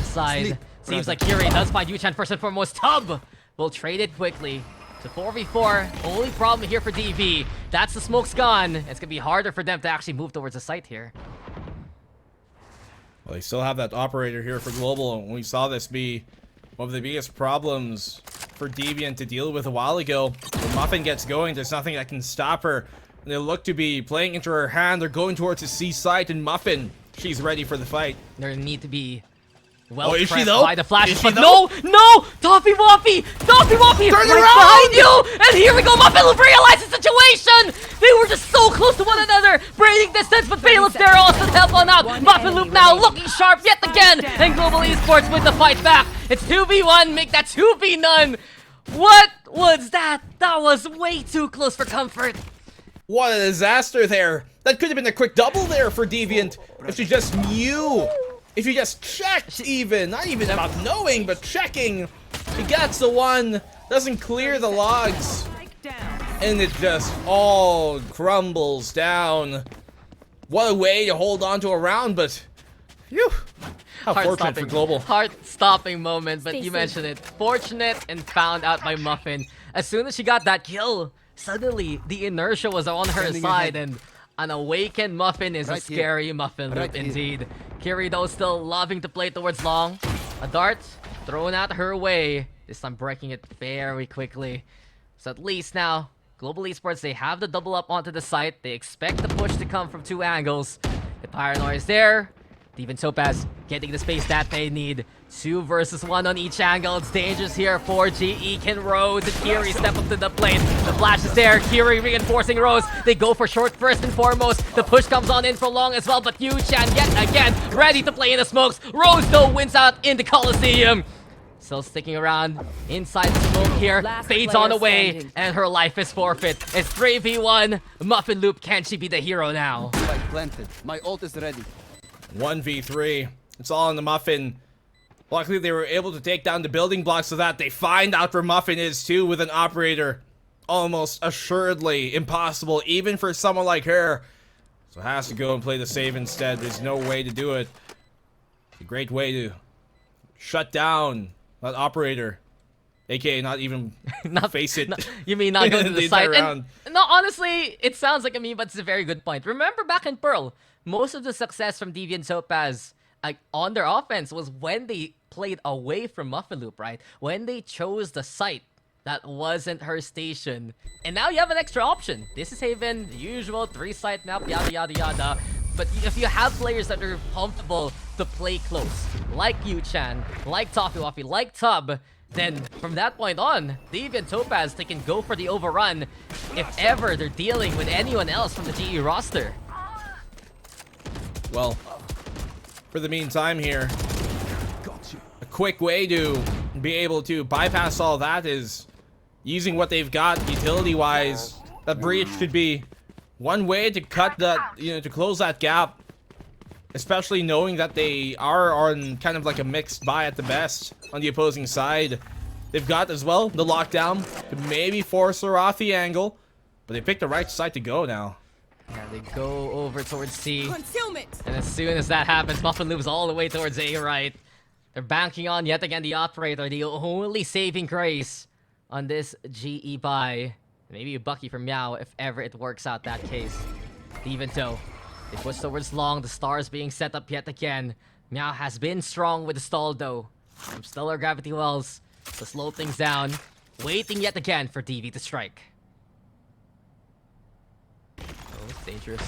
S3: Side. Seems like Kiri does find Yu-Chan first and foremost. Tub will trade it quickly to 4v4. Only problem here for DV, that's the smoke's gone. It's gonna be harder for them to actually move towards the site here.
S4: Well, they still have that operator here for Global, and we saw this be one of the biggest problems for Deviant to deal with a while ago. When Muffin gets going, there's nothing that can stop her. And they look to be playing into her hand. They're going towards the C site, and Muffin, she's ready for the fight.
S3: There need to be well
S4: is she
S3: pressed
S4: though?
S3: by the flash,
S4: Is she
S3: but
S4: though?
S3: no! Toppy Woffy! Toppy Woffy!
S4: Turn
S3: Right
S4: around!
S3: behind you! And here we go! Muffin will realize the situation! They were just so close to one another! Breaking distance, but Bailiff's there also to help on out! Muffin Loop now looking sharp yet again! And Global Esports with the fight back! It's 2v1, make that 2v none! What was that? That was way too close for comfort!
S4: What a disaster there! That could have been a quick double there for Deviant if she just knew. If you just checked even, not even about knowing, but checking. He gets the one, doesn't clear the logs, and it just all crumbles down. What a way to hold on to a round, but phew, how fortunate for Global.
S3: Heart-stopping moment, but you mentioned it. Fortunate and found out by Muffin. As soon as she got that kill, suddenly the inertia was on her side, and an awakened Muffin is a scary Muffin Loop indeed. Kiri though still loving to play towards long. A dart thrown out her way. This time breaking it very quickly. So at least now, Global Esports, they have the double up onto the site. They expect the push to come from 2 angles. The Paranoia is there. Even Topaz getting the space that they need. 2 versus 1 on each angle. It's dangerous here for GE. Can Rose and Kiri step up to the plate? The flash is there. Kiri reinforcing Rose. They go for short first and foremost. The push comes on in for long as well, but Yu-Chan yet again ready to play in the smokes. Rose though wins out in the Coliseum. Still sticking around inside the smoke here.
S6: Last
S3: Fades
S6: player
S3: on away,
S6: standing.
S3: and her life is forfeit. It's 3v1. Muffin Loop, can she be the hero now?
S9: Spike planted. My ult is ready.
S4: 1v3. It's all in the Muffin. Luckily, they were able to take down the building blocks so that they find out where Muffin is too with an operator. Almost assuredly impossible, even for someone like her. So has to go and play the save instead. There's no way to do it. It's a great way to shut down that operator. AKA not even face it.
S3: You mean not go to the
S4: entire
S3: site?
S4: round.
S3: And, no, honestly, it sounds like a meme, but it's a very good point. Remember back in Pearl, most of the success from Deviant Topaz on their offense was when they played away from Muffin Loop, right? When they chose the site that wasn't her station. And now you have an extra option. This is Haven, the usual 3-site map, yada yada yada. But if you have players that are comfortable to play close, like Yu-Chan, like Toffee, like Tub, then from that point on, Deviant Topaz, they can go for the overrun if ever they're dealing with anyone else from the GE roster.
S4: Well, for the meantime here, a quick way to be able to bypass all that is using what they've got utility-wise. That breach should be one way to cut that, to close that gap. Especially knowing that they are on kind of like a mixed buy at the best on the opposing side. They've got as well the lockdown to maybe force her off the angle, but they picked the right side to go now.
S3: Yeah, they go over towards C.
S5: Concealment.
S3: And as soon as that happens, Muffin Loop's all the way towards A right. They're banking on yet again the operator, the only saving grace on this GE buy. Maybe a Bucky from Meow if ever it works out that case. Even though they push towards long, the stars being set up yet again. Meow has been strong with the stall though. From Stellar Gravity Wells to slow things down. Waiting yet again for DV to strike. Oh, it's dangerous.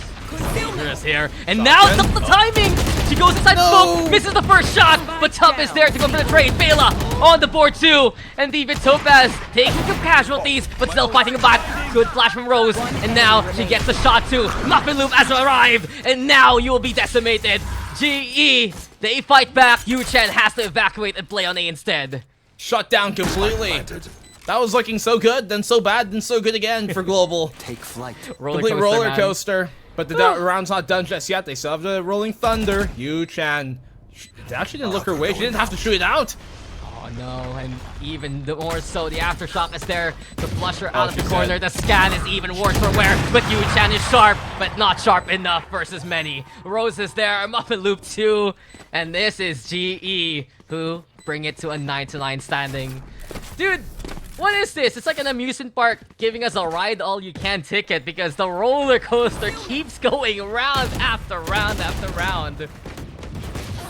S3: Dangerous here. And now it's up the timing! She goes inside smoke, misses the first shot, but Tup is there to go for the trade. Bela on the board too. And Deviant Topaz taking some casualties, but still fighting back. Good flash from Rose, and now she gets the shot too. Muffin Loop has arrived, and now you will be decimated. GE, they fight back. Yu-Chan has to evacuate and play on A instead.
S4: Shut down completely. That was looking so good, then so bad, then so good again for Global.
S9: Take flight.
S4: Complete roller coaster. But the round's not done just yet. They still have the Rolling Thunder. Yu-Chan. It actually didn't look her way. She didn't have to shoot it out.
S3: Oh no, and even more so, the Aftershock is there to flush her out of the corner. The scan is even worse for wear, but Yu-Chan is sharp, but not sharp enough versus many. Rose is there, Muffin Loop too, and this is GE, who bring it to a 9-9 standing. Dude, what is this? It's like an amusement park giving us a ride-all-you-can ticket because the roller coaster keeps going round after round after round.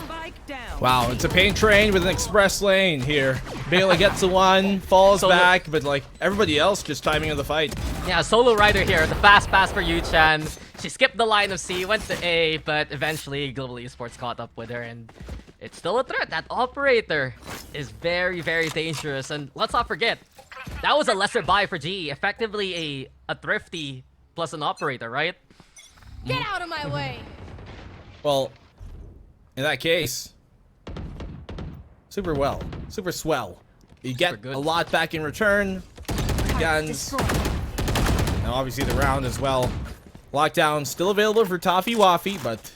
S6: Spike down.
S4: Wow, it's a paint train with an express lane here. Bela gets to one, falls back, but like everybody else just timing of the fight.
S3: Yeah, solo rider here. The fast pass for Yu-Chan. She skipped the line of C, went to A, but eventually Global Esports caught up with her, and it's still a threat. That operator is very, very dangerous. And let's not forget, that was a lesser buy for G. Effectively a thrifty plus an operator, right?
S5: Get out of my way.
S4: Well, in that case, super swell. You get
S3: good.
S4: a lot back in return. Guns. And obviously the round as well. Lockdown still available for Toffee Waffy, but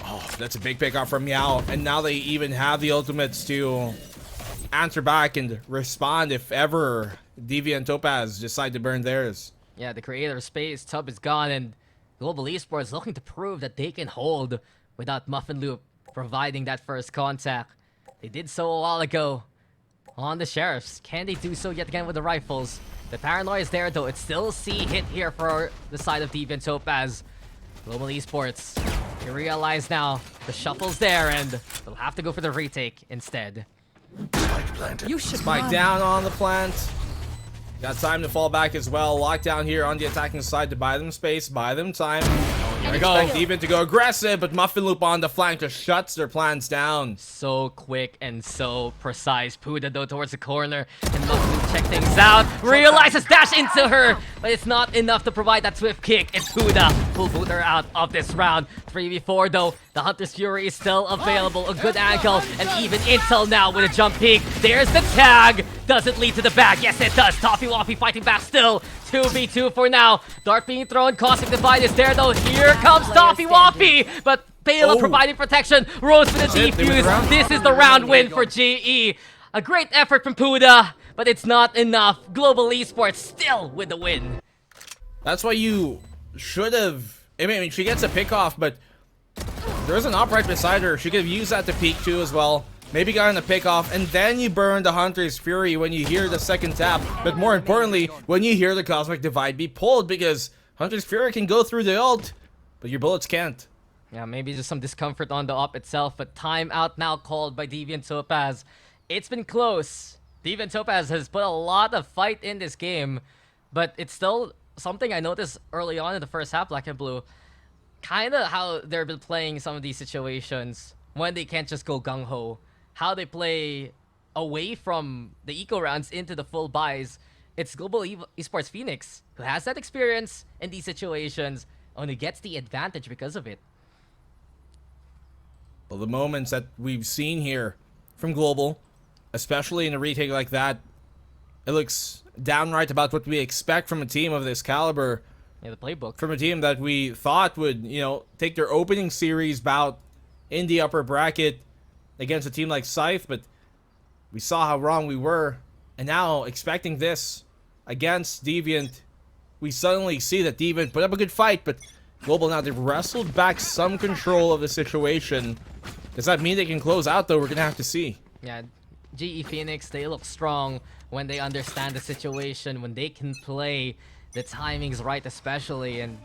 S4: oh, that's a big pickup from Meow. And now they even have the ultimates to answer back and respond if ever Deviant Topaz decide to burn theirs.
S3: Yeah, the creator space, Tub is gone, and Global Esports looking to prove that they can hold without Muffin Loop providing that first contact. They did so a while ago on the Sheriffs. Can they do so yet again with the rifles? The paranoia is there though. It's still C hit here for the side of Deviant Topaz. Global Esports, you realize now the shuffle's there and they'll have to go for the retake instead.
S5: You should
S4: Spike down on the plant. Got time to fall back as well. Lockdown here on the attacking side to buy them space, buy them time. There we go. Deviant to go aggressive, but Muffin Loop on the flank just shuts their plans down.
S3: So quick and so precise. Puda though towards the corner. And Muffin check things out. Realizes dash into her. But it's not enough to provide that swift kick. It's Puda who'll boot her out of this round. 3v4 though. The Hunter's Fury is still available. A good angle. And even intel now with a jump peek. There's the tag. Does it lead to the back? Yes, it does. Toffee Waffy fighting back still. 2v2 for now. Dart being thrown. Cosmic Divide is there though. Here comes Toffee Waffy. But Pela providing protection. Rose for the defuse. This is the round win for GE. A great effort from Puda. But it's not enough. Global Esports still with the win.
S4: That's why you should have... I mean, she gets a pick off, but there's an op right beside her. She could have used that to peek too as well. Maybe gotten a pick off, and then you burn the Hunter's Fury when you hear the second tap. But more importantly, when you hear the Cosmic Divide be pulled, because Hunter's Fury can go through the ult, but your bullets can't.
S3: Yeah, maybe just some discomfort on the op itself, but timeout now called by Deviant Topaz. It's been close. Deviant Topaz has put a lot of fight in this game, but it's still something I noticed early on in the first half, Black and Blue. Kinda how they've been playing some of these situations when they can't just go gung-ho. How they play away from the eco rounds into the full buys. It's Global Esports Phoenix who has that experience in these situations and who gets the advantage because of it.
S4: Well, the moments that we've seen here from Global, especially in a retake like that, it looks downright about what we expect from a team of this caliber.
S3: Yeah, the playbook.
S4: From a team that we thought would, you know, take their opening series bout in the upper bracket against a team like Scythe, but we saw how wrong we were. And now, expecting this against Deviant, we suddenly see that Deviant put up a good fight, but Global now, they've wrestled back some control of the situation. Does that mean they can close out, though? We're going to have to see.
S3: Yeah, GE Phoenix, they look strong when they understand the situation, when they can play the timings right especially, and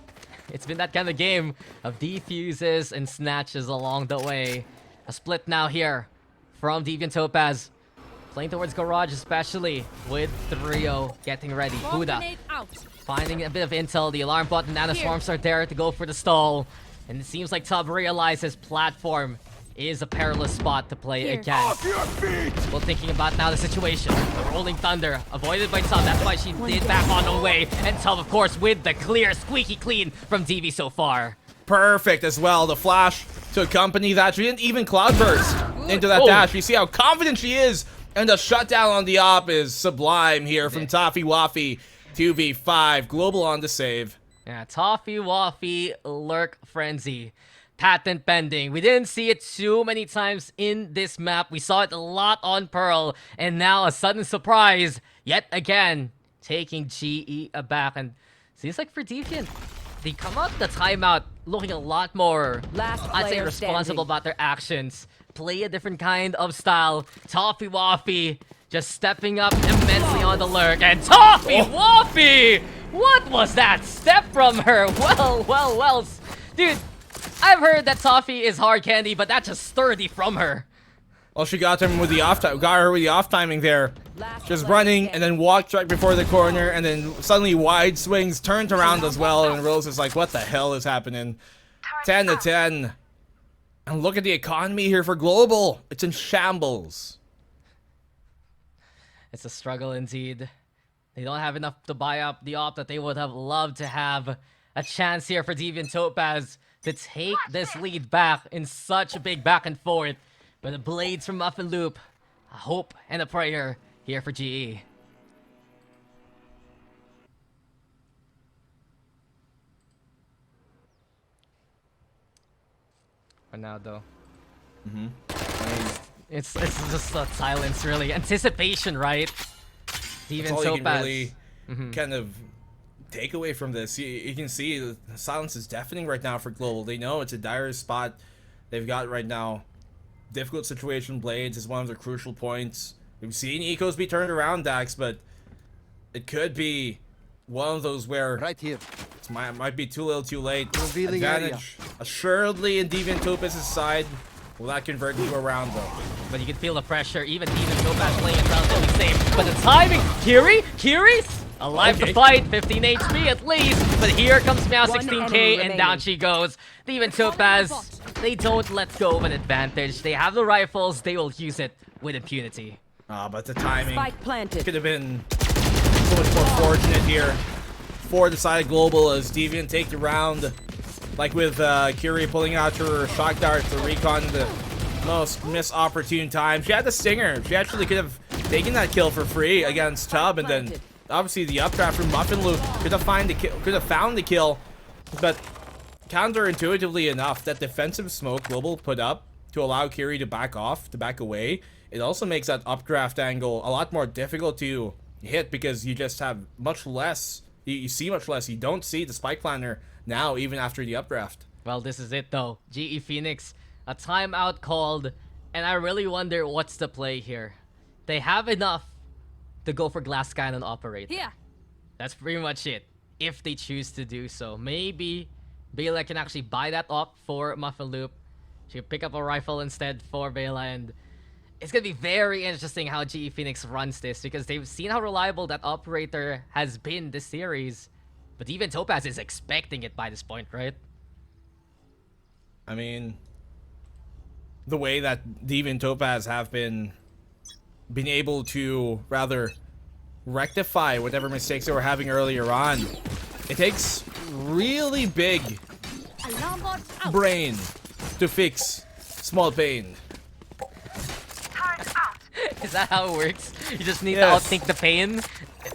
S3: it's been that kind of game of defuses and snatches along the way. A split now here from Deviant Topaz. Playing towards Garage especially with the Rio getting ready. Puda finding a bit of intel. The alarm bot and nanoswarms are there to go for the stall. And it seems like Tub realizes platform is a perilous spot to play against. Well, thinking about now the situation. The Rolling Thunder avoided by Tub. That's why she did back on the way. And Tub, of course, with the clear, squeaky clean from DV so far.
S4: Perfect as well. The flash to accompany that. She didn't even cloudburst into that dash. You see how confident she is. And the shutdown on the op is sublime here from Toffee Waffy. 2v5. Global on the save.
S3: Yeah, Toffee Waffy Lurk Frenzy. Patent pending. We didn't see it too many times in this map. We saw it a lot on Pearl. And now a sudden surprise. Yet again, taking GE aback. And seems like for Deviant, they come out the timeout looking a lot more, I'd say, responsible about their actions. Play a different kind of style. Toffee Waffy just stepping up immensely on the lurk. And Toffee Waffy! What was that step from her? Well. Dude, I've heard that Toffee is hard candy, but that's just sturdy from her.
S4: Well, she got him with the off time. Got her with the off timing there. Just running and then walked right before the corner, and then suddenly wide swings, turned around as well, and Rose is like, "What the hell is happening?" 10 to 10. And look at the economy here for Global. It's in shambles.
S3: It's a struggle indeed. They don't have enough to buy up the op that they would have loved to have. A chance here for Deviant Topaz to take this lead back in such a big back and forth. But the blades from Muffin Loop, a hope and a prayer here for GE. For now, though. It's just a silence, really. Anticipation, right?
S4: That's all you can really kind of take away from this. You can see the silence is deafening right now for Global. They know it's a dire spot they've got right now. Difficult situation. Blades is one of their crucial points. We've seen ecos be turned around, Dax, but it could be one of those where
S9: right here
S4: it might be too little, too late.
S9: Revealing
S4: Advantage assuredly in Deviant Topaz's side. Will that convert into a round though?
S3: But you can feel the pressure. Even Deviant Topaz playing it relatively safe. But the timing, Kiri, Alive to fight, 15 HP at least. But here comes Meow, 16k, and down she goes. Deviant Topaz, they don't let go of an advantage. They have the rifles, they will use it with impunity.
S4: But the timing
S6: Spike planted.
S4: could have been so much more fortunate here for the side of Global as Deviant take the round. Like with Curie pulling out her shock dart to recon the most missed opportune time. She had the stinger. She actually could have taken that kill for free against Tub, and then obviously the updraft from Muffin Loop could have found the kill. But counterintuitively enough, that defensive smoke Global put up to allow Curie to back off, to back away, it also makes that updraft angle a lot more difficult to hit because you just have much less. You see much less. You don't see the spike planner now, even after the updraft.
S3: Well, this is it though. GE Phoenix, a timeout called, and I really wonder what's the play here. They have enough to go for Glass Cannon Operator.
S5: Yeah.
S3: That's pretty much it, if they choose to do so. Maybe Bela can actually buy that op for Muffin Loop. She can pick up a rifle instead for Bela, and it's gonna be very interesting how GE Phoenix runs this because they've seen how reliable that operator has been this series. But even Topaz is expecting it by this point, right?
S4: I mean, the way that Deviant Topaz have been able to rather rectify whatever mistakes they were having earlier on, it takes really big
S5: Alarm bot out.
S4: brain to fix small pain.
S3: Is that how it works? You just need
S4: Yes.
S3: to outthink the pain?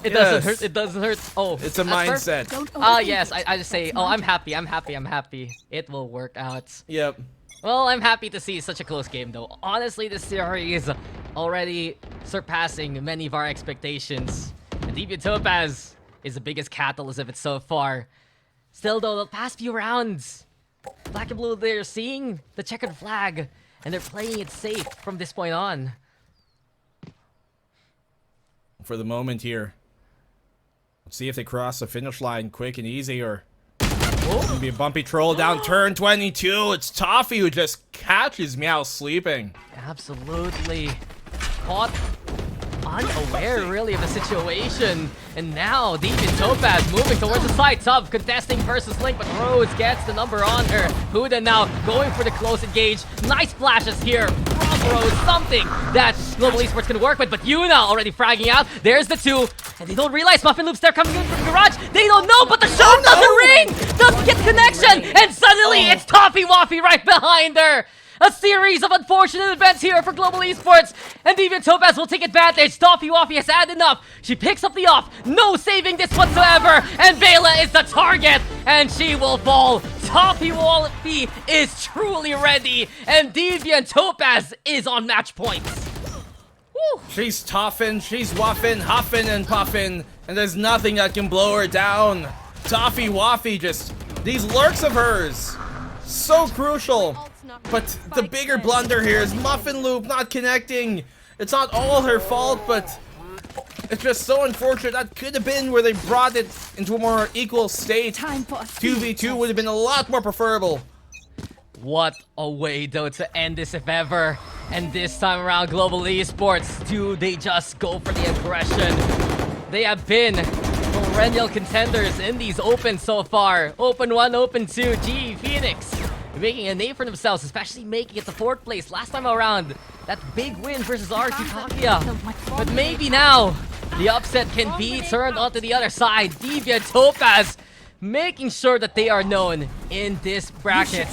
S3: It
S4: Yes.
S3: doesn't hurt. It doesn't hurt. Oh,
S4: It's a
S3: that's perfect.
S4: mindset.
S3: Yes, I just say, oh, I'm happy. I'm happy. I'm happy. It will work out.
S4: Yep.
S3: Well, I'm happy to see such a close game, though. Honestly, this series already surpassing many of our expectations. And Deviant Topaz is the biggest catalyst of it so far. Still, though, the past few rounds, Black and Blue, they're seeing the checkered flag, and they're playing it safe from this point on.
S4: For the moment here, let's see if they cross the finish line quick and easy, or it'll be a bumpy troll down turn 22. It's Toffee who just catches Meow sleeping.
S3: Absolutely caught unaware, really, of the situation. And now, Deviant Topaz moving towards the side. Tub contesting versus Link, but Rose gets the number on her. Huda now going for the close engage. Nice flashes here from Rose. Something that Global Esports can work with, but Yuna already fragging out. There's the two. And they don't realize Muffin Loops, they're coming in from the garage. They don't know, but the shot doesn't ring! Doesn't get connection! And suddenly, it's Toffee Waffy right behind her! A series of unfortunate events here for Global Esports, and Deviant Topaz will take advantage. Toffee Waffy has had enough. She picks up the off, no saving this whatsoever, and Bela is the target, and she will fall. Toffee Waffy is truly ready, and Deviant Topaz is on match points. Woo.
S4: She's toughin', she's waffin', huffin' and puffin', and there's nothing that can blow her down. Toffee Waffy, just these lurks of hers, so crucial. But the bigger blunder here is Muffin Loop not connecting. It's not all her fault, but it's just so unfortunate. That could have been where they brought it into a more equal state. 2v2 would have been a lot more preferable.
S3: What a way, though, to end this if ever. And this time around, Global Esports, do they just go for the aggression? They have been perennial contenders in these opens so far. Open 1, Open 2, GE Phoenix making a name for themselves, especially making it to 4th place last time around. That big win versus RT Kaguya. But maybe now, the upset can be turned onto the other side. Deviant Topaz making sure that they are known in this bracket.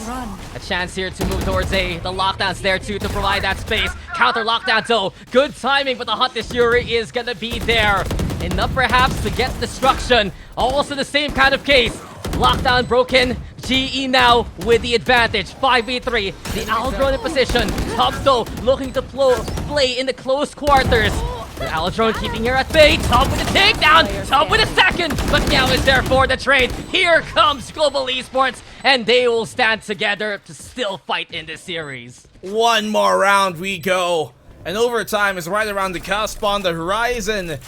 S3: A chance here to move towards A. The lockdown's there too to provide that space. Counter lockdown though. Good timing, but the Hunter Fury is gonna be there. Enough perhaps to get destruction. Also the same kind of case. Lockdown broken. GE now with the advantage. 5v3. The Owl Drone in position. Tub though looking to play in the close quarters. The Owl Drone keeping her at bay. Tub with a takedown. Tub with a second. But Meow is there for the trade. Here comes Global Esports. And they will stand together to still fight in this series.
S4: One more round we go. And overtime is right around the cusp on the horizon.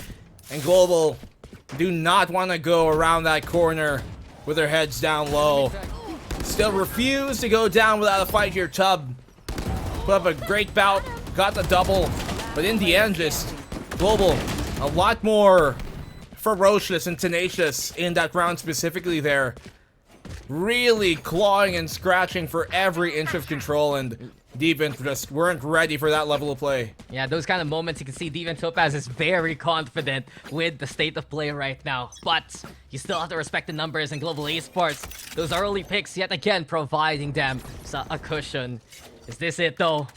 S4: And Global do not want to go around that corner with their heads down low. Still refuse to go down without a fight here. Tub put up a great bout, got the double, but in the end, just Global a lot more ferocious and tenacious in that round specifically there. Really clawing and scratching for every inch of control, and Deviant just weren't ready for that level of play.
S3: Yeah, those kind of moments you can see Deviant Topaz is very confident with the state of play right now. But you still have to respect the numbers in Global Esports. Those early picks yet again providing them a cushion. Is this it though?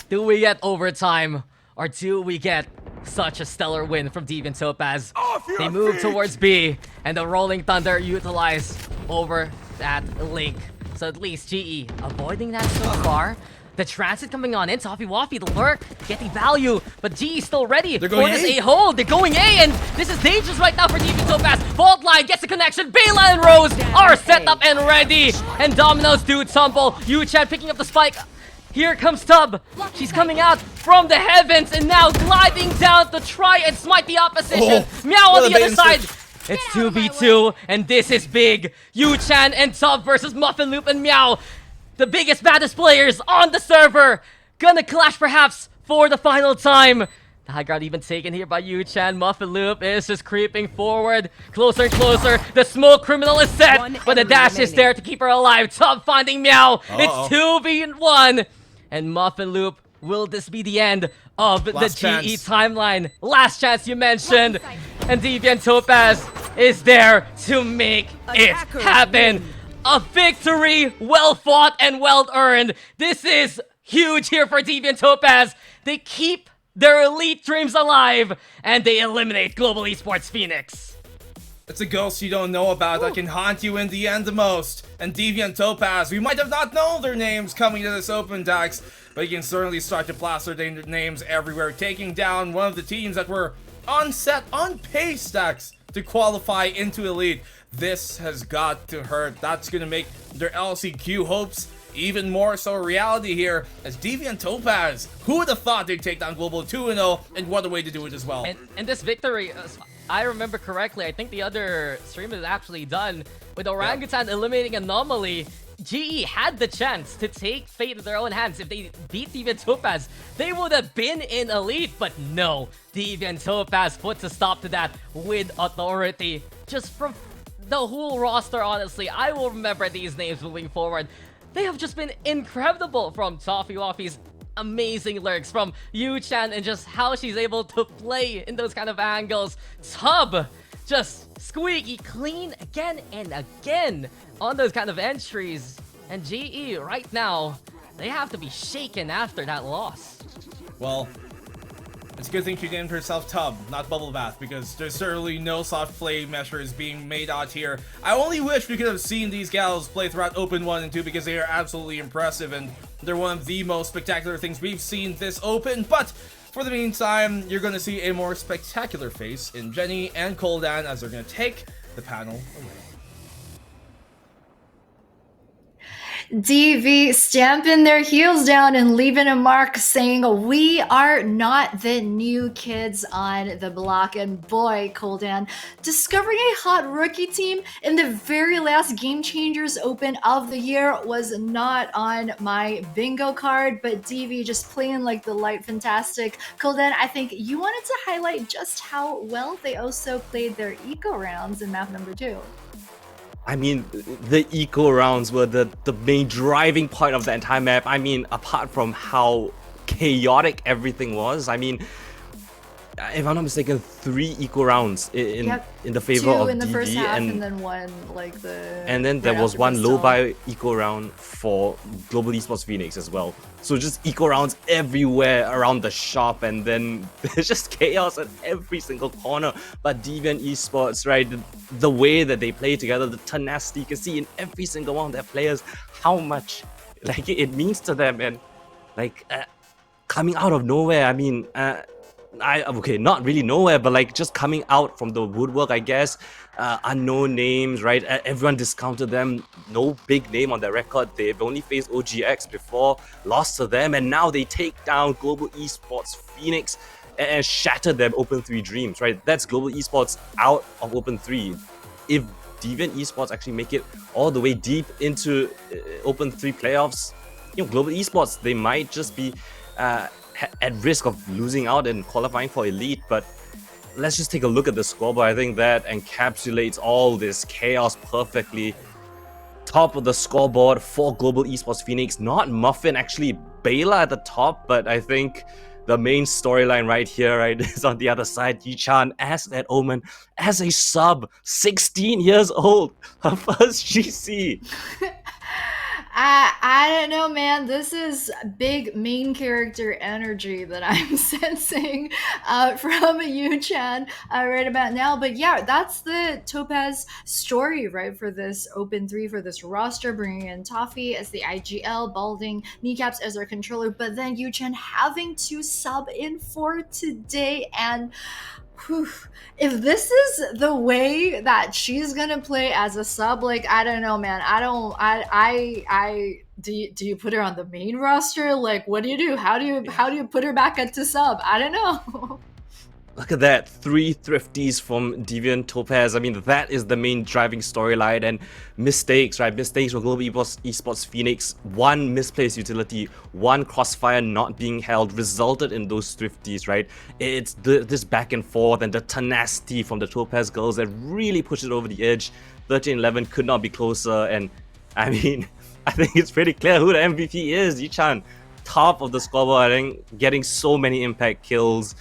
S3: Do we get overtime? Or do we get such a stellar win from Deviant Topaz? They move towards B, and the Rolling Thunder utilize over that link. So at least GE avoiding that so far. The transit coming on in, Toffee Waffy, the lurk, getting value, but G is still ready for this A hold. They're going A, and this is dangerous right now for Deviant Topaz. Fault line gets the connection. Bayla and Rose are set up and ready, and Dominoes do tumble. Yu-Chan picking up the spike. Here comes Tub. She's coming out from the heavens and now gliding down to try and smite the opposition. Meow on the other side. It's 2v2, and this is big. Yu-Chan and Tub versus Muffin Loop and Meow. The biggest, baddest players on the server. Gonna clash perhaps for the final time. The high ground even taken here by Yu-Chan. Muffin Loop is just creeping forward. Closer and closer. The smoke criminal is set, but the dash is there to keep her alive. Tub finding Meow. It's 2v1. And Muffin Loop, will this be the end of the GE timeline? Last chance you mentioned. And Deviant Topaz is there to make it happen. A victory well fought and well earned. This is huge here for Deviant Topaz. They keep their elite dreams alive and they eliminate Global Esports Phoenix.
S4: It's a ghost you don't know about that can haunt you in the end the most. And Deviant Topaz, we might have not known their names coming to this open Dax, but you can certainly start to plaster their names everywhere, taking down one of the teams that were on pace, Dax, to qualify into Elite. This has got to hurt. That's going to make their LCQ hopes even more so a reality here as Deviant Topaz. Who would have thought they'd take down Global 2-0, and what a way to do it as well.
S3: And this victory, I remember correctly, I think the other stream is actually done with Orangutan eliminating Anomaly. GE had the chance to take fate in their own hands. If they beat Deviant Topaz, they would have been in Elite, but no. Deviant Topaz puts a stop to that with authority. Just from the whole roster, honestly, I will remember these names moving forward. They have just been incredible, from Toffee Waffy's amazing lurks, from Yu-Chan and just how she's able to play in those kind of angles. Tub, just squeaky clean again and again on those kind of entries. And GE right now, they have to be shaken after that loss.
S4: Well, it's a good thing she named herself Tub, not Bubble Bath, because there's certainly no soft play measures being made out here. I only wish we could have seen these gals play throughout Open 1 and 2 because they are absolutely impressive and they're one of the most spectacular things we've seen this Open. But for the meantime, you're going to see a more spectacular face in Jenny and Koldan as they're going to take the panel away.
S1: DV stamping their heels down and leaving a mark, saying we are not the new kids on the block. And boy, Koldan, discovering a hot rookie team in the very last Game Changers Open of the year was not on my bingo card, but DV just playing like the light fantastic. Koldan, I think you wanted to highlight just how well they also played their eco rounds in map number 2.
S2: I mean, the eco rounds were the main driving point of the entire map. I mean, apart from how chaotic everything was, I mean, if I'm not mistaken, 3 eco rounds in the favor of
S1: 2 in the
S2: DV,
S1: first half, and then 1 like the.
S2: And then there was one low buy eco round for Global Esports Phoenix as well. So just eco rounds everywhere around the shop, and then there's just chaos at every single corner. But Deviant Esports, right, the way that they play together, the tenacity, you can see in every single one of their players how much like it means to them, and like coming out of nowhere. I mean, okay, not really nowhere, but like just coming out from the woodwork, I guess. Unknown names, right? Everyone discounted them. No big name on their record. They've only faced OGX before, lost to them, and now they take down Global Esports Phoenix and shatter them Open 3 dreams, right? That's Global Esports out of Open 3. If Deviant Esports actually make it all the way deep into Open 3 playoffs, you know, Global Esports, they might just be at risk of losing out and qualifying for Elite, but let's just take a look at the scoreboard. I think that encapsulates all this chaos perfectly. Top of the scoreboard for Global Esports Phoenix, not Muffin, actually Bayla at the top, but I think the main storyline right here, right, is on the other side. Yichan as that Omen, as a sub, 16 years old, her first GC.
S1: I don't know, man. This is big main character energy that I'm sensing from Yu-chan right about now. But yeah, that's the Topaz story, right? For this Open 3, for this roster, bringing in Toffee as the IGL, Balding, Kneecaps as our controller, but then Yu-chan having to sub in for today. And whew, if this is the way that she's gonna play as a sub, like, I don't know, man. Do you put her on the main roster? Like, what do you do? How do you put her back into sub? I don't know.
S2: Look at that, 3 thrifties from Deviant Topaz. I mean, that is the main driving storyline. And mistakes, right? Mistakes for Global Esports Phoenix. One misplaced utility, one crossfire not being held resulted in those thrifties, right? It's this back and forth and the tenacity from the Topaz girls that really pushed it over the edge. 13-11 could not be closer. And I mean, I think it's pretty clear who the MVP is. Yichan, top of the scoreboard, I think, getting so many impact kills.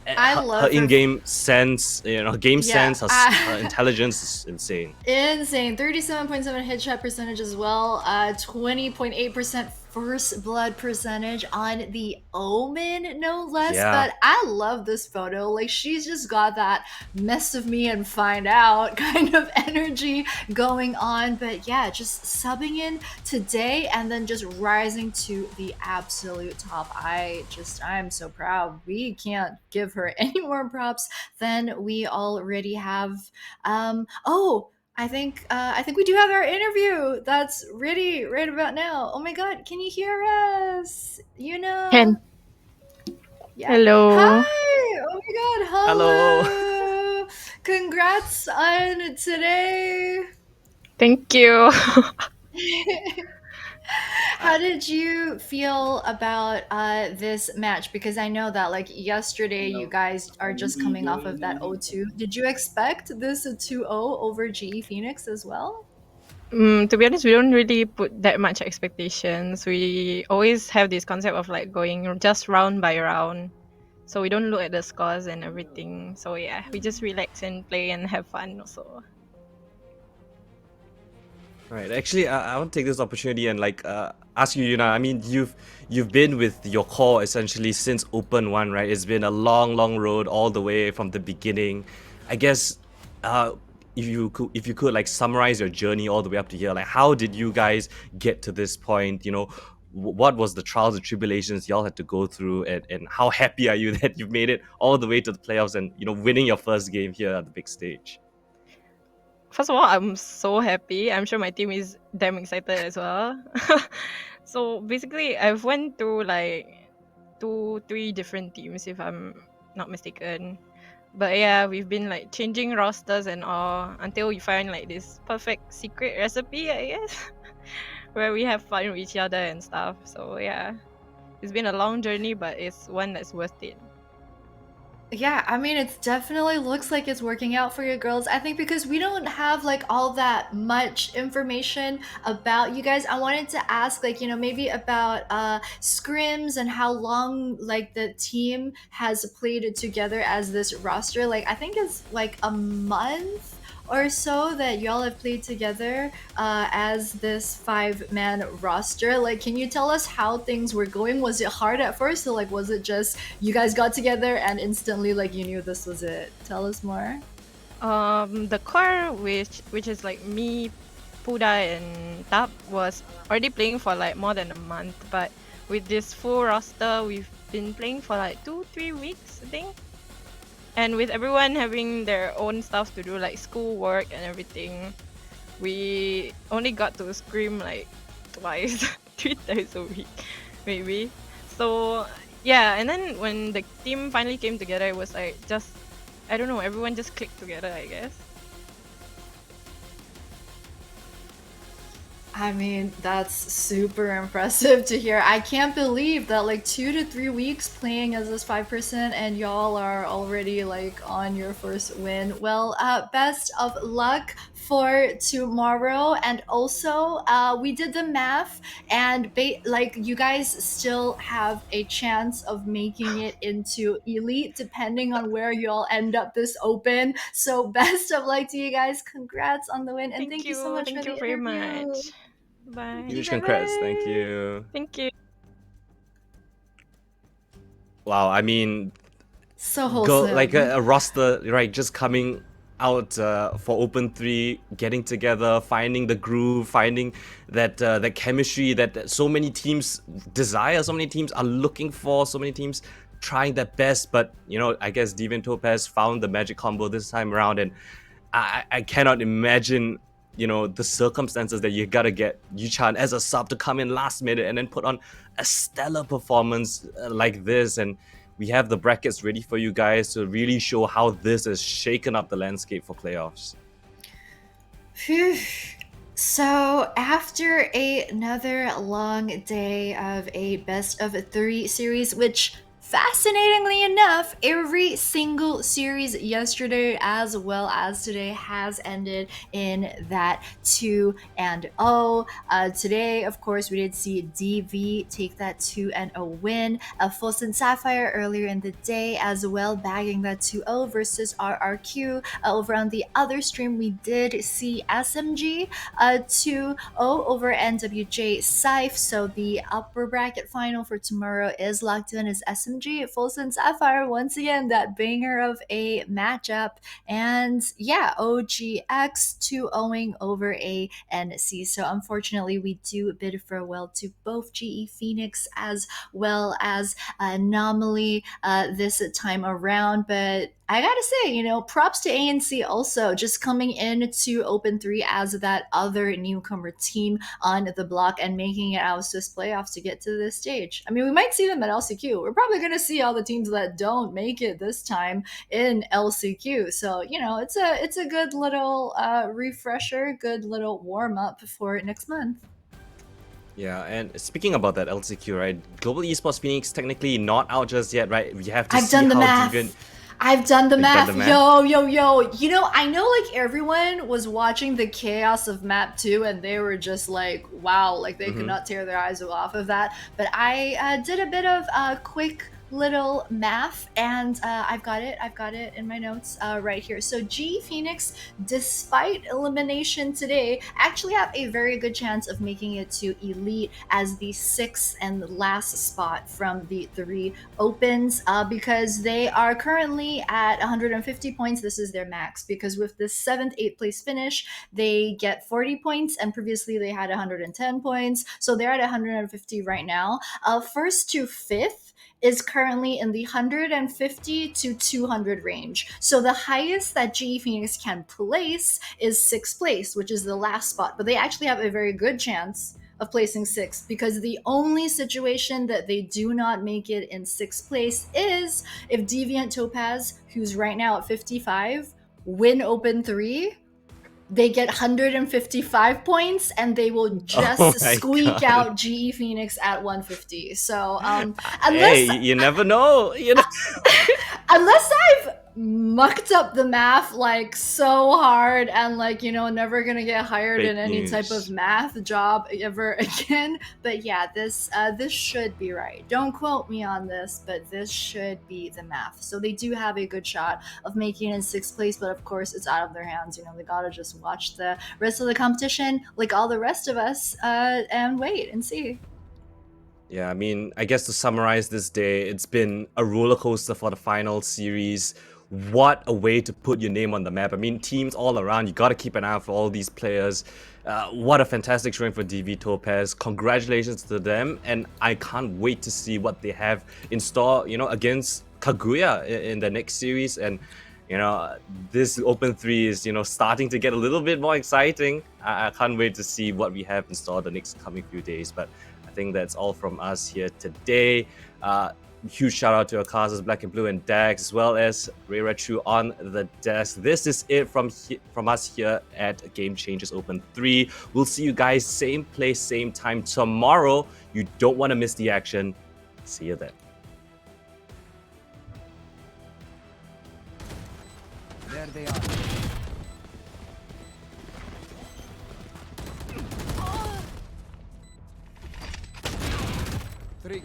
S1: I love
S2: her
S1: her
S2: in-game sense, game
S1: Yeah,
S2: sense, her intelligence is insane.
S1: Insane. 37.7 headshot percentage as well. 20.8% first blood percentage on the Omen, no less.
S2: Yeah.
S1: But I love this photo. Like, she's just got that mess of me and find out kind of energy going on. But yeah, just subbing in today and then just rising to the absolute top. I'm so proud. We can't give her any more props than we already have. I think we do have our interview. That's ready right about now. Oh my god, can you hear us?
S10: Can.
S1: Yeah.
S10: Hello.
S1: Hi. Oh my god.
S2: Hello.
S1: Hello. Congrats on today.
S10: Thank you.
S1: How did you feel about this match? Because I know that like yesterday you guys are just coming off of that 0-2. Did you expect this 2-0 over GE Phoenix as well?
S10: To be honest, we don't really put that much expectations. We always have this concept of like going just round by round. So we don't look at the scores and everything. So yeah, we just relax and play and have fun also.
S2: Right. Actually, I want to take this opportunity and ask you, Yuna. I mean, you've been with your core essentially since Open 1, right? It's been a long, long road all the way from the beginning. I guess if you could like summarize your journey all the way up to here, like how did you guys get to this point? What was the trials and tribulations y'all had to go through, and how happy are you that you've made it all the way to the playoffs and winning your first game here at the big stage?
S10: First of all, I'm so happy. I'm sure my team is damn excited as well. So basically, I've went through like 2-3 different teams if I'm not mistaken. But yeah, we've been like changing rosters and all until we find like this perfect secret recipe, I guess, where we have fun with each other and stuff. So yeah, it's been a long journey, but it's one that's worth it.
S1: Yeah, I mean, it definitely looks like it's working out for you girls. I think because we don't have like all that much information about you guys. I wanted to ask, like, maybe about scrims and how long like the team has played together as this roster. Like, I think it's like a month or so that y'all have played together as this 5-man roster. Like, can you tell us how things were going? Was it hard at first, or like was it just you guys got together and instantly like you knew this was it? Tell us more.
S10: The core, which is like me, Puda, and Tap, was already playing for like more than a month. But with this full roster, we've been playing for like 2-3 weeks, I think. And with everyone having their own stuff to do, like school work and everything, we only got to scrim like twice, 3 times a week, maybe. So yeah, and then when the team finally came together, it was like just, I don't know, everyone just clicked together, I guess.
S1: I mean, that's super impressive to hear. I can't believe that like 2 to 3 weeks playing as this 5% and y'all are already like on your first win. Well, best of luck for tomorrow. And also, we did the math, and like you guys still have a chance of making it into elite depending on where y'all end up this open. So best of luck to you guys. Congrats on the win, and thank you so much for
S10: Thank you
S1: the
S10: very
S1: interview.
S10: much. Bye.
S2: Huge
S1: Bye
S2: congrats. Thank
S1: bye.
S2: you.
S10: Thank you.
S2: Wow, I mean,
S1: So
S2: go
S1: wholesome.
S2: like a roster, right? Just coming out for Open 3, getting together, finding the groove, finding that that chemistry that so many teams desire, so many teams are looking for, so many teams trying their best. But you know, I guess Deviant Topaz found the magic combo this time around, and I cannot imagine, you know, the circumstances that you gotta get Yuchan as a sub to come in last minute and then put on a stellar performance like this. And we have the brackets ready for you guys to really show how this has shaken up the landscape for playoffs.
S1: Phew. So, after another long day of a best of 3 series, which fascinatingly enough, every single series yesterday as well as today has ended in that 2-0. Today, of course, we did see DV take that 2-0 win. Fulton Sapphire earlier in the day as well, bagging that 2-0 versus RRQ. Over on the other stream, we did see SMG 2-0 over NWJ Scythe. So the upper bracket final for tomorrow is locked in as SMG Fulton Sapphire. Once again, that banger of a matchup. And yeah, OGX 2-0ing over ANC. So unfortunately, we do bid farewell to both GE Phoenix as well as Anomaly this time around. But I gotta say, you know, props to ANC also, just coming in to Open 3 as that other newcomer team on the block and making it out Swiss playoffs to get to this stage. I mean, we might see them at LCQ. We're probably gonna see all the teams that don't make it this time in LCQ. So, you know, it's a good little refresher, good little warm up for next month.
S2: Yeah, and speaking about that LCQ, right? Global Esports Phoenix technically not out just yet, right? We have to
S1: I've
S2: see
S1: done the
S2: how
S1: math.
S2: Deviant.
S1: I've done the
S2: You've done
S1: math.
S2: the math?
S1: Yo. You know, I know like everyone was watching the chaos of map 2 and they were just like, wow, like they could not tear their eyes off of that. But I did a bit of quick little math, and I've got it in my notes right here. So G Phoenix, despite elimination today, actually have a very good chance of making it to elite as the 6th and last spot from the 3 opens, because they are currently at 150 points. This is their max, because with the 7th, 8th place finish, they get 40 points, and previously they had 110 points. So they're at 150 right now. First to 5th is currently in the 150 to 200 range. So the highest that GE Phoenix can place is 6th place, which is the last spot. But they actually have a very good chance of placing 6th, because the only situation that they do not make it in 6th place is if Deviant Topaz, who's right now at 55, win Open 3. They get 155 points, and they will just
S2: Oh my
S1: squeak
S2: God.
S1: out GE Phoenix at 150. So
S2: Hey, you never know. You know.
S1: unless I've mucked up the math like so hard and like, you know, never gonna get hired
S2: Fake
S1: in any type
S2: news.
S1: of math job ever again. But yeah, this should be right. Don't quote me on this, but this should be the math. So they do have a good shot of making it in 6th place, but of course it's out of their hands. You know, they gotta just watch the rest of the competition like all the rest of us and wait and see.
S2: Yeah, I mean, I guess to summarize this day, it's been a roller coaster for the final series. What a way to put your name on the map. I mean, teams all around, you gotta keep an eye out for all these players. What a fantastic showing for DV Topaz. Congratulations to them, and I can't wait to see what they have in store, you know, against Kaguya in the next series. And you know, this Open 3 is, you know, starting to get a little bit more exciting. I can't wait to see what we have in store the next coming few days. But I think that's all from us here today. huge shout out to Akazas, Black and Blue, and Dax, as well as Ray Retru on the desk. This is it from us here at Game Changers Open 3. We'll see you guys same place, same time tomorrow. You don't want to miss the action. See you then.
S9: There they are.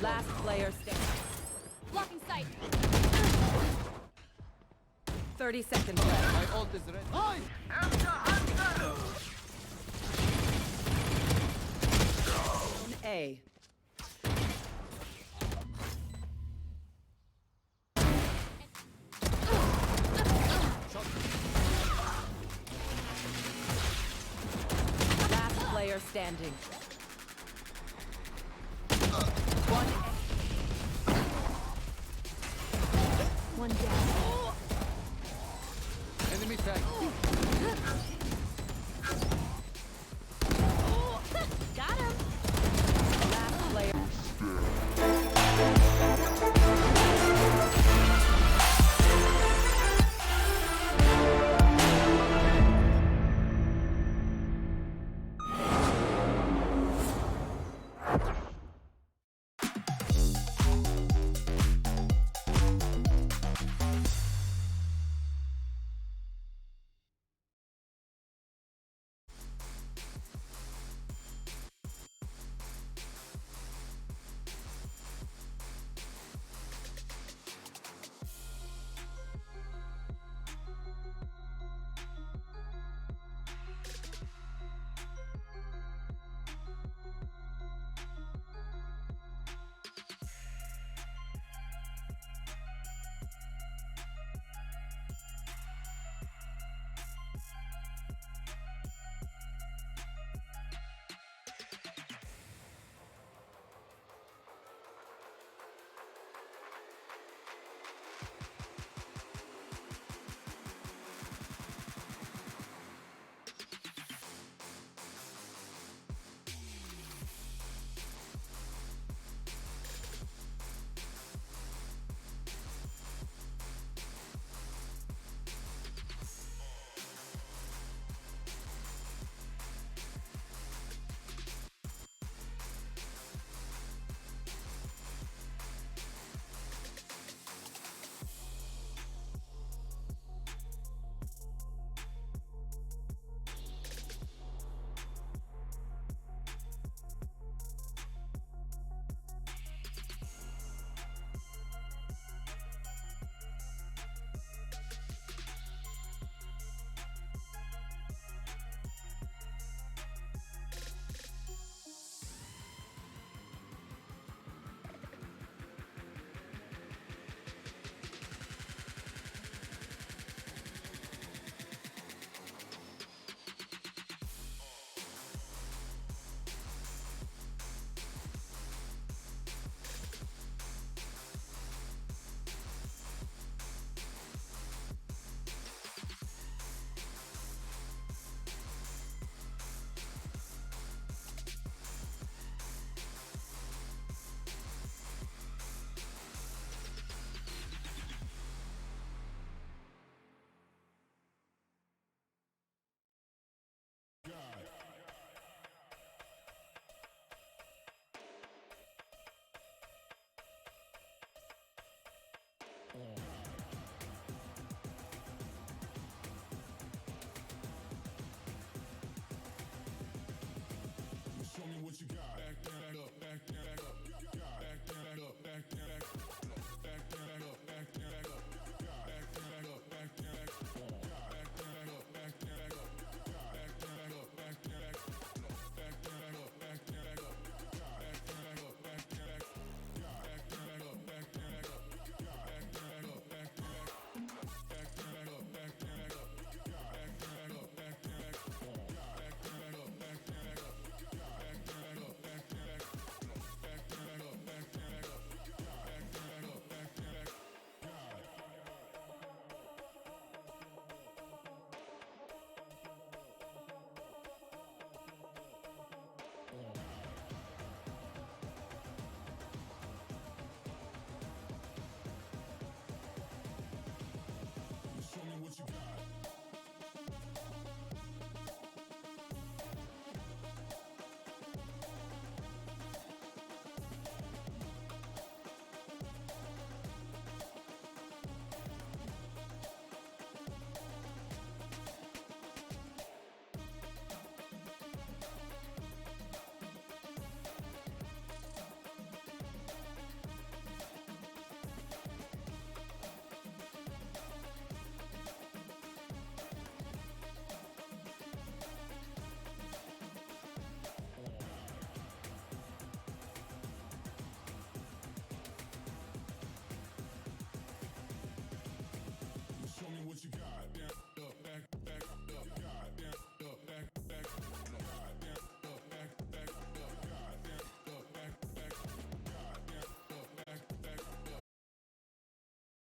S6: Last player standing.
S5: Blocking sight.
S6: 30 seconds left.
S9: My ult is ready.
S6: A. Last player standing.
S5: One down.
S9: Enemy tag.